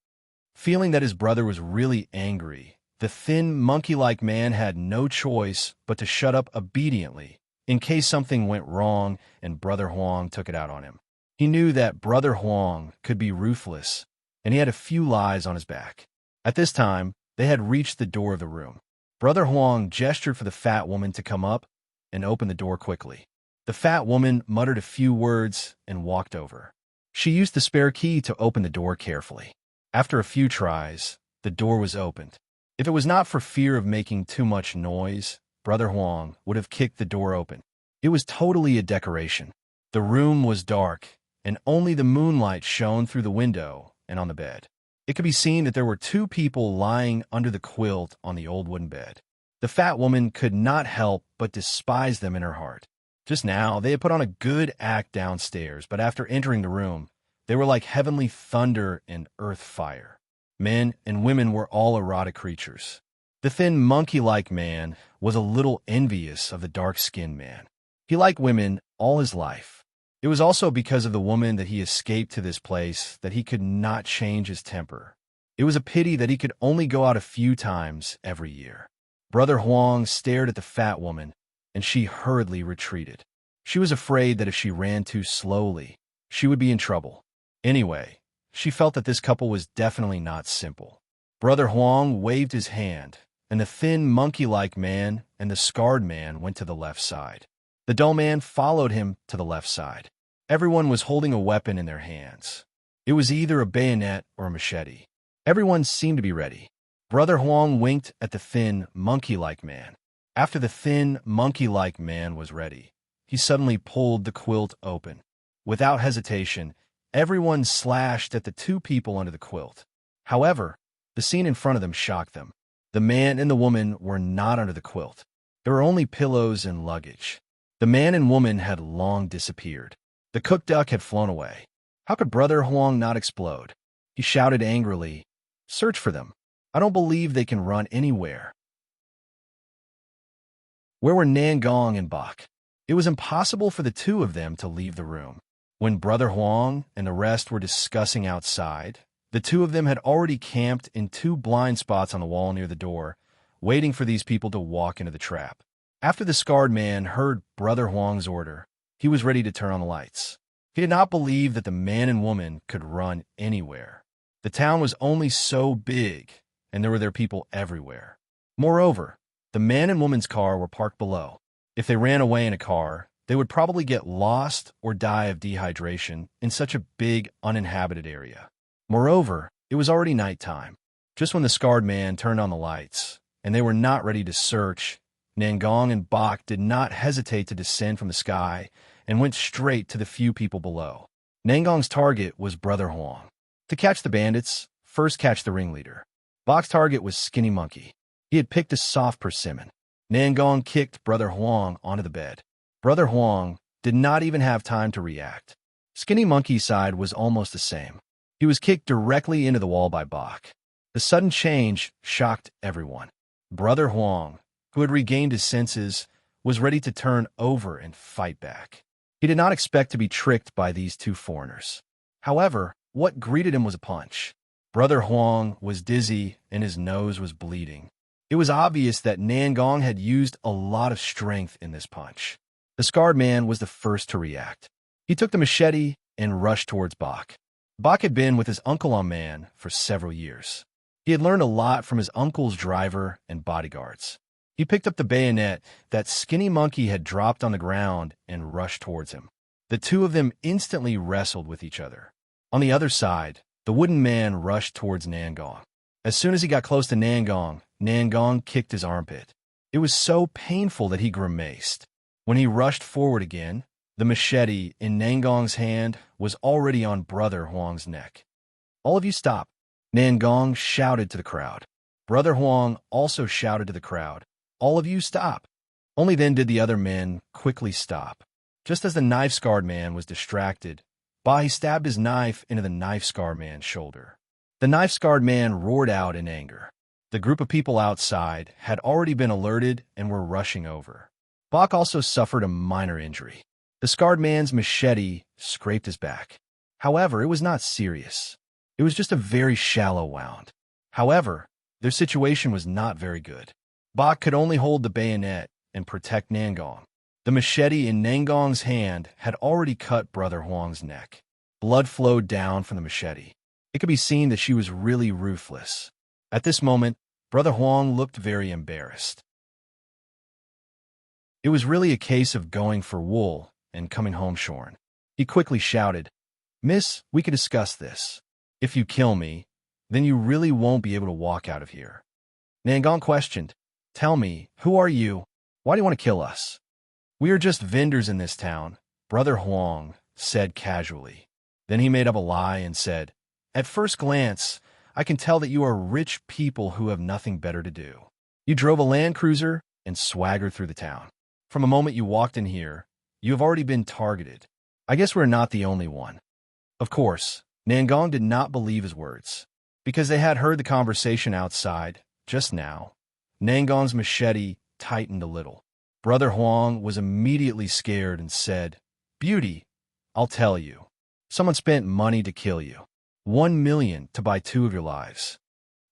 Feeling that his brother was really angry, the thin, monkey-like man had no choice but to shut up obediently in case something went wrong and Brother Huang took it out on him. He knew that Brother Huang could be ruthless, and he had a few lies on his back. At this time, they had reached the door of the room. Brother Huang gestured for the fat woman to come up and open the door quickly. The fat woman muttered a few words and walked over. She used the spare key to open the door carefully. After a few tries, the door was opened. If it was not for fear of making too much noise, Brother Huang would have kicked the door open. It was totally a decoration. The room was dark, and only the moonlight shone through the window and on the bed. It could be seen that there were 2 people lying under the quilt on the old wooden bed. The fat woman could not help but despise them in her heart. Just now, they had put on a good act downstairs, but after entering the room, they were like heavenly thunder and earth fire. Men and women were all erotic creatures. The thin, monkey-like man was a little envious of the dark-skinned man. He liked women all his life. It was also because of the woman that he escaped to this place that he could not change his temper. It was a pity that he could only go out a few times every year. Brother Huang stared at the fat woman, and she hurriedly retreated. She was afraid that if she ran too slowly, she would be in trouble. Anyway, she felt that this couple was definitely not simple. Brother Huang waved his hand, and the thin, monkey-like man and the scarred man went to the left side. The dull man followed him to the left side. Everyone was holding a weapon in their hands. It was either a bayonet or a machete. Everyone seemed to be ready. Brother Huang winked at the thin, monkey-like man. After the thin, monkey-like man was ready, he suddenly pulled the quilt open. Without hesitation, everyone slashed at the 2 people under the quilt. However, the scene in front of them shocked them. The man and the woman were not under the quilt. There were only pillows and luggage. The man and woman had long disappeared. The cooked duck had flown away. How could Brother Huang not explode? He shouted angrily, "Search for them. I don't believe they can run anywhere." Where were Nangong and Bak? It was impossible for the two of them to leave the room. When Brother Huang and the rest were discussing outside, the two of them had already camped in two blind spots on the wall near the door, waiting for these people to walk into the trap. After the scarred man heard Brother Huang's order, he was ready to turn on the lights. He did not believe that the man and woman could run anywhere. The town was only so big, and there were people everywhere. Moreover, the man and woman's car were parked below. If they ran away in a car, they would probably get lost or die of dehydration in such a big, uninhabited area. Moreover, it was already nighttime, just when the scarred man turned on the lights, and they were not ready to search. Nangong and Bak did not hesitate to descend from the sky and went straight to the few people below. Nangong's target was Brother Huang. To catch the bandits, first catch the ringleader. Bak's target was Skinny Monkey. He had picked a soft persimmon. Nangong kicked Brother Huang onto the bed. Brother Huang did not even have time to react. Skinny Monkey's side was almost the same. He was kicked directly into the wall by Bak. The sudden change shocked everyone. Brother Huang, who had regained his senses, was ready to turn over and fight back. He did not expect to be tricked by these two foreigners. However, what greeted him was a punch. Brother Huang was dizzy and his nose was bleeding. It was obvious that Nangong had used a lot of strength in this punch. The scarred man was the first to react. He took the machete and rushed towards Bak. Bak had been with his uncle on man for several years. He had learned a lot from his uncle's driver and bodyguards. He picked up the bayonet that Skinny Monkey had dropped on the ground and rushed towards him. The two of them instantly wrestled with each other. On the other side, the wooden man rushed towards Nangong. As soon as he got close to Nangong, Nangong kicked his armpit. It was so painful that he grimaced. When he rushed forward again, the machete in Nangong's hand was already on Brother Huang's neck. "All of you stop," Nangong shouted to the crowd. Brother Huang also shouted to the crowd, "All of you stop." Only then did the other men quickly stop. Just as the knife-scarred man was distracted, Bai stabbed his knife into the knife-scarred man's shoulder. The knife-scarred man roared out in anger. The group of people outside had already been alerted and were rushing over. Bak also suffered a minor injury. The scarred man's machete scraped his back. However, it was not serious. It was just a very shallow wound. However, their situation was not very good. Bak could only hold the bayonet and protect Nangong. The machete in Nangong's hand had already cut Brother Huang's neck. Blood flowed down from the machete. It could be seen that she was really ruthless. At this moment, Brother Huang looked very embarrassed. It was really a case of going for wool and coming home shorn. He quickly shouted, "Miss, we can discuss this. If you kill me, then you really won't be able to walk out of here." Nangong questioned, "Tell me, who are you? Why do you want to kill us?" "We are just vendors in this town," Brother Huang said casually. Then he made up a lie and said, "At first glance, I can tell that you are rich people who have nothing better to do. You drove a Land Cruiser and swaggered through the town. From the moment you walked in here, you have already been targeted. I guess we're not the only one." Of course, Nangong did not believe his words, because they had heard the conversation outside just now. Nangong's machete tightened a little. Brother Huang was immediately scared and said, "Beauty, I'll tell you. Someone spent money to kill you. 1 million to buy 2 of your lives."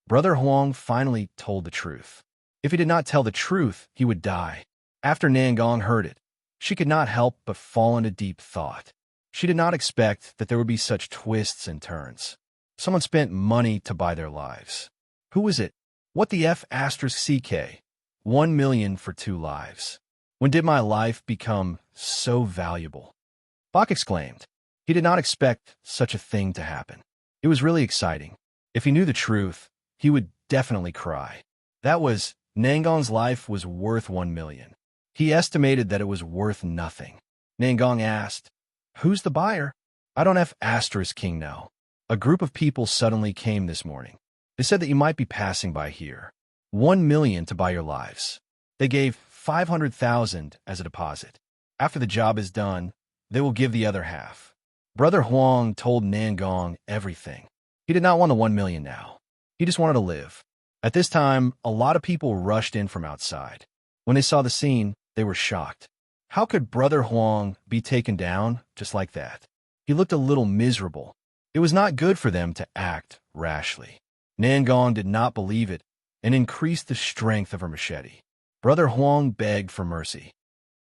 Brother Huang finally told the truth. If he did not tell the truth, he would die. After Nangong heard it, she could not help but fall into deep thought. She did not expect that there would be such twists and turns. Someone spent money to buy their lives. Who was it? What the F***CK? 1 million for 2 lives. When did my life become so valuable? Bak exclaimed. He did not expect such a thing to happen. It was really exciting. If he knew the truth, he would definitely cry. That was, Nangong's life was worth 1 million. He estimated that it was worth nothing. Nangong asked, "Who's the buyer?" "I don't F***king know. A group of people suddenly came this morning. They said that you might be passing by here. 1 million to buy your lives. They gave 500,000 as a deposit. After the job is done, they will give the other half." Brother Huang told Nangong everything. He did not want the 1 million now. He just wanted to live. At this time, a lot of people rushed in from outside. When they saw the scene, They were shocked. How could Brother Huang be taken down just like that? He looked a little miserable. It was not good for them to act rashly. Nangong did not believe it and increased the strength of her machete. Brother Huang begged for mercy.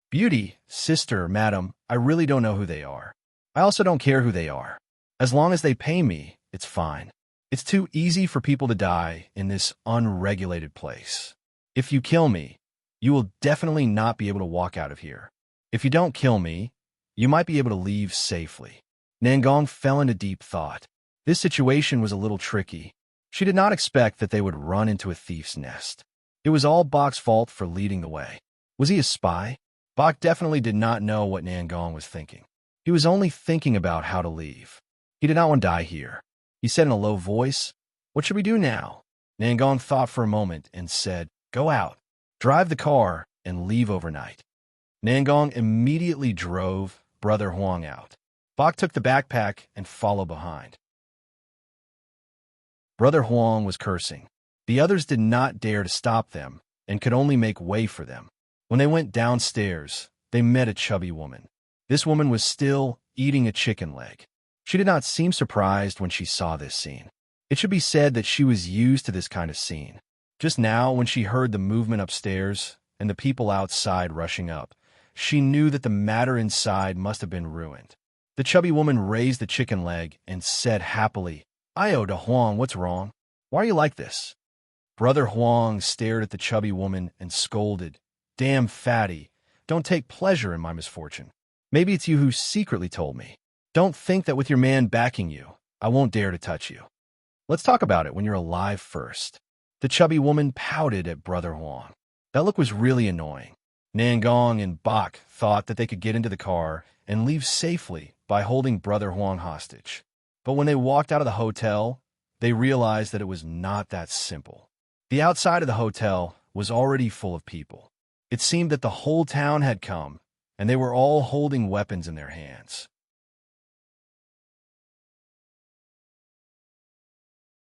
Beauty, sister, madam, I really don't know who they are. I also don't care who they are. As long as they pay me, it's fine. It's too easy for people to die in this unregulated place. If you kill me, you will definitely not be able to walk out of here. If you don't kill me, you might be able to leave safely. Nangong fell into deep thought. This situation was a little tricky. She did not expect that they would run into a thief's nest. It was all Bok's fault for leading the way. Was he a spy? Bok definitely did not know what Nangong was thinking. He was only thinking about how to leave. He did not want to die here. He said in a low voice, "What should we do now?" Nangong thought for a moment and said, "Go out, drive the car, and leave overnight." Nangong immediately drove Brother Huang out. Bok took the backpack and followed behind. Brother Huang was cursing. The others did not dare to stop them and could only make way for them. When they went downstairs, they met a chubby woman. This woman was still eating a chicken leg. She did not seem surprised when she saw this scene. It should be said that she was used to this kind of scene. Just now, when she heard the movement upstairs and the people outside rushing up, she knew that the matter inside must have been ruined. The chubby woman raised the chicken leg and said happily, "Io to Huang, what's wrong? Why are you like this?" Brother Huang stared at the chubby woman and scolded, "Damn fatty, don't take pleasure in my misfortune. Maybe it's you who secretly told me. Don't think that with your man backing you, I won't dare to touch you. Let's talk about it when you're alive first." The chubby woman pouted at Brother Huang. That look was really annoying. Nangong and Bok thought that they could get into the car and leave safely by holding Brother Huang hostage. But when they walked out of the hotel, they realized that it was not that simple. The outside of the hotel was already full of people. It seemed that the whole town had come, and they were all holding weapons in their hands.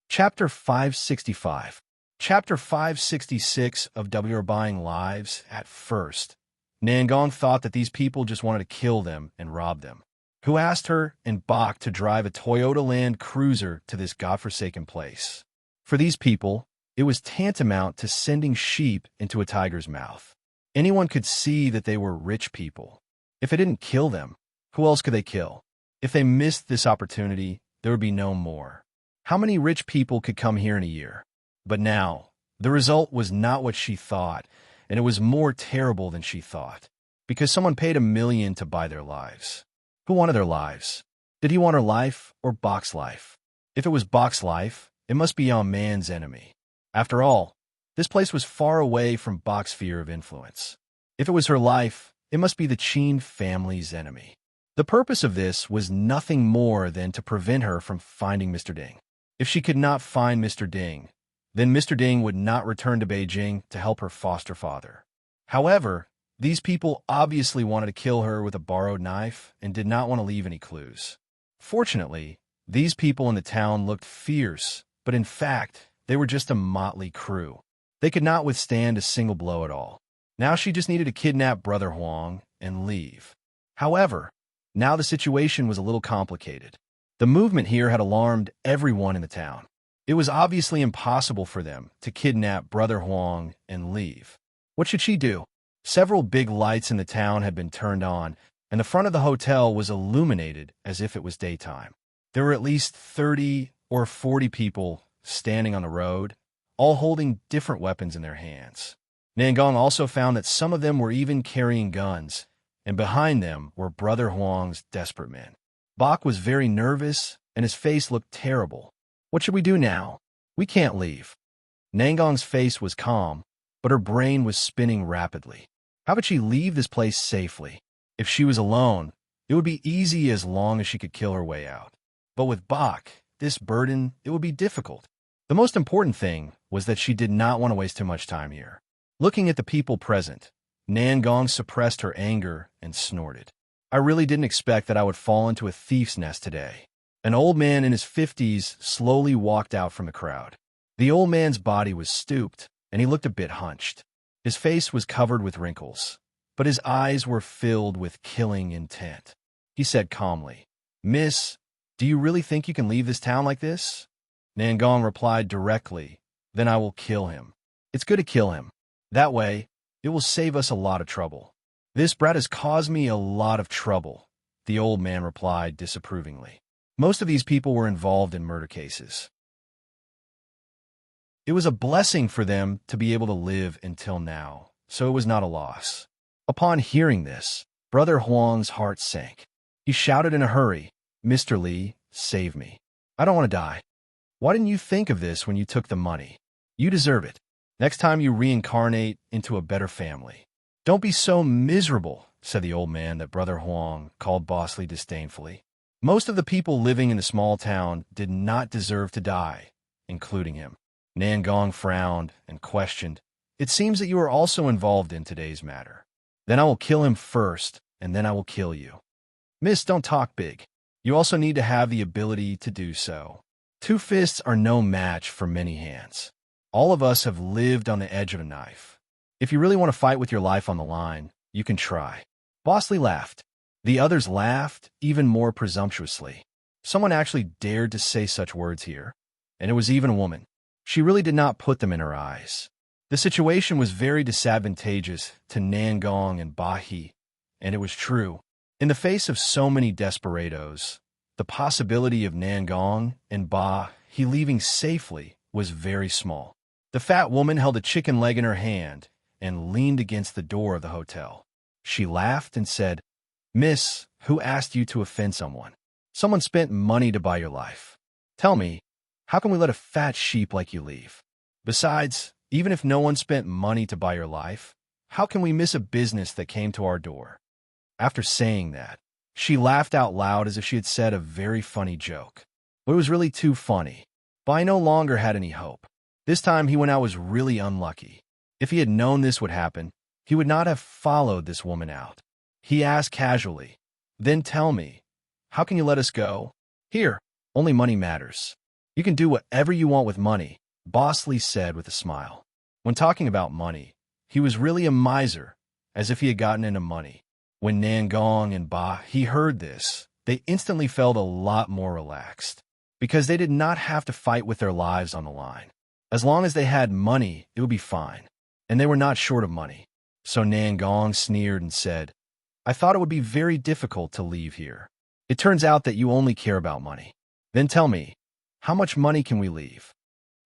Chapter 565. Chapter 566 of W Are Buying Lives. At first, Nangong thought that these people just wanted to kill them and rob them. Who asked her and Bok to drive a Toyota Land Cruiser to this godforsaken place? For these people, it was tantamount to sending sheep into a tiger's mouth. Anyone could see that they were rich people. If it didn't kill them, who else could they kill? If they missed this opportunity, there would be no more. How many rich people could come here in a year? But now, the result was not what she thought, and it was more terrible than she thought, because someone paid $1 million to buy their lives. Who wanted their lives? Did he want her life or Bok's life? If it was Bok's life, it must be Young Man's enemy. After all, this place was far away from Bok's sphere of influence. If it was her life, it must be the Chin family's enemy. The purpose of this was nothing more than to prevent her from finding Mr. Ding. If she could not find Mr. Ding, then Mr. Ding would not return to Beijing to help her foster father. However, these people obviously wanted to kill her with a borrowed knife and did not want to leave any clues. Fortunately, these people in the town looked fierce, but in fact, they were just a motley crew. They could not withstand a single blow at all. Now she just needed to kidnap Brother Huang and leave. However, now the situation was a little complicated. The movement here had alarmed everyone in the town. It was obviously impossible for them to kidnap Brother Huang and leave. What should she do? Several big lights in the town had been turned on, and the front of the hotel was illuminated as if it was daytime. There were at least 30 or 40 people standing on the road, all holding different weapons in their hands. Nangong also found that some of them were even carrying guns, and behind them were Brother Huang's desperate men. Bok was very nervous, and his face looked terrible. What should we do now? We can't leave. Nangong's face was calm, but her brain was spinning rapidly. How could she leave this place safely? If she was alone, it would be easy as long as she could kill her way out. But with Bok, this burden, it would be difficult. The most important thing was that she did not want to waste too much time here. Looking at the people present, Nangong suppressed her anger and snorted. I really didn't expect that I would fall into a thief's nest today. An old man in his 50s slowly walked out from the crowd. The old man's body was stooped, and he looked a bit hunched. His face was covered with wrinkles, but his eyes were filled with killing intent. He said calmly, "Miss, do you really think you can leave this town like this?" Nangong replied directly, "Then I will kill him. It's good to kill him. That way, it will save us a lot of trouble." "This brat has caused me a lot of trouble," the old man replied disapprovingly. "Most of these people were involved in murder cases. It was a blessing for them to be able to live until now, so it was not a loss." Upon hearing this, Brother Huang's heart sank. He shouted in a hurry, "Mr. Li, save me. I don't want to die. Why didn't you think of this when you took the money? You deserve it. Next time you reincarnate into a better family." "Don't be so miserable," said the old man that Brother Huang called bossly disdainfully. "Most of the people living in the small town did not deserve to die, including him." Nangong frowned and questioned, "It seems that you are also involved in today's matter. Then I will kill him first, and then I will kill you." "Miss, don't talk big. You also need to have the ability to do so. 2 fists are no match for many hands. All of us have lived on the edge of a knife. If you really want to fight with your life on the line, you can try." Bosley laughed. The others laughed even more presumptuously. Someone actually dared to say such words here, and it was even a woman. She really did not put them in her eyes. The situation was very disadvantageous to Nangong and Bahi, and it was true. In the face of so many desperados, the possibility of Nangong and Bahi leaving safely was very small. The fat woman held a chicken leg in her hand and leaned against the door of the hotel. She laughed and said, "Miss, who asked you to offend someone? Someone spent money to buy your life. Tell me, how can we let a fat sheep like you leave? Besides, even if no one spent money to buy your life, how can we miss a business that came to our door?" After saying that, she laughed out loud as if she had said a very funny joke. But it was really too funny. Bai no longer had any hope. This time he went out was really unlucky. If he had known this would happen, he would not have followed this woman out. He asked casually, "Then tell me, how can you let us go?" "Here, only money matters. You can do whatever you want with money," Bosley said with a smile. When talking about money, he was really a miser, as if he had gotten into money. When Nangong and Bahi heard this, they instantly felt a lot more relaxed, because they did not have to fight with their lives on the line. As long as they had money, it would be fine, and they were not short of money. So Nangong sneered and said, "I thought it would be very difficult to leave here. It turns out that you only care about money. Then tell me, how much money can we leave?"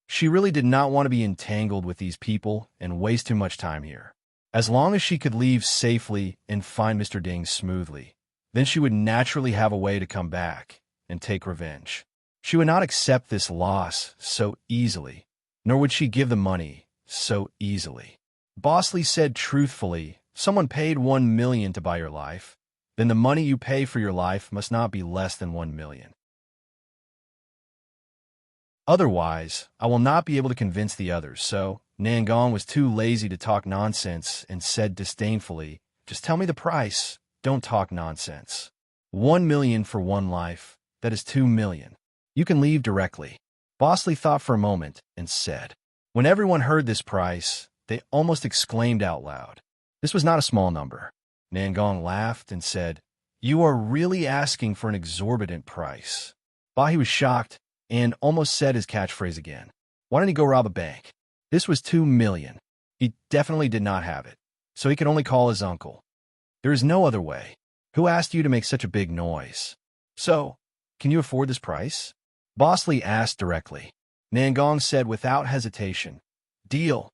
She really did not want to be entangled with these people and waste too much time here. As long as she could leave safely and find Mr. Ding smoothly, then she would naturally have a way to come back and take revenge. She would not accept this loss so easily, nor would she give the money so easily. Bosley said truthfully, "Someone paid 1 million to buy your life, then the money you pay for your life must not be less than 1 million. Otherwise, I will not be able to convince the others." So Nangong was too lazy to talk nonsense and said disdainfully, "Just tell me the price. Don't talk nonsense. 1 million for 1 life. That is 2 million. You can leave directly." Bosley thought for a moment and said. When everyone heard this price, they almost exclaimed out loud. This was not a small number. Nangong laughed and said, "You are really asking for an exorbitant price." Bahi was shocked and almost said his catchphrase again. Why didn't he go rob a bank? This was 2 million. He definitely did not have it, so he could only call his uncle. There is no other way. Who asked you to make such a big noise? So, can you afford this price? Bosley asked directly. Nangong said without hesitation, "Deal.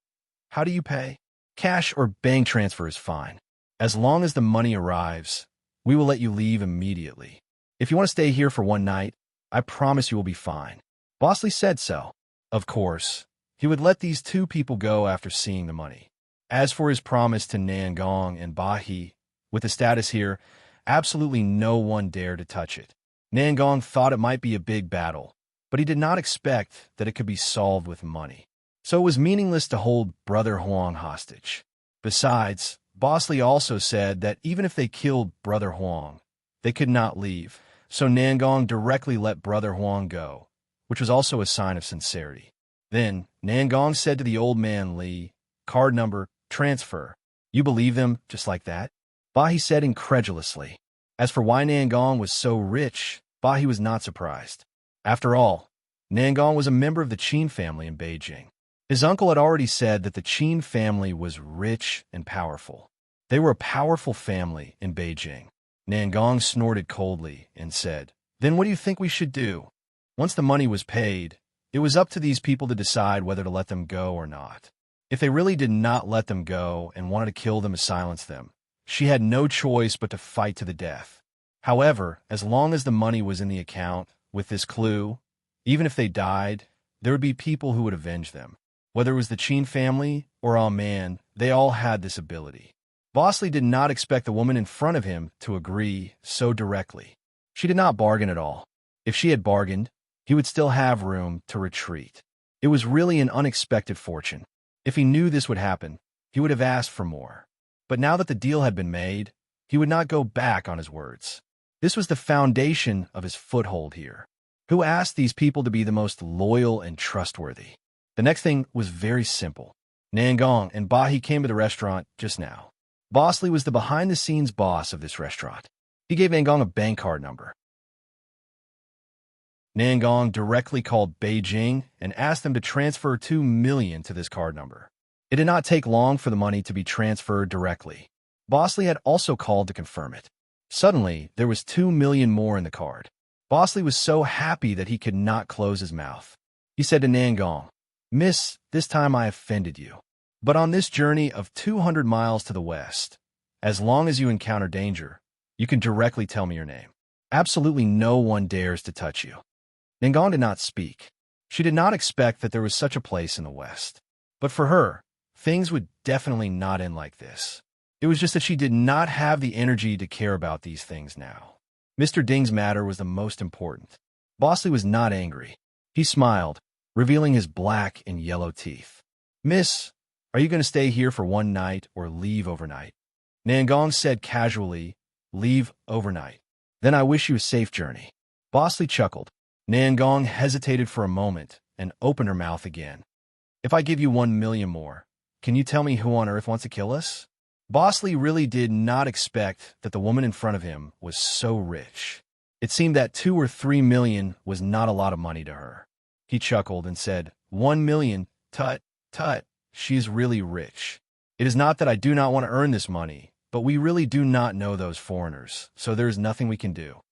How do you pay? Cash or bank transfer is fine. As long as the money arrives, we will let you leave immediately. If you want to stay here for 1 night, I promise you will be fine." Bosley said so. Of course, he would let these 2 people go after seeing the money. As for his promise to Nangong and Bahi, with the status here, absolutely no one dared to touch it. Nangong thought it might be a big battle, but he did not expect that it could be solved with money. So it was meaningless to hold Brother Huang hostage. Besides, Bosley also said that even if they killed Brother Huang, they could not leave. So Nangong directly let Brother Huang go, which was also a sign of sincerity. Then Nangong said to the old man Li, "Card number, transfer." You believe them just like that? Bahi said incredulously. As for why Nangong was so rich, Bahi was not surprised. After all, Nangong was a member of the Qin family in Beijing. His uncle had already said that the Qin family was rich and powerful. They were a powerful family in Beijing. Nangong snorted coldly and said, "Then what do you think we should do?" Once the money was paid, it was up to these people to decide whether to let them go or not. If they really did not let them go and wanted to kill them and silence them, she had no choice but to fight to the death. However, as long as the money was in the account, with this clue, even if they died, there would be people who would avenge them. Whether it was the Qin family or a man, they all had this ability. Bosley did not expect the woman in front of him to agree so directly. She did not bargain at all. If she had bargained, he would still have room to retreat. It was really an unexpected fortune. If he knew this would happen, he would have asked for more. But now that the deal had been made, he would not go back on his words. This was the foundation of his foothold here. Who asked these people to be the most loyal and trustworthy? The next thing was very simple. Nangong and Bahi came to the restaurant just now. Bosley was the behind-the-scenes boss of this restaurant. He gave Nangong a bank card number. Nangong directly called Beijing and asked them to transfer 2 million to this card number. It did not take long for the money to be transferred directly. Bosley had also called to confirm it. Suddenly, there was 2 million more in the card. Bosley was so happy that he could not close his mouth. He said to Nangong, "Miss, this time I offended you. But on this journey of 200 miles to the west, as long as you encounter danger, you can directly tell me your name. Absolutely no one dares to touch you." Nangong did not speak. She did not expect that there was such a place in the west. But for her, things would definitely not end like this. It was just that she did not have the energy to care about these things now. Mr. Ding's matter was the most important. Bosley was not angry. He smiled, revealing his black and yellow teeth. "Miss, are you going to stay here for one night or leave overnight?" Nangong said casually, "Leave overnight. Then I wish you a safe journey." Bosley chuckled. Nangong hesitated for a moment and opened her mouth again. "If I give you 1 million more, can you tell me who on earth wants to kill us?" Bosley really did not expect that the woman in front of him was so rich. It seemed that 2 or 3 million was not a lot of money to her. He chuckled and said, 1 million, tut, tut, she is really rich. It is not that I do not want to earn this money, but we really do not know those foreigners, so there is nothing we can do.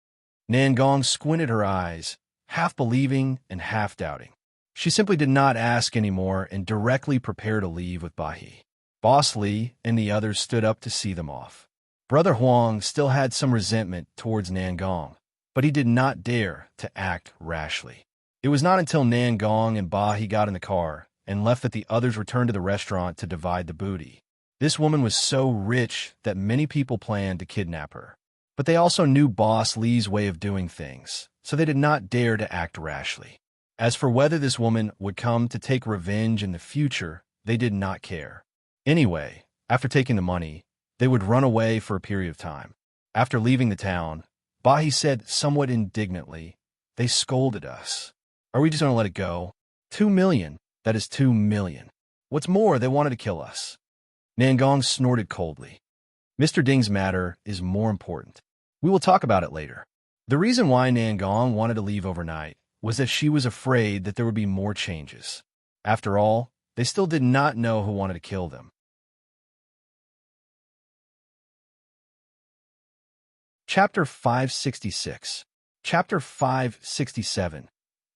Nangong squinted her eyes, half believing and half doubting. She simply did not ask any more and directly prepared to leave with Bahi. Bosley and the others stood up to see them off. Brother Huang still had some resentment towards Nangong, but he did not dare to act rashly. It was not until Nangong and Bahi got in the car and left that the others returned to the restaurant to divide the booty. This woman was so rich that many people planned to kidnap her. But they also knew Boss Lee's way of doing things, so they did not dare to act rashly. As for whether this woman would come to take revenge in the future, they did not care. Anyway, after taking the money, they would run away for a period of time. After leaving the town, Bahi said somewhat indignantly, "They scolded us. Are we just going to let it go? 2 million, that is 2 million. What's more, they wanted to kill us." Nangong snorted coldly. "Mr. Ding's matter is more important. We will talk about it later." The reason why Nangong wanted to leave overnight was that she was afraid that there would be more changes. After all, they still did not know who wanted to kill them. Chapter 566. Chapter 567.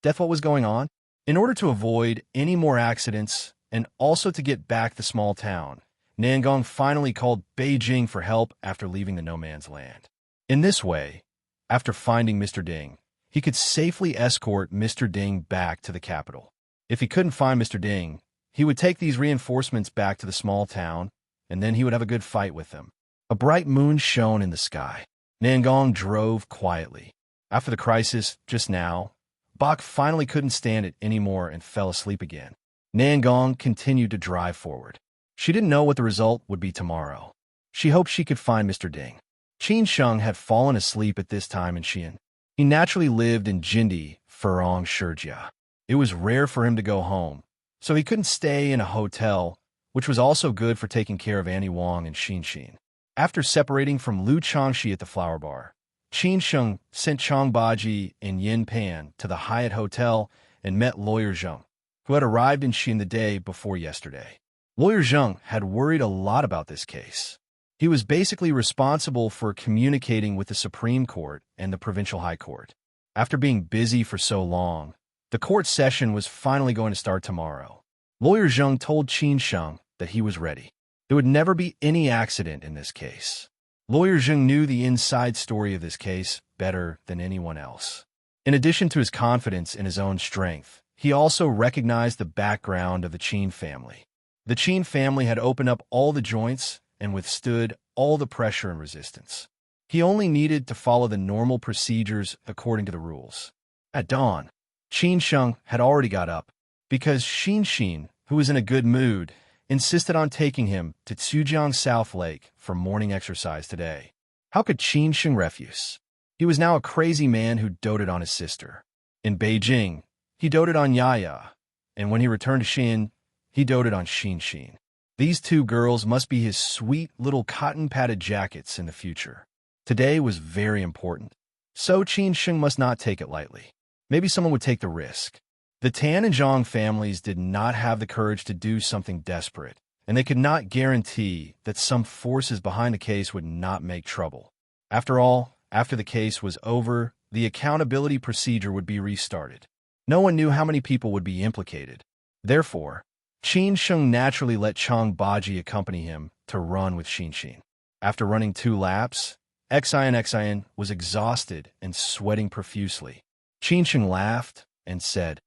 Death. What was going on? In order to avoid any more accidents and also to get back the small town, Nangong finally called Beijing for help after leaving the no man's land. In this way, after finding Mr. Ding, he could safely escort Mr. Ding back to the capital. If he couldn't find Mr. Ding, he would take these reinforcements back to the small town, and then he would have a good fight with them. A bright moon shone in the sky. Nangong drove quietly. After the crisis just now, Bok finally couldn't stand it anymore and fell asleep again. Nangong continued to drive forward. She didn't know what the result would be tomorrow. She hoped she could find Mr. Ding. Qin Sheng had fallen asleep at this time in Xi'an. He naturally lived in Jindi, Furong, Shurjia. It was rare for him to go home, so he couldn't stay in a hotel which was also good for taking care of Annie Wong and Xin Xin. After separating from Lu Changxi at the flower bar, Qin Sheng sent Chang Baji and Yin Pan to the Hyatt Hotel and met Lawyer Zheng, who had arrived in Xin the day before yesterday. Lawyer Zheng had worried a lot about this case. He was basically responsible for communicating with the Supreme Court and the Provincial High Court. After being busy for so long, the court session was finally going to start tomorrow. Lawyer Zheng told Qin Sheng that he was ready. There would never be any accident in this case. Lawyer Zheng knew the inside story of this case better than anyone else. In addition to his confidence in his own strength, he also recognized the background of the Qin family. The Qin family had opened up all the joints and withstood all the pressure and resistance. He only needed to follow the normal procedures according to the rules. At dawn, Qin Sheng had already got up, because Xin Xin, who was in a good mood, insisted on taking him to Tsujiang South Lake for morning exercise today. How could Qin Sheng refuse? He was now a crazy man who doted on his sister. In Beijing, he doted on Yaya, and when he returned to Xin, he doted on Xin Xin. These two girls must be his sweet little cotton-padded jackets in the future. Today was very important, so Qin Sheng must not take it lightly. Maybe someone would take the risk. The Tan and Zhang families did not have the courage to do something desperate, and they could not guarantee that some forces behind the case would not make trouble. After all, after the case was over, the accountability procedure would be restarted. No one knew how many people would be implicated. Therefore, Qin Sheng naturally let Chang Baji accompany him to run with Xin Xin. After running 2 laps, Xian was exhausted and sweating profusely. Qin Sheng laughed and said,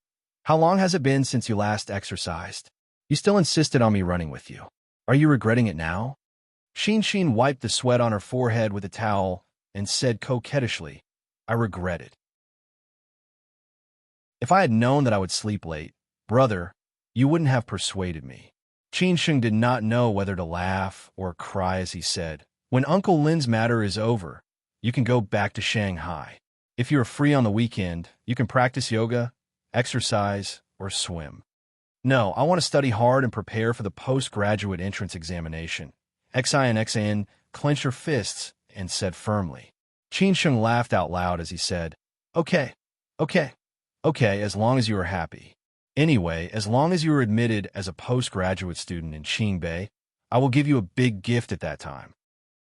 "How long has it been since you last exercised? You still insisted on me running with you. Are you regretting it now?" Xin Xin wiped the sweat on her forehead with a towel and said coquettishly, "I regret it. If I had known that I would sleep late, brother, you wouldn't have persuaded me." Qin Sheng did not know whether to laugh or cry as he said, "When Uncle Lin's matter is over, you can go back to Shanghai. If you are free on the weekend, you can practice yoga, exercise, or swim." "No, I want to study hard and prepare for the postgraduate entrance examination." Xian clenched her fists and said firmly. Qin Sheng laughed out loud as he said, Okay, as long as you are happy. Anyway, as long as you are admitted as a postgraduate student in Qingbei, I will give you a big gift at that time."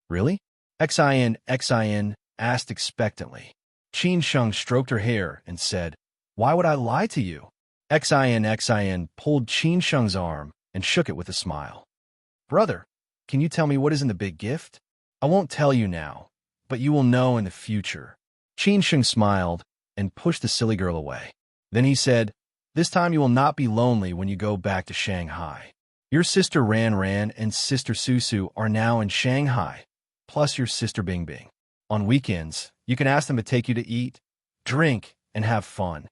"Really?" Xian asked expectantly. Qin Sheng stroked her hair and said, "Why would I lie to you?" Xian pulled Qin Sheng's arm and shook it with a smile. "Brother, can you tell me what is in the big gift?" "I won't tell you now, but you will know in the future." Qin Sheng smiled and pushed the silly girl away. Then he said, "This time you will not be lonely when you go back to Shanghai. Your sister Ran Ran and sister Susu are now in Shanghai, plus your sister Bing Bing. On weekends, you can ask them to take you to eat, drink, and have fun."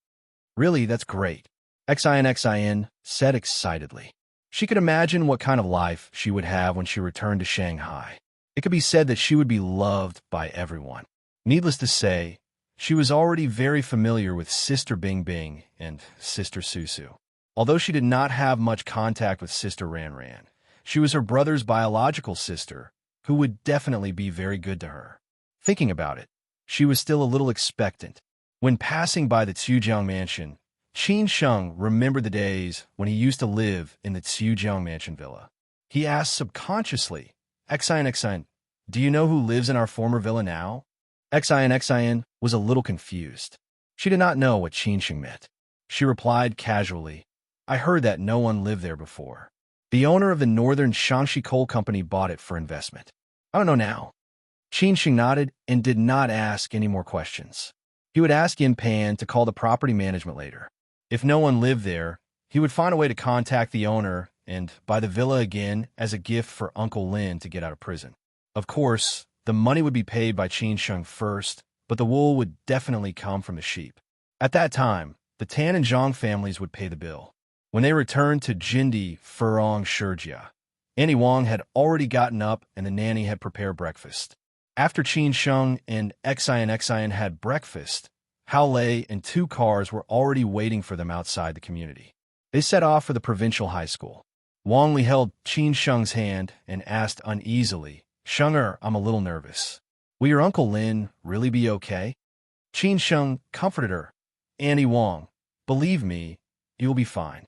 "Really, that's great," Xian said excitedly. She could imagine what kind of life she would have when she returned to Shanghai. It could be said that she would be loved by everyone. Needless to say, she was already very familiar with Sister Bing Bing and Sister Susu. Although she did not have much contact with Sister Ran Ran, she was her brother's biological sister, who would definitely be very good to her. Thinking about it, she was still a little expectant. When passing by the Tsujiang mansion, Qin Sheng remembered the days when he used to live in the Tsujiang mansion villa. He asked subconsciously, Xian, do you know who lives in our former villa now?" Xian was a little confused. She did not know what Qin Sheng meant. She replied casually, "I heard that no one lived there before. The owner of the Northern Shaanxi Coal Company bought it for investment. I don't know now." Qin Sheng nodded and did not ask any more questions. He would ask Yin Pan to call the property management later. If no one lived there, he would find a way to contact the owner and buy the villa again as a gift for Uncle Lin to get out of prison. Of course, the money would be paid by Qin Sheng first, but the wool would definitely come from the sheep. At that time, the Tan and Zhang families would pay the bill. When they returned to Jindi Furong Shurjia, Annie Wong had already gotten up and the nanny had prepared breakfast. After Qin Sheng and Xian had breakfast, Hao Lei and 2 cars were already waiting for them outside the community. They set off for the provincial high school. Wang Li held Qin Sheng's hand and asked uneasily, "Shenger, I'm a little nervous. Will your Uncle Lin really be okay?" Qin Sheng comforted her. "Annie Wang, believe me, you'll be fine."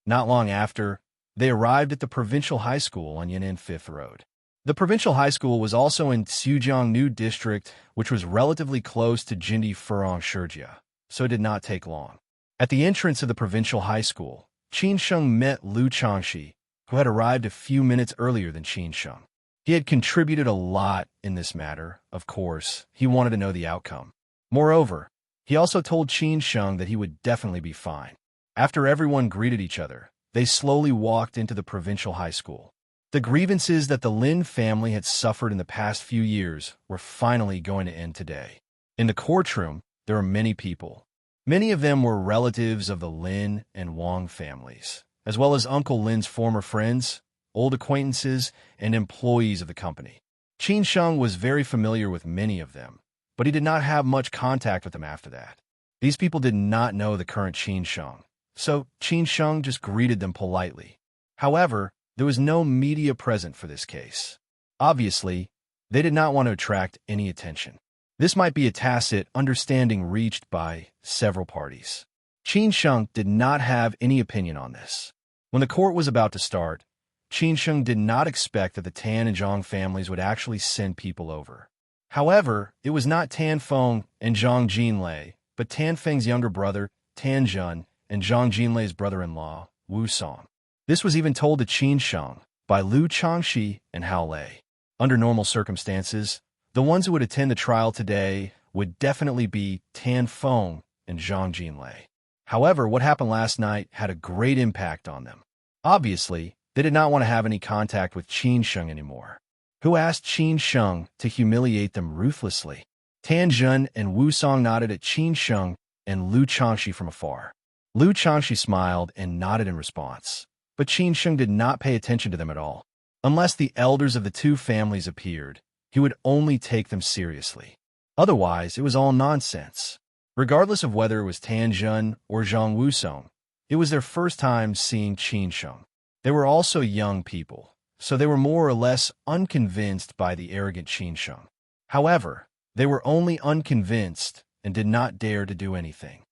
Not long after, they arrived at the provincial high school on Yan'an 5th Road. The provincial high school was also in Sujiangnu district, which was relatively close to Jindi Furong Shurjia, so it did not take long. At the entrance of the provincial high school, Qin Sheng met Lu Changxi, who had arrived a few minutes earlier than Qin Sheng. He had contributed a lot in this matter. Of course, he wanted to know the outcome. Moreover, he also told Qin Sheng that he would definitely be fine. After everyone greeted each other, they slowly walked into the provincial high school. The grievances that the Lin family had suffered in the past few years were finally going to end today. In the courtroom, there were many people. Many of them were relatives of the Lin and Wang families, as well as Uncle Lin's former friends, old acquaintances, and employees of the company. Qin Sheng was very familiar with many of them, but he did not have much contact with them after that. These people did not know the current Qin Sheng, so Qin Sheng just greeted them politely. However, there was no media present for this case. Obviously, they did not want to attract any attention. This might be a tacit understanding reached by several parties. Qin Sheng did not have any opinion on this. When the court was about to start, Qin Sheng did not expect that the Tan and Zhang families would actually send people over. However, it was not Tan Feng and Zhang Jinlei, but Tan Feng's younger brother, Tan Zhun, and Zhang Jinlei's brother-in-law, Wu Song. This was even told to Qin Sheng by Lu Changxi and Hao Lei. Under normal circumstances, the ones who would attend the trial today would definitely be Tan Feng and Zhang Jinlei. However, what happened last night had a great impact on them. Obviously, they did not want to have any contact with Qin Sheng anymore. Who asked Qin Sheng to humiliate them ruthlessly? Tan Zhun and Wu Song nodded at Qin Sheng and Lu Changxi from afar. Lu Changxi smiled and nodded in response, but Qin Sheng did not pay attention to them at all. Unless the elders of the two families appeared, he would only take them seriously. Otherwise, it was all nonsense. Regardless of whether it was Tan Zhun or Zhang Wusong, it was their first time seeing Qin Sheng. They were also young people, so they were more or less unconvinced by the arrogant Qin Sheng. However, they were only unconvinced and did not dare to do anything.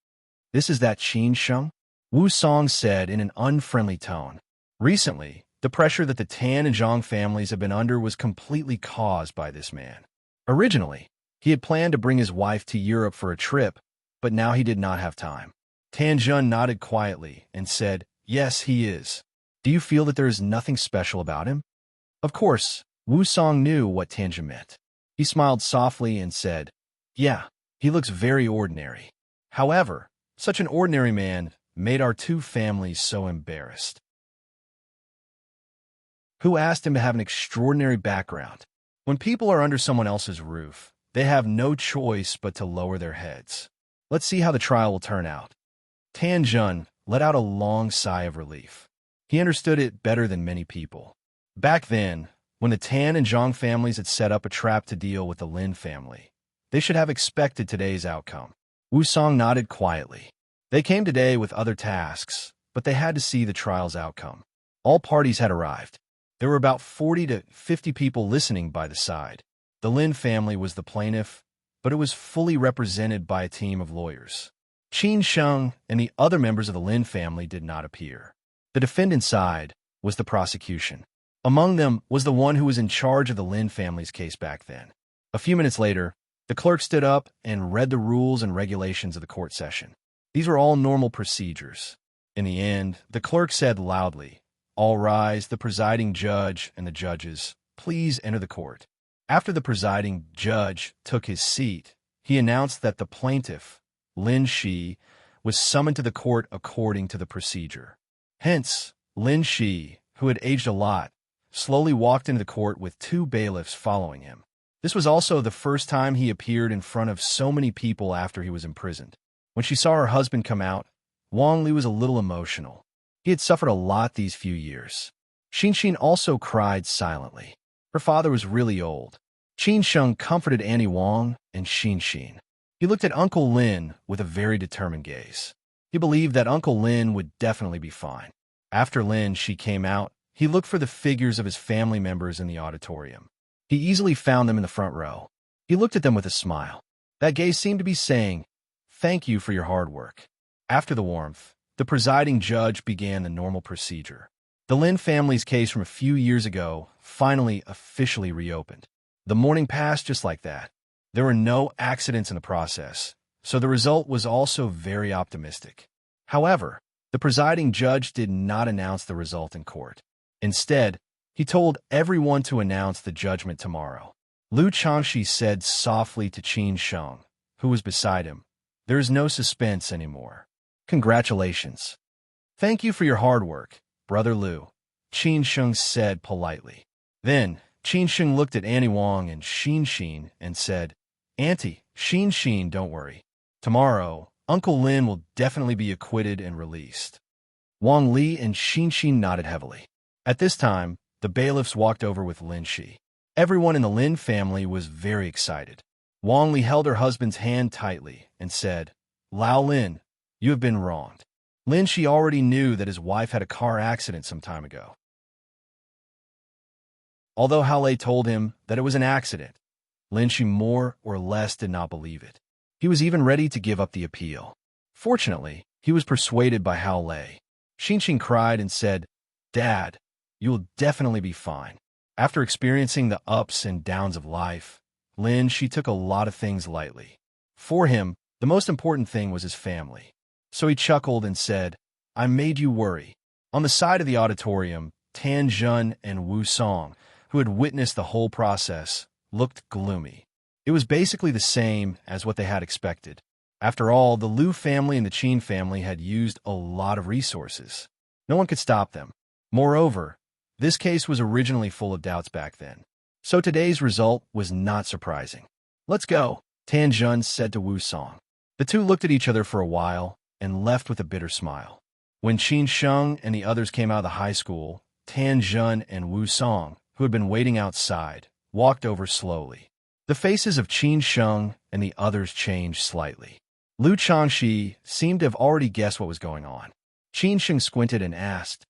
"This is that Qin Sheng?" Wu Song said in an unfriendly tone. Recently, the pressure that the Tan and Zhang families have been under was completely caused by this man. Originally, he had planned to bring his wife to Europe for a trip, but now he did not have time. Tan Zhun nodded quietly and said, "Yes, he is. Do you feel that there is nothing special about him?" Of course, Wu Song knew what Tan Zhun meant. He smiled softly and said, "Yeah, he looks very ordinary. However, such an ordinary man made our two families so embarrassed." Who asked him to have an extraordinary background? When people are under someone else's roof, they have no choice but to lower their heads. Let's see how the trial will turn out. Tan Zhun let out a long sigh of relief. He understood it better than many people. Back then, when the Tan and Zhang families had set up a trap to deal with the Lin family, they should have expected today's outcome. Wu Song nodded quietly. They came today with other tasks, but they had to see the trial's outcome. All parties had arrived. There were about 40 to 50 people listening by the side. The Lin family was the plaintiff, but it was fully represented by a team of lawyers. Qin Sheng and the other members of the Lin family did not appear. The defendant's side was the prosecution. Among them was the one who was in charge of the Lin family's case back then. A few minutes later, the clerk stood up and read the rules and regulations of the court session. These were all normal procedures. In the end, the clerk said loudly, "All rise, the presiding judge and the judges. Please enter the court." After the presiding judge took his seat, he announced that the plaintiff, Lin Shi, was summoned to the court according to the procedure. Hence, Lin Shi, who had aged a lot, slowly walked into the court with two bailiffs following him. This was also the first time he appeared in front of so many people after he was imprisoned. When she saw her husband come out, Wang Li was a little emotional. He had suffered a lot these few years. Xin also cried silently. Her father was really old. Qin Sheng comforted Annie Wang and Xin. He looked at Uncle Lin with a very determined gaze. He believed that Uncle Lin would definitely be fine. After Lin Shi came out, he looked for the figures of his family members in the auditorium. He easily found them in the front row. He looked at them with a smile. That gaze seemed to be saying, "Thank you for your hard work." After the warmth, the presiding judge began the normal procedure. The Lin family's case from a few years ago finally officially reopened. The morning passed just like that. There were no accidents in the process, so the result was also very optimistic. However, the presiding judge did not announce the result in court. Instead, he told everyone to announce the judgment tomorrow. Lu Changxi said softly to Qin Sheng, who was beside him, "There is no suspense anymore. Congratulations. Thank you for your hard work, Brother Lu," Qin Sheng said politely. Then, Qin Sheng looked at Annie Wang and Xin Xin and said, "Auntie, Xin Xin, don't worry. Tomorrow, Uncle Lin will definitely be acquitted and released." Wang Li and Xin Xin nodded heavily. At this time, the bailiffs walked over with Lin Shi. Everyone in the Lin family was very excited. Wang Li held her husband's hand tightly and said, "Lao Lin, you have been wronged." Lin Shi already knew that his wife had a car accident some time ago. Although Hao Lei told him that it was an accident, Lin Shi more or less did not believe it. He was even ready to give up the appeal. Fortunately, he was persuaded by Hao Lei. Xin Xin cried and said, "Dad, you will definitely be fine." After experiencing the ups and downs of life, Lin Shi took a lot of things lightly. For him, the most important thing was his family. So he chuckled and said, "I made you worry." On the side of the auditorium, Tan Zhen and Wu Song, who had witnessed the whole process, looked gloomy. It was basically the same as what they had expected. After all, the Liu family and the Qin family had used a lot of resources. No one could stop them. Moreover, this case was originally full of doubts back then. So today's result was not surprising. "Let's go," Tan Zhen said to Wu Song. The two looked at each other for a while and left with a bitter smile. When Qin Sheng and the others came out of the high school, Tan Zhen and Wu Song, who had been waiting outside, walked over slowly. The faces of Qin Sheng and the others changed slightly. Lu Changxi seemed to have already guessed what was going on. Qin Sheng squinted and asked,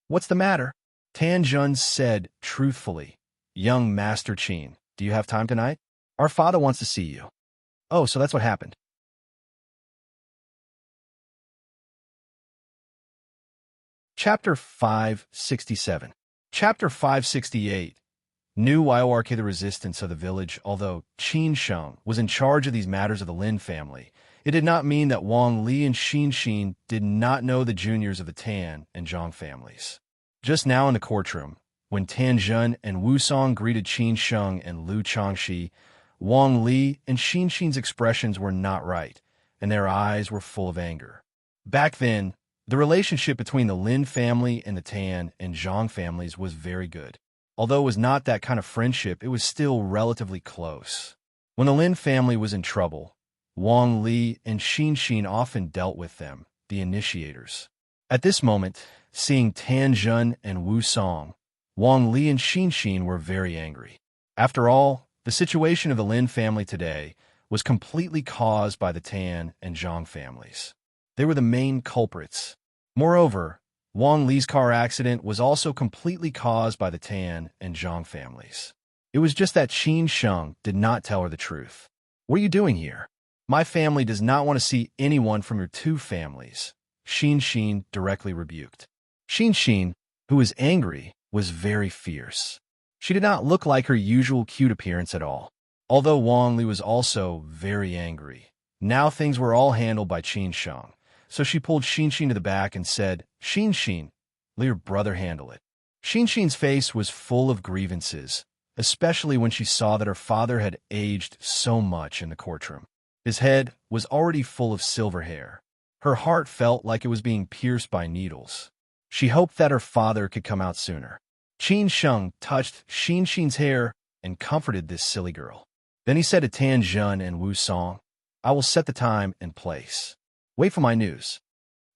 "What's the matter?" Tan Zhen said truthfully, "Young Master Qin, do you have time tonight? Our father wants to see you." "Oh, so that's what happened." Chapter 567. Chapter 568. New YORK. The resistance of the village. Although Qin Sheng was in charge of these matters of the Lin family, it did not mean that Wang Li and Xin Xin did not know the juniors of the Tan and Zhang families. Just now in the courtroom, when Tan Zhen and Wu Song greeted Qin Sheng and Lu Changxi, Wang Li and Xin Xin's expressions were not right, and their eyes were full of anger. Back then, the relationship between the Lin family and the Tan and Zhang families was very good. Although it was not that kind of friendship, it was still relatively close. When the Lin family was in trouble, Wang Li and Xin Xin often dealt with them, the initiators. At this moment, seeing Tan Zhen and Wu Song, Wang Li and Xin Xin were very angry. After all, the situation of the Lin family today was completely caused by the Tan and Zhang families. They were the main culprits. Moreover, Wang Li's car accident was also completely caused by the Tan and Zhang families. It was just that Qin Sheng did not tell her the truth. "What are you doing here? My family does not want to see anyone from your two families," Xin Xin directly rebuked. Xin Xin, who was angry, was very fierce. She did not look like her usual cute appearance at all. Although Wang Li was also very angry, now things were all handled by Qin Sheng. So she pulled Xin Xin to the back and said, "Xin Xin, let your brother handle it." Xin Xin's face was full of grievances, especially when she saw that her father had aged so much in the courtroom. His head was already full of silver hair. Her heart felt like it was being pierced by needles. She hoped that her father could come out sooner. Qin Sheng touched Xin Xin's hair and comforted this silly girl. Then he said to Tan Zhen and Wu Song, "I will set the time and place. Wait for my news."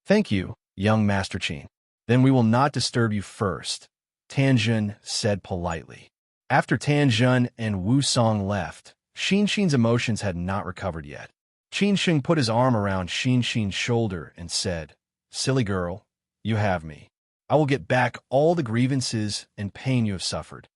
"Thank you, young Master Qin. Then we will not disturb you first," Tan Zhen said politely. After Tan Zhen and Wu Song left, Xin Xin's emotions had not recovered yet. Qin Sheng put his arm around Xin Xin's shoulder and said, "Silly girl, you have me. I will get back all the grievances and pain you have suffered.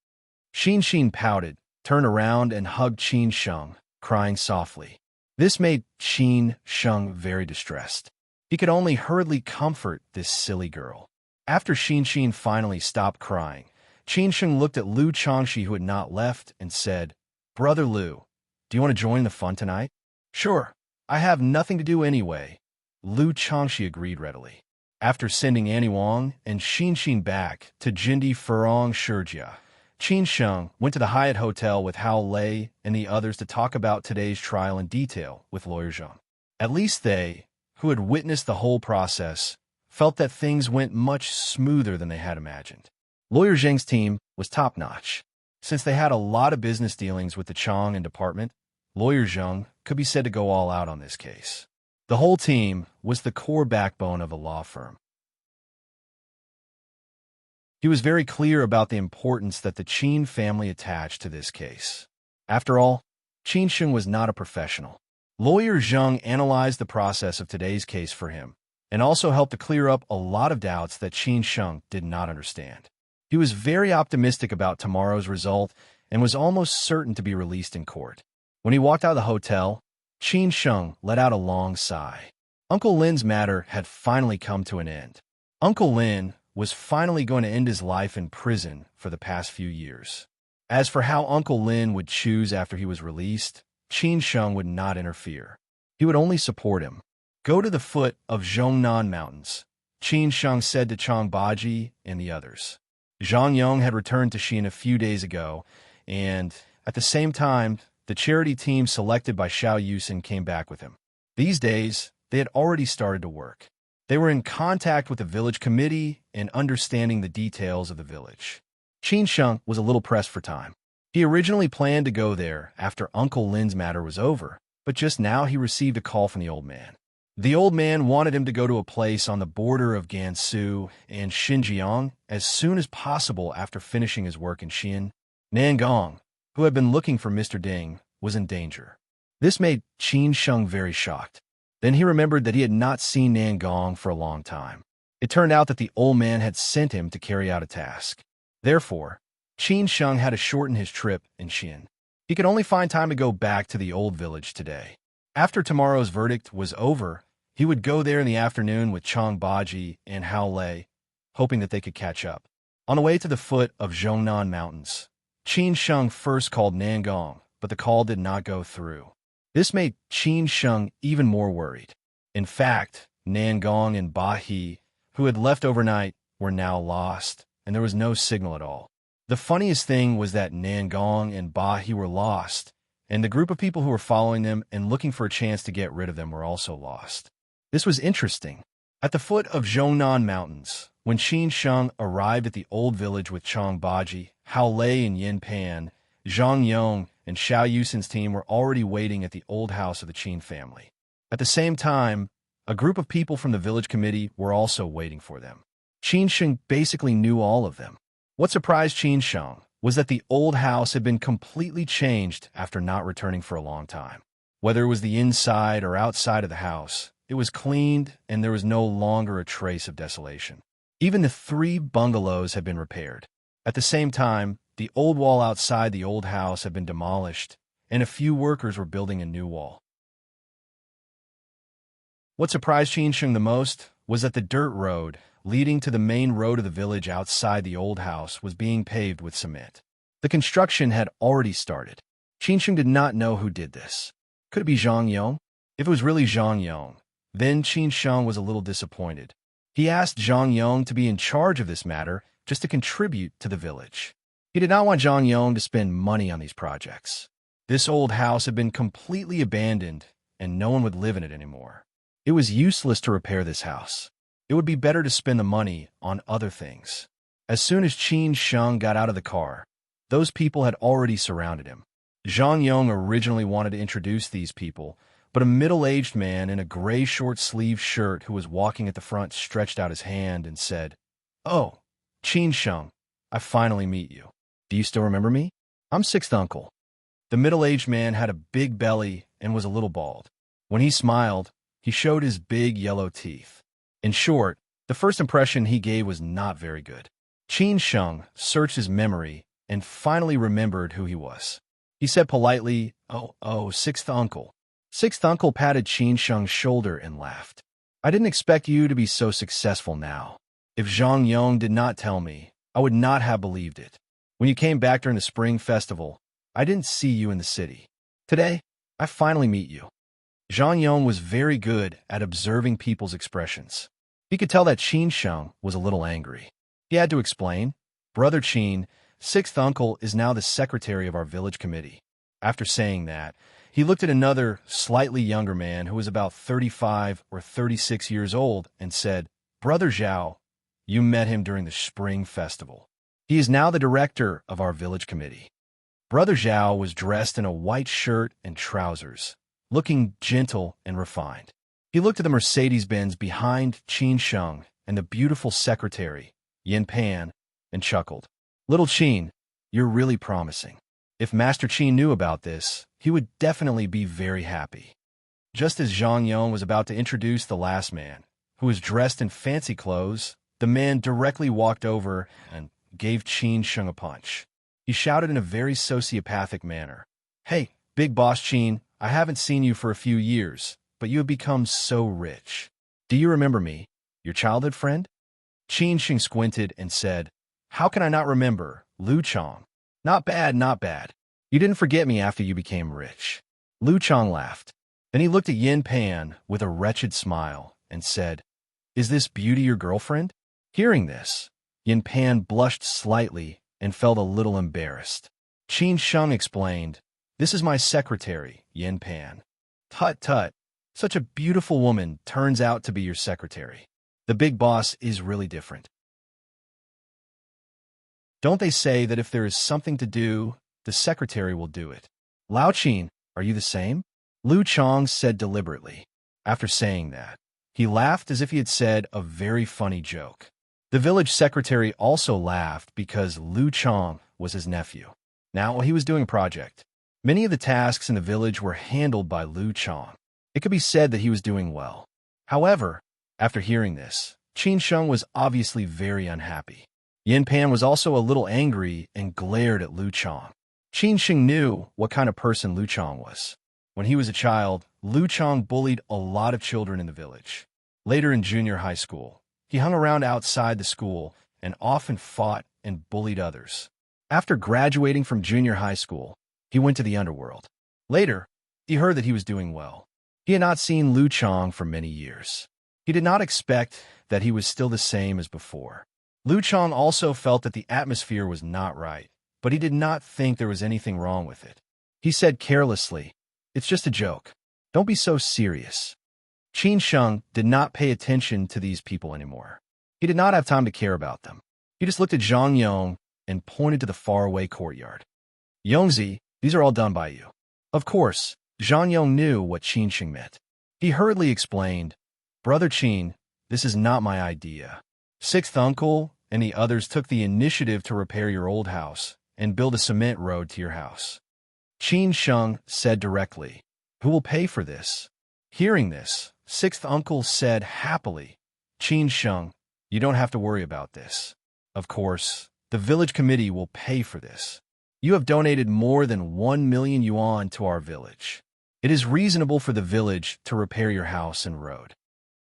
Xin pouted, turned around and hugged Qin Sheng, crying softly. This made Qin Sheng very distressed. He could only hurriedly comfort this silly girl. After Xin finally stopped crying, Qin Sheng looked at Lu Changxi, who had not left, and said, "Brother Lu, do you want to join the fun tonight?" "Sure. I have nothing to do anyway." Lu Changxi agreed readily. After sending Annie Wang and Xin back to Jindi Furong Shijia, Qin Sheng went to the Hyatt Hotel with Hao Lei and the others to talk about today's trial in detail with Lawyer Zheng. At least they, who had witnessed the whole process, felt that things went much smoother than they had imagined. Lawyer Zheng's team was top-notch. Since they had a lot of business dealings with the Chang and department, Lawyer Zheng could be said to go all out on this case. The whole team was the core backbone of a law firm. He was very clear about the importance that the Qin family attached to this case. After all, Qin Sheng was not a professional. Lawyer Zheng analyzed the process of today's case for him and also helped to clear up a lot of doubts that Qin Sheng did not understand. He was very optimistic about tomorrow's result and was almost certain to be released in court. When he walked out of the hotel, Qin Sheng let out a long sigh. Uncle Lin's matter had finally come to an end. Uncle Lin was finally going to end his life in prison for the past few years. As for how Uncle Lin would choose after he was released, Qin Sheng would not interfere. He would only support him. "Go to the foot of Zhongnan Mountains," Qin Sheng said to Chang Baji and the others. Zhang Yong had returned to Xin a few days ago, and at the same time, the charity team selected by Xiao Yusin came back with him. These days, they had already started to work. They were in contact with the village committee and understanding the details of the village. Qin Sheng was a little pressed for time. He originally planned to go there after Uncle Lin's matter was over, but just now he received a call from the old man. The old man wanted him to go to a place on the border of Gansu and Xinjiang as soon as possible after finishing his work in Xi'an. Nangong, who had been looking for Mr. Ding, was in danger. This made Qin Sheng very shocked. Then he remembered that he had not seen Nangong for a long time. It turned out that the old man had sent him to carry out a task. Therefore, Qin Sheng had to shorten his trip in Xi'an. He could only find time to go back to the old village today. After tomorrow's verdict was over, he would go there in the afternoon with Chang Baji and Hao Lei, hoping that they could catch up. On the way to the foot of Zhongnan Mountains, Qin Sheng first called Nangong, but the call did not go through. This made Qin Sheng even more worried. In fact, Nangong and Bahi, who had left overnight, were now lost, and there was no signal at all. The funniest thing was that Nangong and Bahi were lost, and the group of people who were following them and looking for a chance to get rid of them were also lost. This was interesting. At the foot of Zhongnan Mountains, when Qin Sheng arrived at the old village with Chang Baji, Hao Lei and Yin Pan, Zhang Yong and Xiao Yusin's team were already waiting at the old house of the Qin family. At the same time, a group of people from the village committee were also waiting for them. Qin Sheng basically knew all of them. What surprised Qin Sheng was that the old house had been completely changed after not returning for a long time. Whether it was the inside or outside of the house, it was cleaned and there was no longer a trace of desolation. Even the 3 bungalows had been repaired. At the same time, the old wall outside the old house had been demolished, and a few workers were building a new wall. What surprised Qin Sheng the most was that the dirt road leading to the main road of the village outside the old house was being paved with cement. The construction had already started. Qin Sheng did not know who did this. Could it be Zhang Yong? If it was really Zhang Yong, then Qin Sheng was a little disappointed. He asked Zhang Yong to be in charge of this matter just to contribute to the village. He did not want Zhang Yong to spend money on these projects. This old house had been completely abandoned, and no one would live in it anymore. It was useless to repair this house. It would be better to spend the money on other things. As soon as Qin Sheng got out of the car, those people had already surrounded him. Zhang Yong originally wanted to introduce these people, but a middle-aged man in a gray short-sleeved shirt who was walking at the front stretched out his hand and said, "Oh, Qin Sheng, I finally meet you. Do you still remember me? I'm Sixth Uncle." The middle-aged man had a big belly and was a little bald. When he smiled, he showed his big yellow teeth. In short, The first impression he gave was not very good. Qin Sheng searched his memory and finally remembered who he was. He said politely, "Oh, sixth uncle." Sixth uncle patted Qin Sheng's shoulder and laughed. "I didn't expect you to be so successful now. If Zhang Yong did not tell me, I would not have believed it. When you came back during the spring festival, I didn't see you in the city. Today, I finally meet you." Zhang Yong was very good at observing people's expressions. He could tell that Qin Sheng was a little angry. He had to explain, "Brother Qin, sixth uncle is now the secretary of our village committee." After saying that, he looked at another, slightly younger man who was about 35 or 36 years old and said, "Brother Zhao, you met him during the spring festival. He is now the director of our village committee." Brother Zhao was dressed in a white shirt and trousers, looking gentle and refined. He looked at the Mercedes-Benz behind Qin Sheng and the beautiful secretary, Yin Pan, and chuckled. "Little Qin, you're really promising. If Master Qin knew about this, he would definitely be very happy." Just as Zhang Yong was about to introduce the last man, who was dressed in fancy clothes, the man directly walked over and gave Qin Sheng a punch. He shouted in a very sociopathic manner, "Hey, big boss Qin, I haven't seen you for a few years, but you have become so rich. Do you remember me, your childhood friend?" Qin Sheng squinted and said, "How can I not remember, Lu Chong? Not bad, not bad. You didn't forget me after you became rich." Lu Chong laughed. Then he looked at Yin Pan with a wretched smile and said, "Is this Beauty your girlfriend?" Hearing this, Yin Pan blushed slightly and felt a little embarrassed. Qin Sheng explained, "This is my secretary, Yin Pan." "Tut tut, such a beautiful woman turns out to be your secretary. The big boss is really different. Don't they say that if there is something to do, the secretary will do it? Lao Qin, are you the same?" Lu Chong said deliberately. After saying that, he laughed as if he had said a very funny joke. The village secretary also laughed because Lu Chong was his nephew. Now he was doing a project. Many of the tasks in the village were handled by Lu Chong. It could be said that he was doing well. However, after hearing this, Qin Sheng was obviously very unhappy. Yin Pan was also a little angry and glared at Lu Chong. Qin Sheng knew what kind of person Lu Chong was. When he was a child, Lu Chong bullied a lot of children in the village. Later in junior high school, he hung around outside the school and often fought and bullied others. After graduating from junior high school, he went to the underworld. Later, he heard that he was doing well. He had not seen Lu Chong for many years. He did not expect that he was still the same as before. Lu Chong also felt that the atmosphere was not right, but he did not think there was anything wrong with it. He said carelessly, "It's just a joke. Don't be so serious." Qin Sheng did not pay attention to these people anymore. He did not have time to care about them. He just looked at Zhang Yong and pointed to the faraway courtyard. "Yongzi, these are all done by you." Of course, Zhang Yong knew what Qin Sheng meant. He hurriedly explained, "Brother Qin, this is not my idea. Sixth uncle and the others took the initiative to repair your old house and build a cement road to your house." Qin Sheng said directly, "Who will pay for this?" Hearing this, sixth uncle said happily, "Qin Sheng, you don't have to worry about this. Of course, the village committee will pay for this. You have donated more than 1 million yuan to our village. It is reasonable for the village to repair your house and road."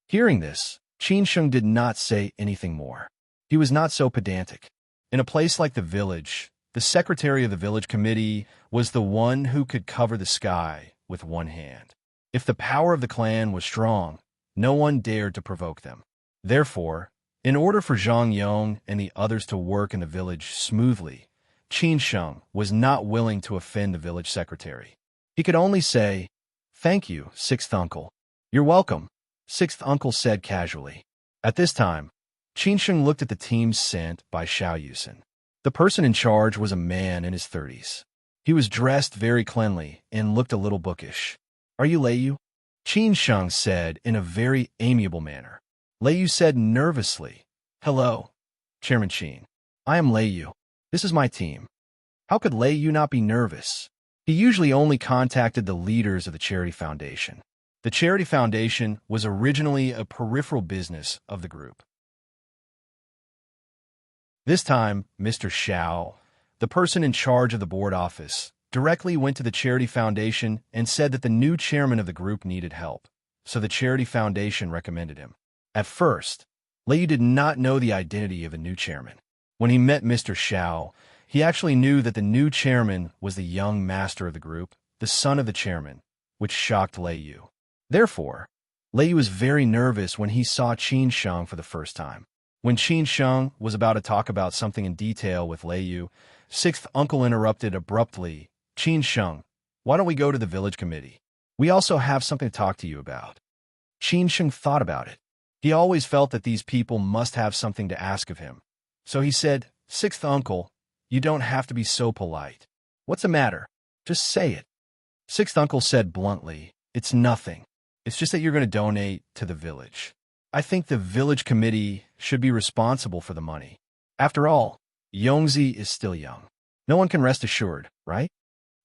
Hearing this, Qin Sheng did not say anything more. He was not so pedantic. In a place like the village, the secretary of the village committee was the one who could cover the sky with one hand. If the power of the clan was strong, no one dared to provoke them. Therefore, in order for Zhang Yong and the others to work in the village smoothly, Qin Sheng was not willing to offend the village secretary. He could only say, "Thank you, sixth uncle." "You're welcome," sixth uncle said casually. At this time, Qin Sheng looked at the team sent by Xiao Yusen. The person in charge was a man in his 30s. He was dressed very cleanly and looked a little bookish. "Are you Lei Yu?" Qin Sheng said in a very amiable manner. Lei Yu said nervously, "Hello, Chairman Qin. I am Lei Yu. This is my team." How could Lei Yu not be nervous? He usually only contacted the leaders of the charity foundation. The charity foundation was originally a peripheral business of the group. This time, Mr. Xiao, the person in charge of the board office, directly went to the charity foundation and said that the new chairman of the group needed help, so the charity foundation recommended him. At first, Lei Yu did not know the identity of the new chairman. When he met Mr. Xiao, he actually knew that the new chairman was the young master of the group, the son of the chairman, which shocked Lei Yu. Therefore, Lei Yu was very nervous when he saw Qin Sheng for the first time. When Qin Sheng was about to talk about something in detail with Lei Yu, sixth uncle interrupted abruptly. Qin Sheng, why don't we go to the village committee? We also have something to talk to you about. Qin Sheng thought about it. He always felt that these people must have something to ask of him. So he said, Sixth uncle, you don't have to be so polite. What's the matter? Just say it. Sixth uncle said bluntly, it's nothing. It's just that you're going to donate to the village. I think the village committee should be responsible for the money. After all, Yongzi is still young. No one can rest assured, right?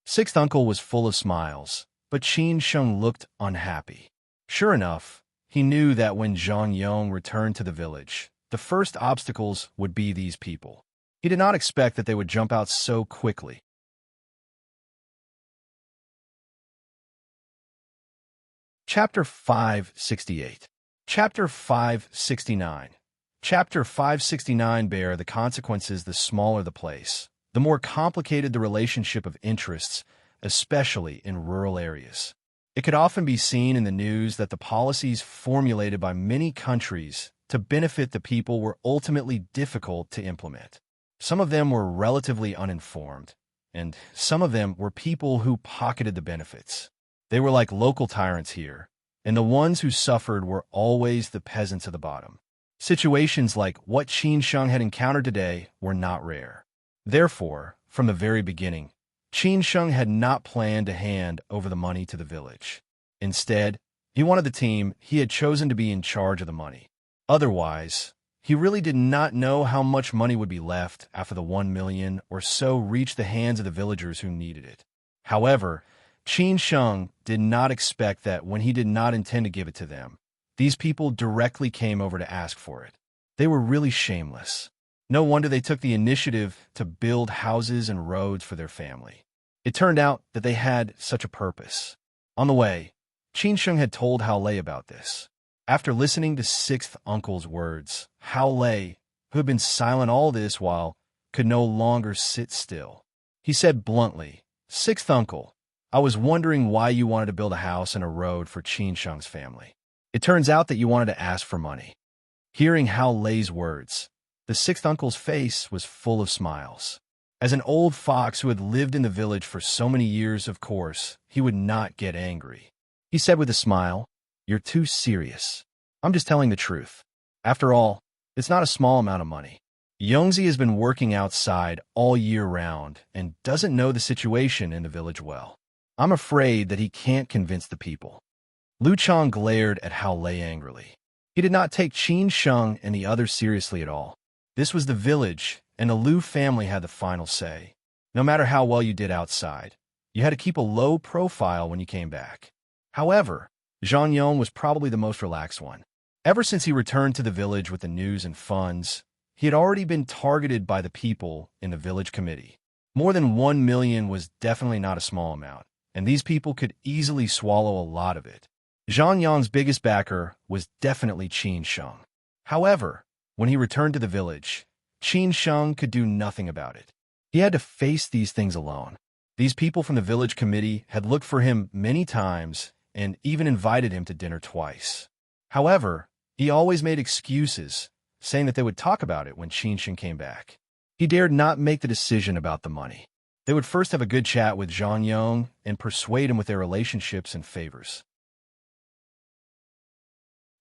Sixth uncle was full of smiles, but Qin Sheng looked unhappy. Sure enough, he knew that when Zhang Yong returned to the village, the first obstacles would be these people. He did not expect that they would jump out so quickly. Chapter 568. Chapter 569. Chapter 569 bear the consequences the smaller the place, the more complicated the relationship of interests, especially in rural areas. It could often be seen in the news that the policies formulated by many countries to benefit the people were ultimately difficult to implement. Some of them were relatively uninformed, and some of them were people who pocketed the benefits. They were like local tyrants here, and the ones who suffered were always the peasants at the bottom. Situations like what Qin Sheng had encountered today were not rare. Therefore, from the very beginning, Qin Sheng had not planned to hand over the money to the village. Instead, he wanted the team he had chosen to be in charge of the money. Otherwise, he really did not know how much money would be left after the 1 million or so reached the hands of the villagers who needed it. However, Qin Sheng did not expect that when he did not intend to give it to them, these people directly came over to ask for it. They were really shameless. No wonder they took the initiative to build houses and roads for their family. It turned out that they had such a purpose. On the way, Qin Sheng had told Hao Lei about this. After listening to sixth uncle's words, Hao Lei, who had been silent all this while, could no longer sit still. He said bluntly, Sixth uncle, I was wondering why you wanted to build a house and a road for Qin Sheng's family. It turns out that you wanted to ask for money. Hearing Hao Lei's words, the sixth uncle's face was full of smiles. As an old fox who had lived in the village for so many years, of course, he would not get angry. He said with a smile, You're too serious. I'm just telling the truth. After all, it's not a small amount of money. Yongzi has been working outside all year round and doesn't know the situation in the village well. I'm afraid that he can't convince the people. Lu Chang glared at Hao Lei angrily. He did not take Qin Sheng and the others seriously at all. This was the village, and the Lu family had the final say. No matter how well you did outside, you had to keep a low profile when you came back. However, Zhang Yong was probably the most relaxed one. Ever since he returned to the village with the news and funds, he had already been targeted by the people in the village committee. More than 1 million was definitely not a small amount, and these people could easily swallow a lot of it. Zhang Yong's biggest backer was definitely Qin Sheng. However, when he returned to the village, Qin Sheng could do nothing about it. He had to face these things alone. These people from the village committee had looked for him many times and even invited him to dinner twice. However, he always made excuses, saying that they would talk about it when Qin Sheng came back. He dared not make the decision about the money. They would first have a good chat with Zhang Yong and persuade him with their relationships and favors.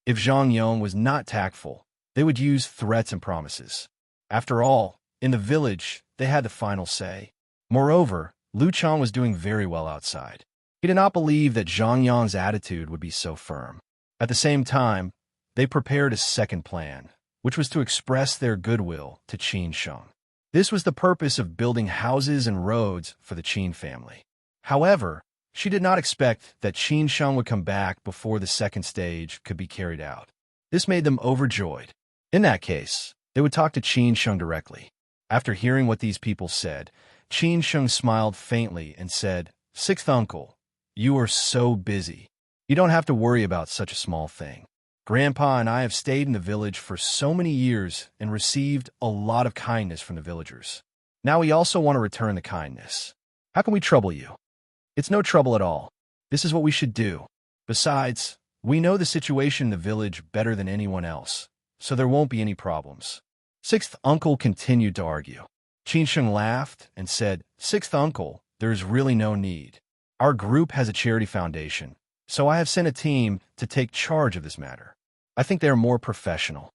If Zhang Yong was not tactful, they would use threats and promises. After all, in the village, they had the final say. Moreover, Lu Chang was doing very well outside. He did not believe that Zhang Yong's attitude would be so firm. At the same time, they prepared a second plan, which was to express their goodwill to Qin Sheng. This was the purpose of building houses and roads for the Qin family. However, she did not expect that Qin Sheng would come back before the second stage could be carried out. This made them overjoyed. In that case, They would talk to Qin Sheng directly. After hearing what these people said, Qin Sheng smiled faintly and said, "Sixth uncle, you are so busy. You don't have to worry about such a small thing. Grandpa and I have stayed in the village for so many years and received a lot of kindness from the villagers. Now we also want to return the kindness. How can we trouble you? It's no trouble at all. This is what we should do. Besides, we know the situation in the village better than anyone else, so there won't be any problems." Sixth uncle continued to argue. Qin Sheng laughed and said, "Sixth uncle, there is really no need. Our group has a charity foundation, so I have sent a team to take charge of this matter. I think they are more professional."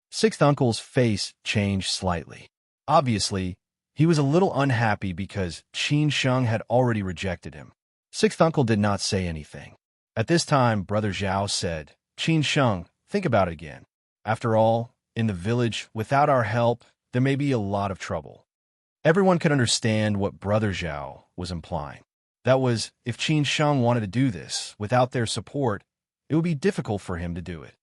Sixth uncle's face changed slightly. Obviously, he was a little unhappy because Qin Sheng had already rejected him. Sixth uncle did not say anything. At this time, Brother Zhao said, "Qin Sheng, think about it again. After all, in the village, without our help, there may be a lot of trouble." Everyone could understand what Brother Zhao was implying. That was, if Qin Sheng wanted to do this without their support, it would be difficult for him to do it.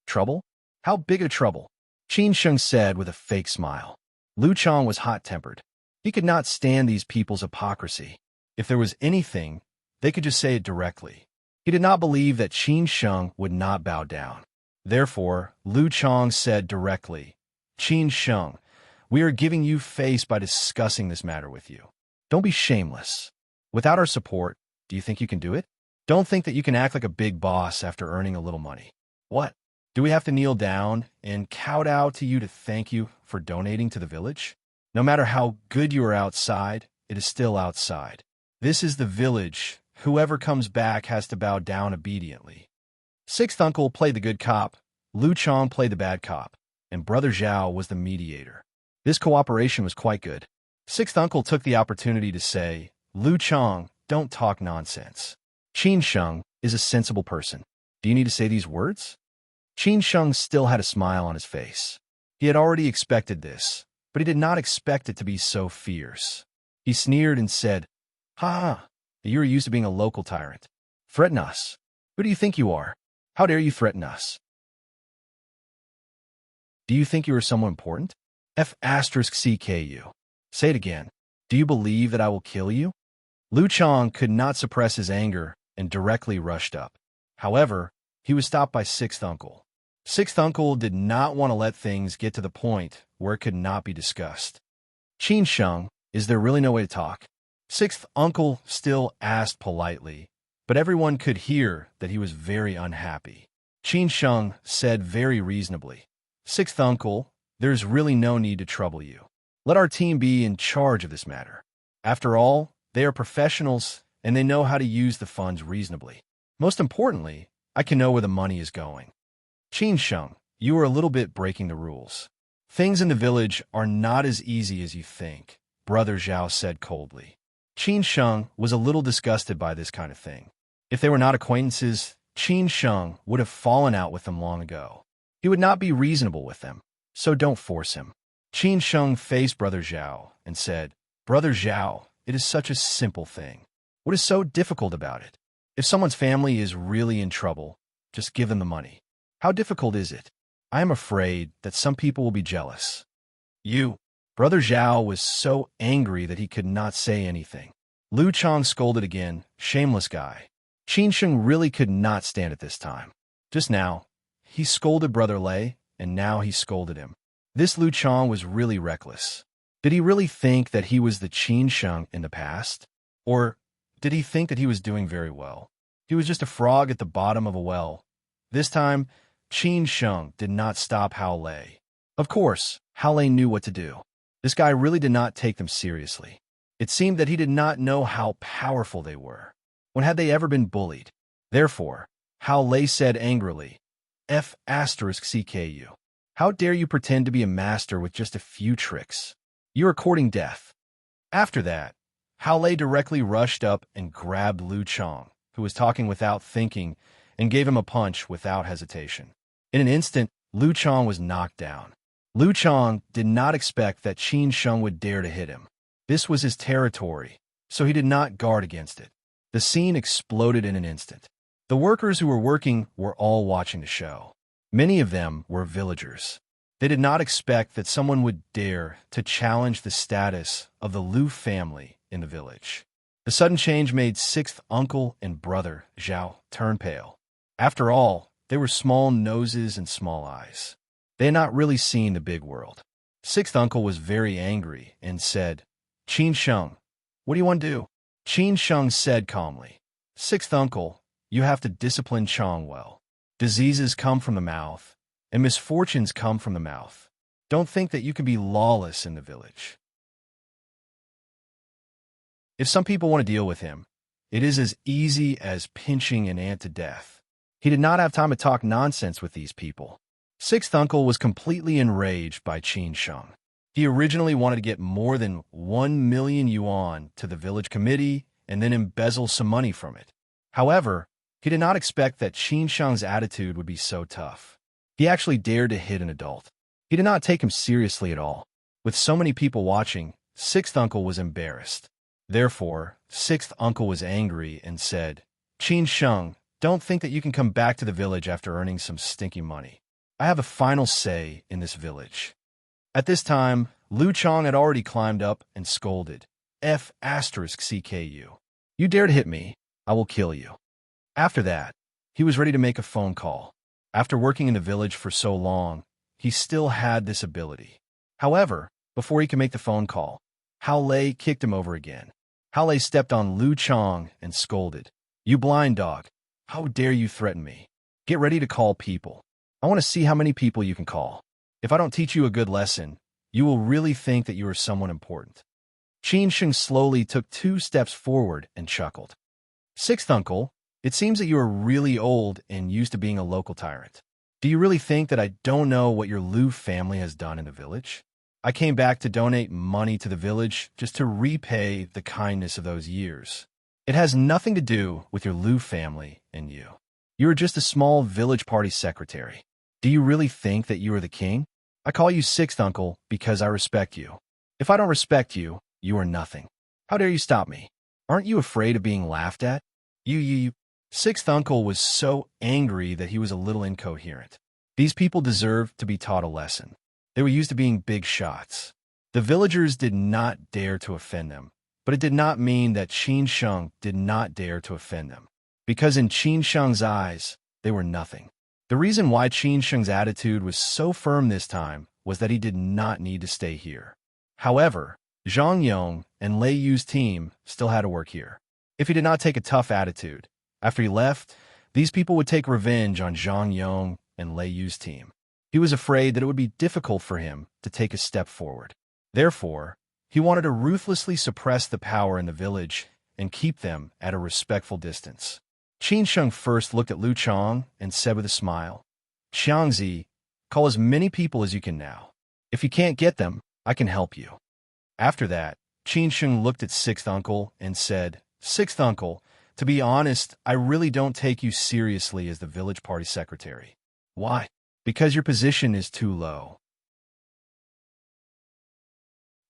Trouble? How big a trouble? Qin Sheng said with a fake smile. Lu Chang was hot-tempered. He could not stand these people's hypocrisy. If there was anything, they could just say it directly. He did not believe that Qin Sheng would not bow down. Therefore, Lu Chang said directly, "Qin Sheng, we are giving you face by discussing this matter with you. Don't be shameless. Without our support, do you think you can do it? Don't think that you can act like a big boss after earning a little money. What? Do we have to kneel down and kowtow to you to thank you for donating to the village? No matter how good you are outside, it is still outside. This is the village. Whoever comes back has to bow down obediently." Sixth uncle played the good cop, Lu Chang played the bad cop, and Brother Zhao was the mediator. This cooperation was quite good. Sixth uncle took the opportunity to say, "Lu Chang, don't talk nonsense. Qin Sheng is a sensible person. Do you need to say these words?" Qin Sheng still had a smile on his face. He had already expected this, but he did not expect it to be so fierce. He sneered and said, "Ha! You are used to being a local tyrant. Threaten us. Who do you think you are? How dare you threaten us? Do you think you are someone important? F*CKU. Say it again. Do you believe that I will kill you?" Lu Chang could not suppress his anger and directly rushed up. However, he was stopped by Sixth uncle. Sixth uncle did not want to let things get to the point where it could not be discussed. "Qin Sheng, is there really no way to talk?" Sixth uncle still asked politely, but everyone could hear that he was very unhappy. Qin Sheng said very reasonably, "Sixth uncle, there is really no need to trouble you. Let our team be in charge of this matter. After all, they are professionals and they know how to use the funds reasonably. Most importantly, I can know where the money is going." "Qin Sheng, you are a little bit breaking the rules. Things in the village are not as easy as you think," Brother Zhao said coldly. Qin Sheng was a little disgusted by this kind of thing. If they were not acquaintances, Qin Sheng would have fallen out with them long ago. He would not be reasonable with them, so don't force him. Qin Sheng faced Brother Zhao and said, "Brother Zhao, it is such a simple thing. What is so difficult about it? If someone's family is really in trouble, just give them the money. How difficult is it? I am afraid that some people will be jealous." "You." Brother Zhao was so angry that he could not say anything. Lu Chang scolded again, "Shameless guy." Qin Sheng really could not stand it this time. Just now, he scolded Brother Lei, and now he scolded him. This Lu Chang was really reckless. Did he really think that he was the Qin Sheng in the past? Or did he think that he was doing very well? He was just a frog at the bottom of a well. This time, Qin Sheng did not stop Hao Lei. Of course, Hao Lei knew what to do. This guy really did not take them seriously. It seemed that he did not know how powerful they were. When had they ever been bullied? Therefore, Hao Lei said angrily, F*CKU. How dare you pretend to be a master with just a few tricks? You are courting death. After that, Hao Lei directly rushed up and grabbed Lu Chang, who was talking without thinking, and gave him a punch without hesitation. In an instant, Lu Chang was knocked down. Lu Chang did not expect that Qin Sheng would dare to hit him. This was his territory, so he did not guard against it. The scene exploded in an instant. The workers who were working were all watching the show. Many of them were villagers. They did not expect that someone would dare to challenge the status of the Liu family in the village. The sudden change made sixth uncle and brother, Zhao, turn pale. After all, they were small noses and small eyes. They had not really seen the big world. Sixth uncle was very angry and said, "Qin Sheng, what do you want to do?" Qin Sheng said calmly, "Sixth uncle, you have to discipline Chong well. Diseases come from the mouth, and misfortunes come from the mouth. Don't think that you can be lawless in the village." If some people want to deal with him, it is as easy as pinching an ant to death. He did not have time to talk nonsense with these people. Sixth uncle was completely enraged by Qin Sheng. He originally wanted to get more than 1 million yuan to the village committee and then embezzle some money from it. However, he did not expect that Qin Sheng's attitude would be so tough. He actually dared to hit an adult. He did not take him seriously at all. With so many people watching, sixth uncle was embarrassed. Therefore, sixth uncle was angry and said, "Qin Sheng, don't think that you can come back to the village after earning some stinky money. I have a final say in this village." At this time, Liu Chong had already climbed up and scolded, "F***CKU. You dare to hit me, I will kill you." After that, he was ready to make a phone call. After working in the village for so long, he still had this ability. However, before he could make the phone call, Hao Lei kicked him over again. Hao Lei stepped on Liu Chong and scolded, "You blind dog, how dare you threaten me? Get ready to call people. I want to see how many people you can call. If I don't teach you a good lesson, you will really think that you are someone important." Qin Sheng slowly took 2 steps forward and chuckled. "Sixth uncle, it seems that you are really old and used to being a local tyrant. Do you really think that I don't know what your Liu family has done in the village? I came back to donate money to the village just to repay the kindness of those years. It has nothing to do with your Liu family and you. You are just a small village party secretary. Do you really think that you are the king? I call you sixth uncle because I respect you. If I don't respect you, you are nothing. How dare you stop me? Aren't you afraid of being laughed at? You. Sixth uncle was so angry that he was a little incoherent. These people deserved to be taught a lesson. They were used to being big shots. The villagers did not dare to offend them, but it did not mean that Qin Sheng did not dare to offend them. Because in Qin Sheng's eyes, they were nothing. The reason why Qin Sheng's attitude was so firm this time was that he did not need to stay here. However, Zhang Yong and Lei Yu's team still had to work here. If he did not take a tough attitude, after he left, these people would take revenge on Zhang Yong and Lei Yu's team. He was afraid that it would be difficult for him to take a step forward. Therefore, he wanted to ruthlessly suppress the power in the village and keep them at a respectful distance. Qin Sheng first looked at Liu Chong and said with a smile, "Xiangzi, call as many people as you can now. If you can't get them, I can help you." After that, Qin Sheng looked at sixth uncle and said, "Sixth uncle, to be honest, I really don't take you seriously as the village party secretary." "Why?" "Because your position is too low.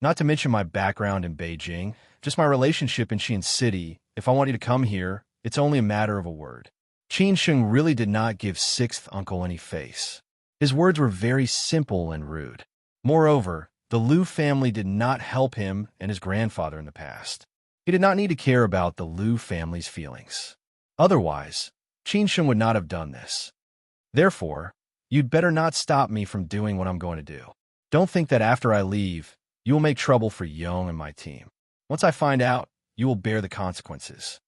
Not to mention my background in Beijing, just my relationship in Xi'an City. If I want you to come here, it's only a matter of a word." Qin Sheng really did not give sixth uncle any face. His words were very simple and rude. Moreover, the Liu family did not help him and his grandfather in the past. He did not need to care about the Liu family's feelings. Otherwise, Qin Sheng would not have done this. Therefore, you'd better not stop me from doing what I'm going to do. Don't think that after I leave, you will make trouble for Yong and my team. Once I find out, you will bear the consequences.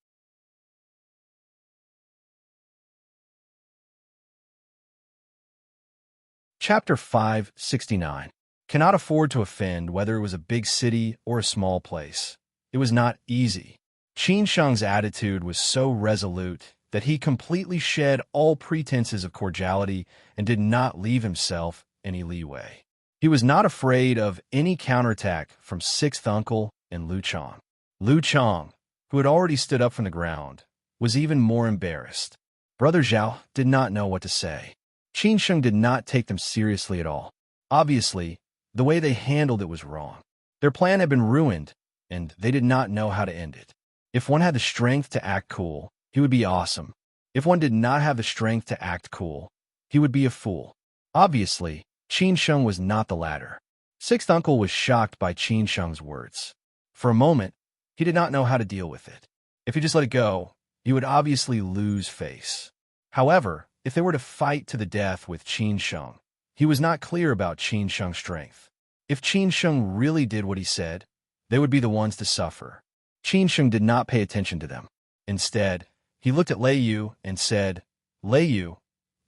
Chapter 569. Cannot afford to offend whether it was a big city or a small place. It was not easy. Qin Sheng's attitude was so resolute that he completely shed all pretenses of cordiality and did not leave himself any leeway. He was not afraid of any counterattack from sixth uncle and Liu Chong. Liu Chong, who had already stood up from the ground, was even more embarrassed. Brother Zhao did not know what to say. Qin Sheng did not take them seriously at all. Obviously, the way they handled it was wrong. Their plan had been ruined, and they did not know how to end it. If one had the strength to act cool, he would be awesome. If one did not have the strength to act cool, he would be a fool. Obviously, Qin Sheng was not the latter. Sixth uncle was shocked by Qin Sheng's words. For a moment, he did not know how to deal with it. If he just let it go, he would obviously lose face. However, if they were to fight to the death with Qin Sheng, he was not clear about Qin Sheng's strength. If Qin Sheng really did what he said, they would be the ones to suffer. Qin Sheng did not pay attention to them. Instead, he looked at Lei Yu and said, "Lei Yu,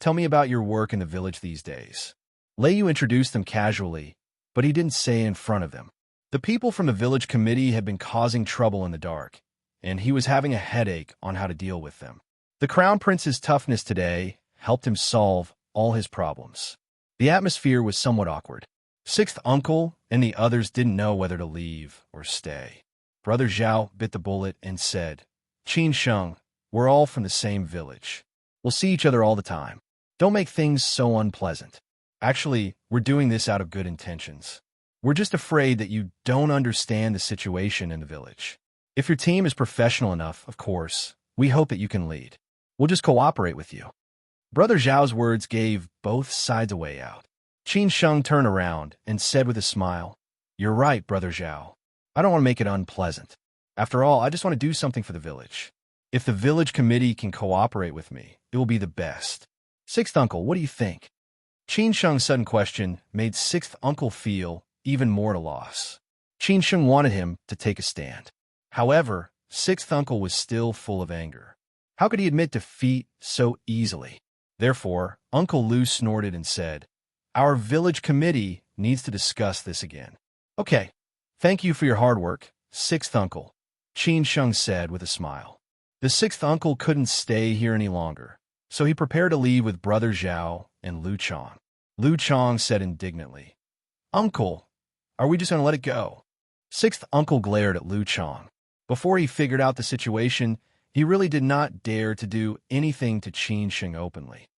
tell me about your work in the village these days." Lei Yu introduced them casually, but he didn't say in front of them. The people from the village committee had been causing trouble in the dark, and he was having a headache on how to deal with them. The Crown Prince's toughness today helped him solve all his problems. The atmosphere was somewhat awkward. Sixth uncle and the others didn't know whether to leave or stay. Brother Zhao bit the bullet and said, "Qin Sheng, we're all from the same village. We'll see each other all the time. Don't make things so unpleasant. Actually, we're doing this out of good intentions. We're just afraid that you don't understand the situation in the village. If your team is professional enough, of course, we hope that you can lead. We'll just cooperate with you." Brother Zhao's words gave both sides a way out. Qin Sheng turned around and said with a smile, "You're right, Brother Zhao. I don't want to make it unpleasant. After all, I just want to do something for the village. If the village committee can cooperate with me, it will be the best. Sixth uncle, what do you think?" Qin Sheng's sudden question made sixth uncle feel even more at a loss. Qin Sheng wanted him to take a stand. However, sixth uncle was still full of anger. How could he admit defeat so easily? Therefore, Uncle Lu snorted and said, "Our village committee needs to discuss this again." "Okay, thank you for your hard work, sixth uncle," Qin Sheng said with a smile. The sixth uncle couldn't stay here any longer, so he prepared to leave with Brother Zhao and Lu Chong. Lu Chong said indignantly, "Uncle, are we just going to let it go?" Sixth uncle glared at Lu Chong. Before he figured out the situation, he really did not dare to do anything to Qin Sheng openly.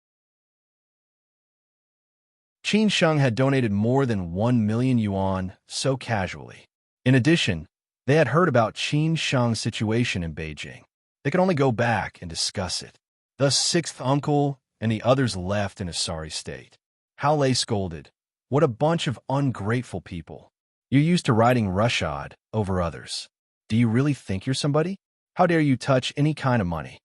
Qin Sheng had donated more than 1 million yuan so casually. In addition, they had heard about Qin Sheng's situation in Beijing. They could only go back and discuss it. Thus, sixth uncle and the others left in a sorry state. Hao Lei scolded, "What a bunch of ungrateful people. You're used to riding roughshod over others. Do you really think you're somebody? How dare you touch any kind of money?"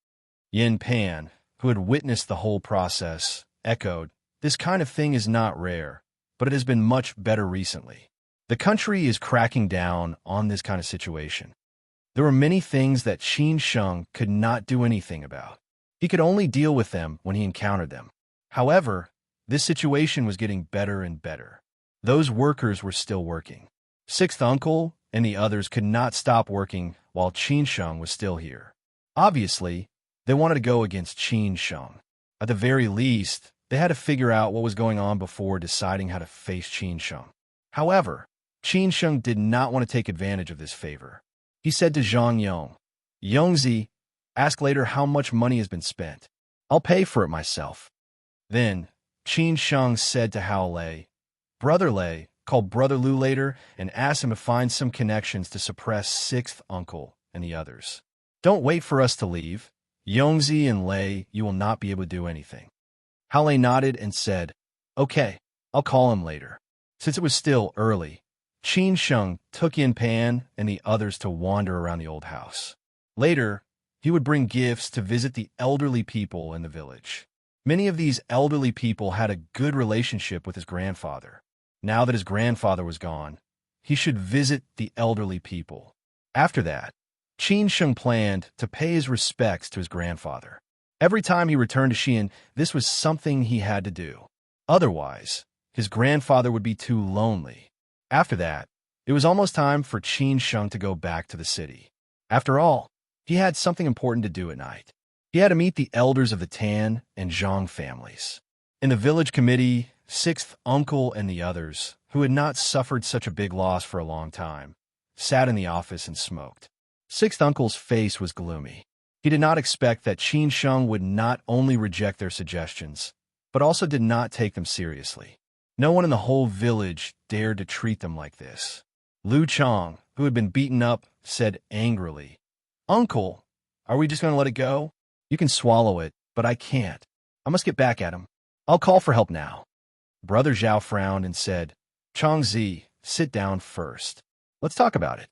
Yin Pan, who had witnessed the whole process, echoed, "This kind of thing is not rare, but it has been much better recently. The country is cracking down on this kind of situation." There were many things that Qin Sheng could not do anything about. He could only deal with them when he encountered them. However, this situation was getting better and better. Those workers were still working. Sixth uncle and the others could not stop working while Qin Sheng was still here. Obviously, they wanted to go against Qin Sheng. At the very least, they had to figure out what was going on before deciding how to face Qin Sheng. However, Qin Sheng did not want to take advantage of this favor. He said to Zhang Yong, "Yongzi, ask later how much money has been spent. I'll pay for it myself." Then, Qin Sheng said to Hao Lei, "Brother Lei, call Brother Lu later and ask him to find some connections to suppress sixth uncle and the others. Don't wait for us to leave. Yongzi and Lei, you will not be able to do anything." Hao Lei nodded and said, "Okay, I'll call him later." Since it was still early, Qin Sheng took Yin Pan and the others to wander around the old house. Later, he would bring gifts to visit the elderly people in the village. Many of these elderly people had a good relationship with his grandfather. Now that his grandfather was gone, he should visit the elderly people. After that, Qin Sheng planned to pay his respects to his grandfather. Every time he returned to Xi'an, this was something he had to do. Otherwise, his grandfather would be too lonely. After that, it was almost time for Qin Sheng to go back to the city. After all, he had something important to do at night. He had to meet the elders of the Tan and Zhang families. In the village committee, sixth uncle and the others, who had not suffered such a big loss for a long time, sat in the office and smoked. Sixth uncle's face was gloomy. He did not expect that Qin Sheng would not only reject their suggestions, but also did not take them seriously. No one in the whole village dared to treat them like this. Lu Chong, who had been beaten up, said angrily, "Uncle, are we just going to let it go? You can swallow it, but I can't. I must get back at him. I'll call for help now." Brother Zhao frowned and said, Changzi, sit down first. Let's talk about it.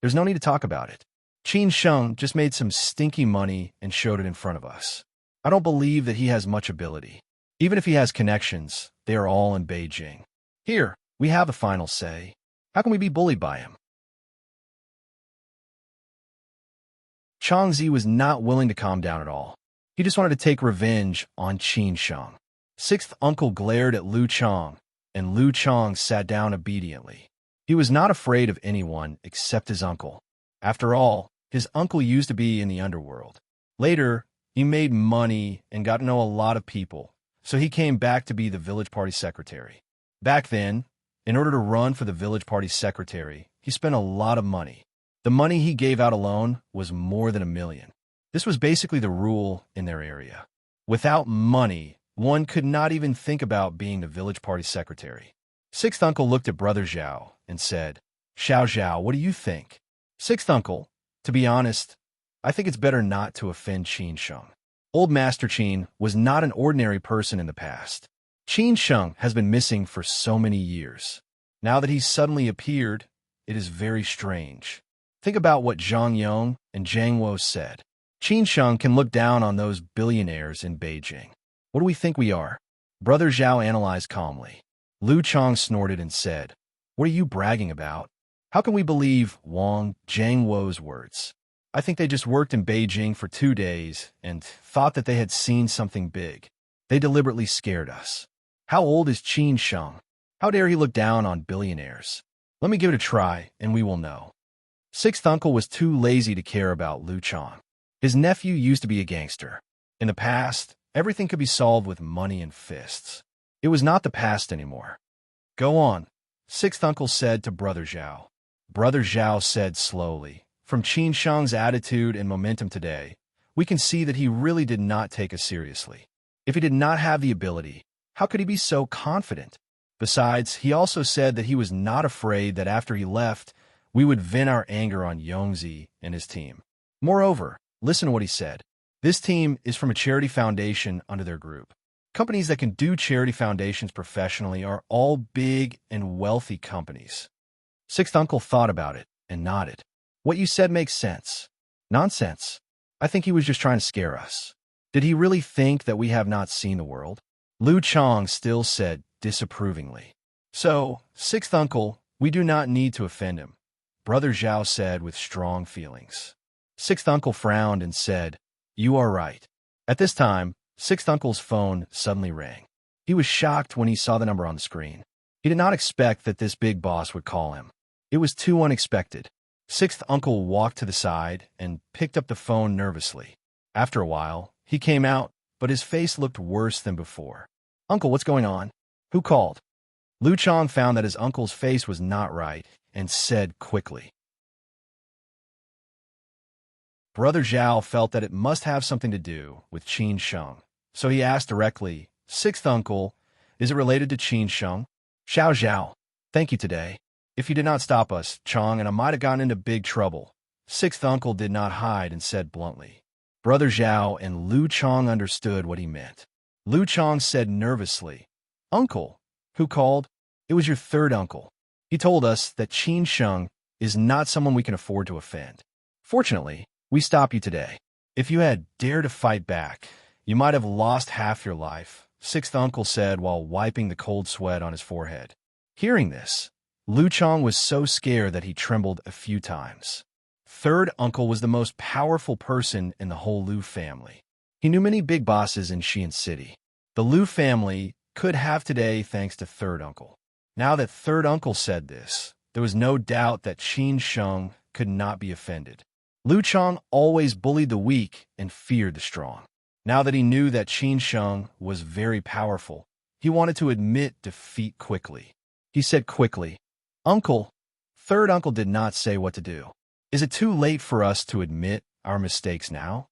There's no need to talk about it. Qin Sheng just made some stinky money and showed it in front of us. I don't believe that he has much ability. Even if he has connections, they are all in Beijing. Here, we have a final say. How can we be bullied by him? Changzi was not willing to calm down at all. He just wanted to take revenge on Qin Sheng. Sixth uncle glared at Lu Chong, and Lu Chong sat down obediently. He was not afraid of anyone except his uncle. After all, his uncle used to be in the underworld. Later, he made money and got to know a lot of people, so he came back to be the village party secretary. Back then, in order to run for the village party secretary, he spent a lot of money. The money he gave out alone was more than $1 million. This was basically the rule in their area. Without money, one could not even think about being the village party secretary. Sixth uncle looked at Brother Zhao and said, Xiao Zhao, what do you think? Sixth uncle, to be honest, I think it's better not to offend Qin Sheng. Old Master Qin was not an ordinary person in the past. Qin Sheng has been missing for so many years. Now that he's suddenly appeared, it is very strange. Think about what Zhang Yong and Zhang Wo said. Qin Sheng can look down on those billionaires in Beijing. What do we think we are? Brother Zhao analyzed calmly. Lu Chong snorted and said, What are you bragging about? How can we believe Wang Zhang Wo's words? I think they just worked in Beijing for 2 days and thought that they had seen something big. They deliberately scared us. How old is Qin Sheng? How dare he look down on billionaires? Let me give it a try, and we will know. Sixth uncle was too lazy to care about Lu Chong. His nephew used to be a gangster. In the past, everything could be solved with money and fists. It was not the past anymore. Go on, sixth uncle said to Brother Zhao. Brother Zhao said slowly, From Qin Sheng's attitude and momentum today, we can see that he really did not take us seriously. If he did not have the ability, how could he be so confident? Besides, he also said that he was not afraid that after he left, we would vent our anger on Yongzi and his team. Moreover, listen to what he said. This team is from a charity foundation under their group. Companies that can do charity foundations professionally are all big and wealthy companies. Sixth uncle thought about it and nodded. What you said makes sense. Nonsense. I think he was just trying to scare us. Did he really think that we have not seen the world? Lu Chong still said disapprovingly. So, sixth uncle, we do not need to offend him, Brother Zhao said with strong feelings. Sixth uncle frowned and said, You are right. At this time, sixth uncle's phone suddenly rang. He was shocked when he saw the number on the screen. He did not expect that this big boss would call him. It was too unexpected. Sixth uncle walked to the side and picked up the phone nervously. After a while, he came out, but his face looked worse than before. Uncle, what's going on? Who called? Lu Chong found that his uncle's face was not right and said quickly. Brother Zhao felt that it must have something to do with Qin Sheng, so he asked directly, Sixth uncle, is it related to Qin Sheng? Xiao Zhao, thank you today. If you did not stop us, Chong, and I might have gotten into big trouble. Sixth uncle did not hide and said bluntly. Brother Zhao and Lu Chong understood what he meant. Lu Chong said nervously, Uncle, who called? It was your third uncle. He told us that Qin Sheng is not someone we can afford to offend. Fortunately, we stop you today. If you had dared to fight back, you might have lost half your life, sixth uncle said while wiping the cold sweat on his forehead. Hearing this, Lu Chong was so scared that he trembled a few times. Third uncle was the most powerful person in the whole Lu family. He knew many big bosses in Xi'an City. The Lu family could have today thanks to third uncle. Now that third uncle said this, there was no doubt that Qin Sheng could not be offended. Lu Chong always bullied the weak and feared the strong. Now that he knew that Qin Sheng was very powerful, he wanted to admit defeat quickly. He said quickly, Uncle. Third uncle did not say what to do. Is it too late for us to admit our mistakes now?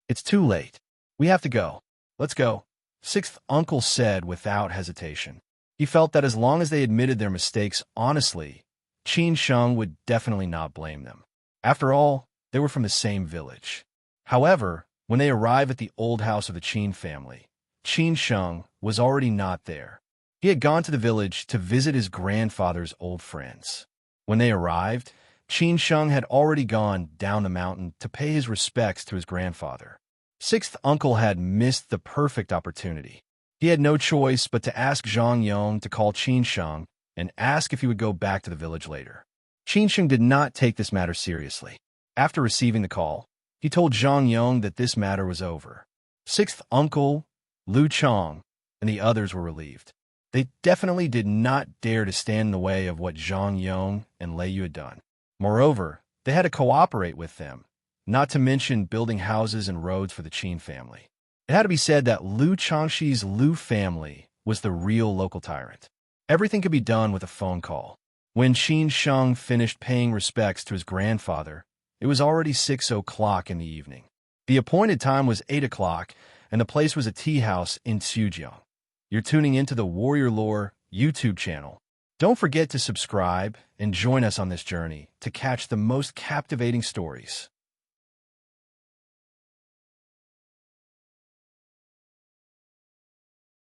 It's too late. We have to go. Let's go, sixth uncle said without hesitation. He felt that as long as they admitted their mistakes honestly, Qin Sheng would definitely not blame them. After all, they were from the same village. However, when they arrived at the old house of the Qin family, Qin Sheng was already not there. He had gone to the village to visit his grandfather's old friends. When they arrived, Qin Sheng had already gone down the mountain to pay his respects to his grandfather. Sixth uncle had missed the perfect opportunity. He had no choice but to ask Zhang Yong to call Qin Sheng and ask if he would go back to the village later. Qin Sheng did not take this matter seriously. After receiving the call, he told Zhang Yong that this matter was over. Sixth uncle, Lu Chong, and the others were relieved. They definitely did not dare to stand in the way of what Zhang Yong and Lei Yu had done. Moreover, they had to cooperate with them, not to mention building houses and roads for the Qin family. It had to be said that Lu Changshi's Lu family was the real local tyrant. Everything could be done with a phone call. When Qin Sheng finished paying respects to his grandfather, it was already 6 o'clock in the evening. The appointed time was 8 o'clock, and the place was a tea house in Sujiang. You're tuning into the Warrior Lore YouTube channel. Don't forget to subscribe and join us on this journey to catch the most captivating stories.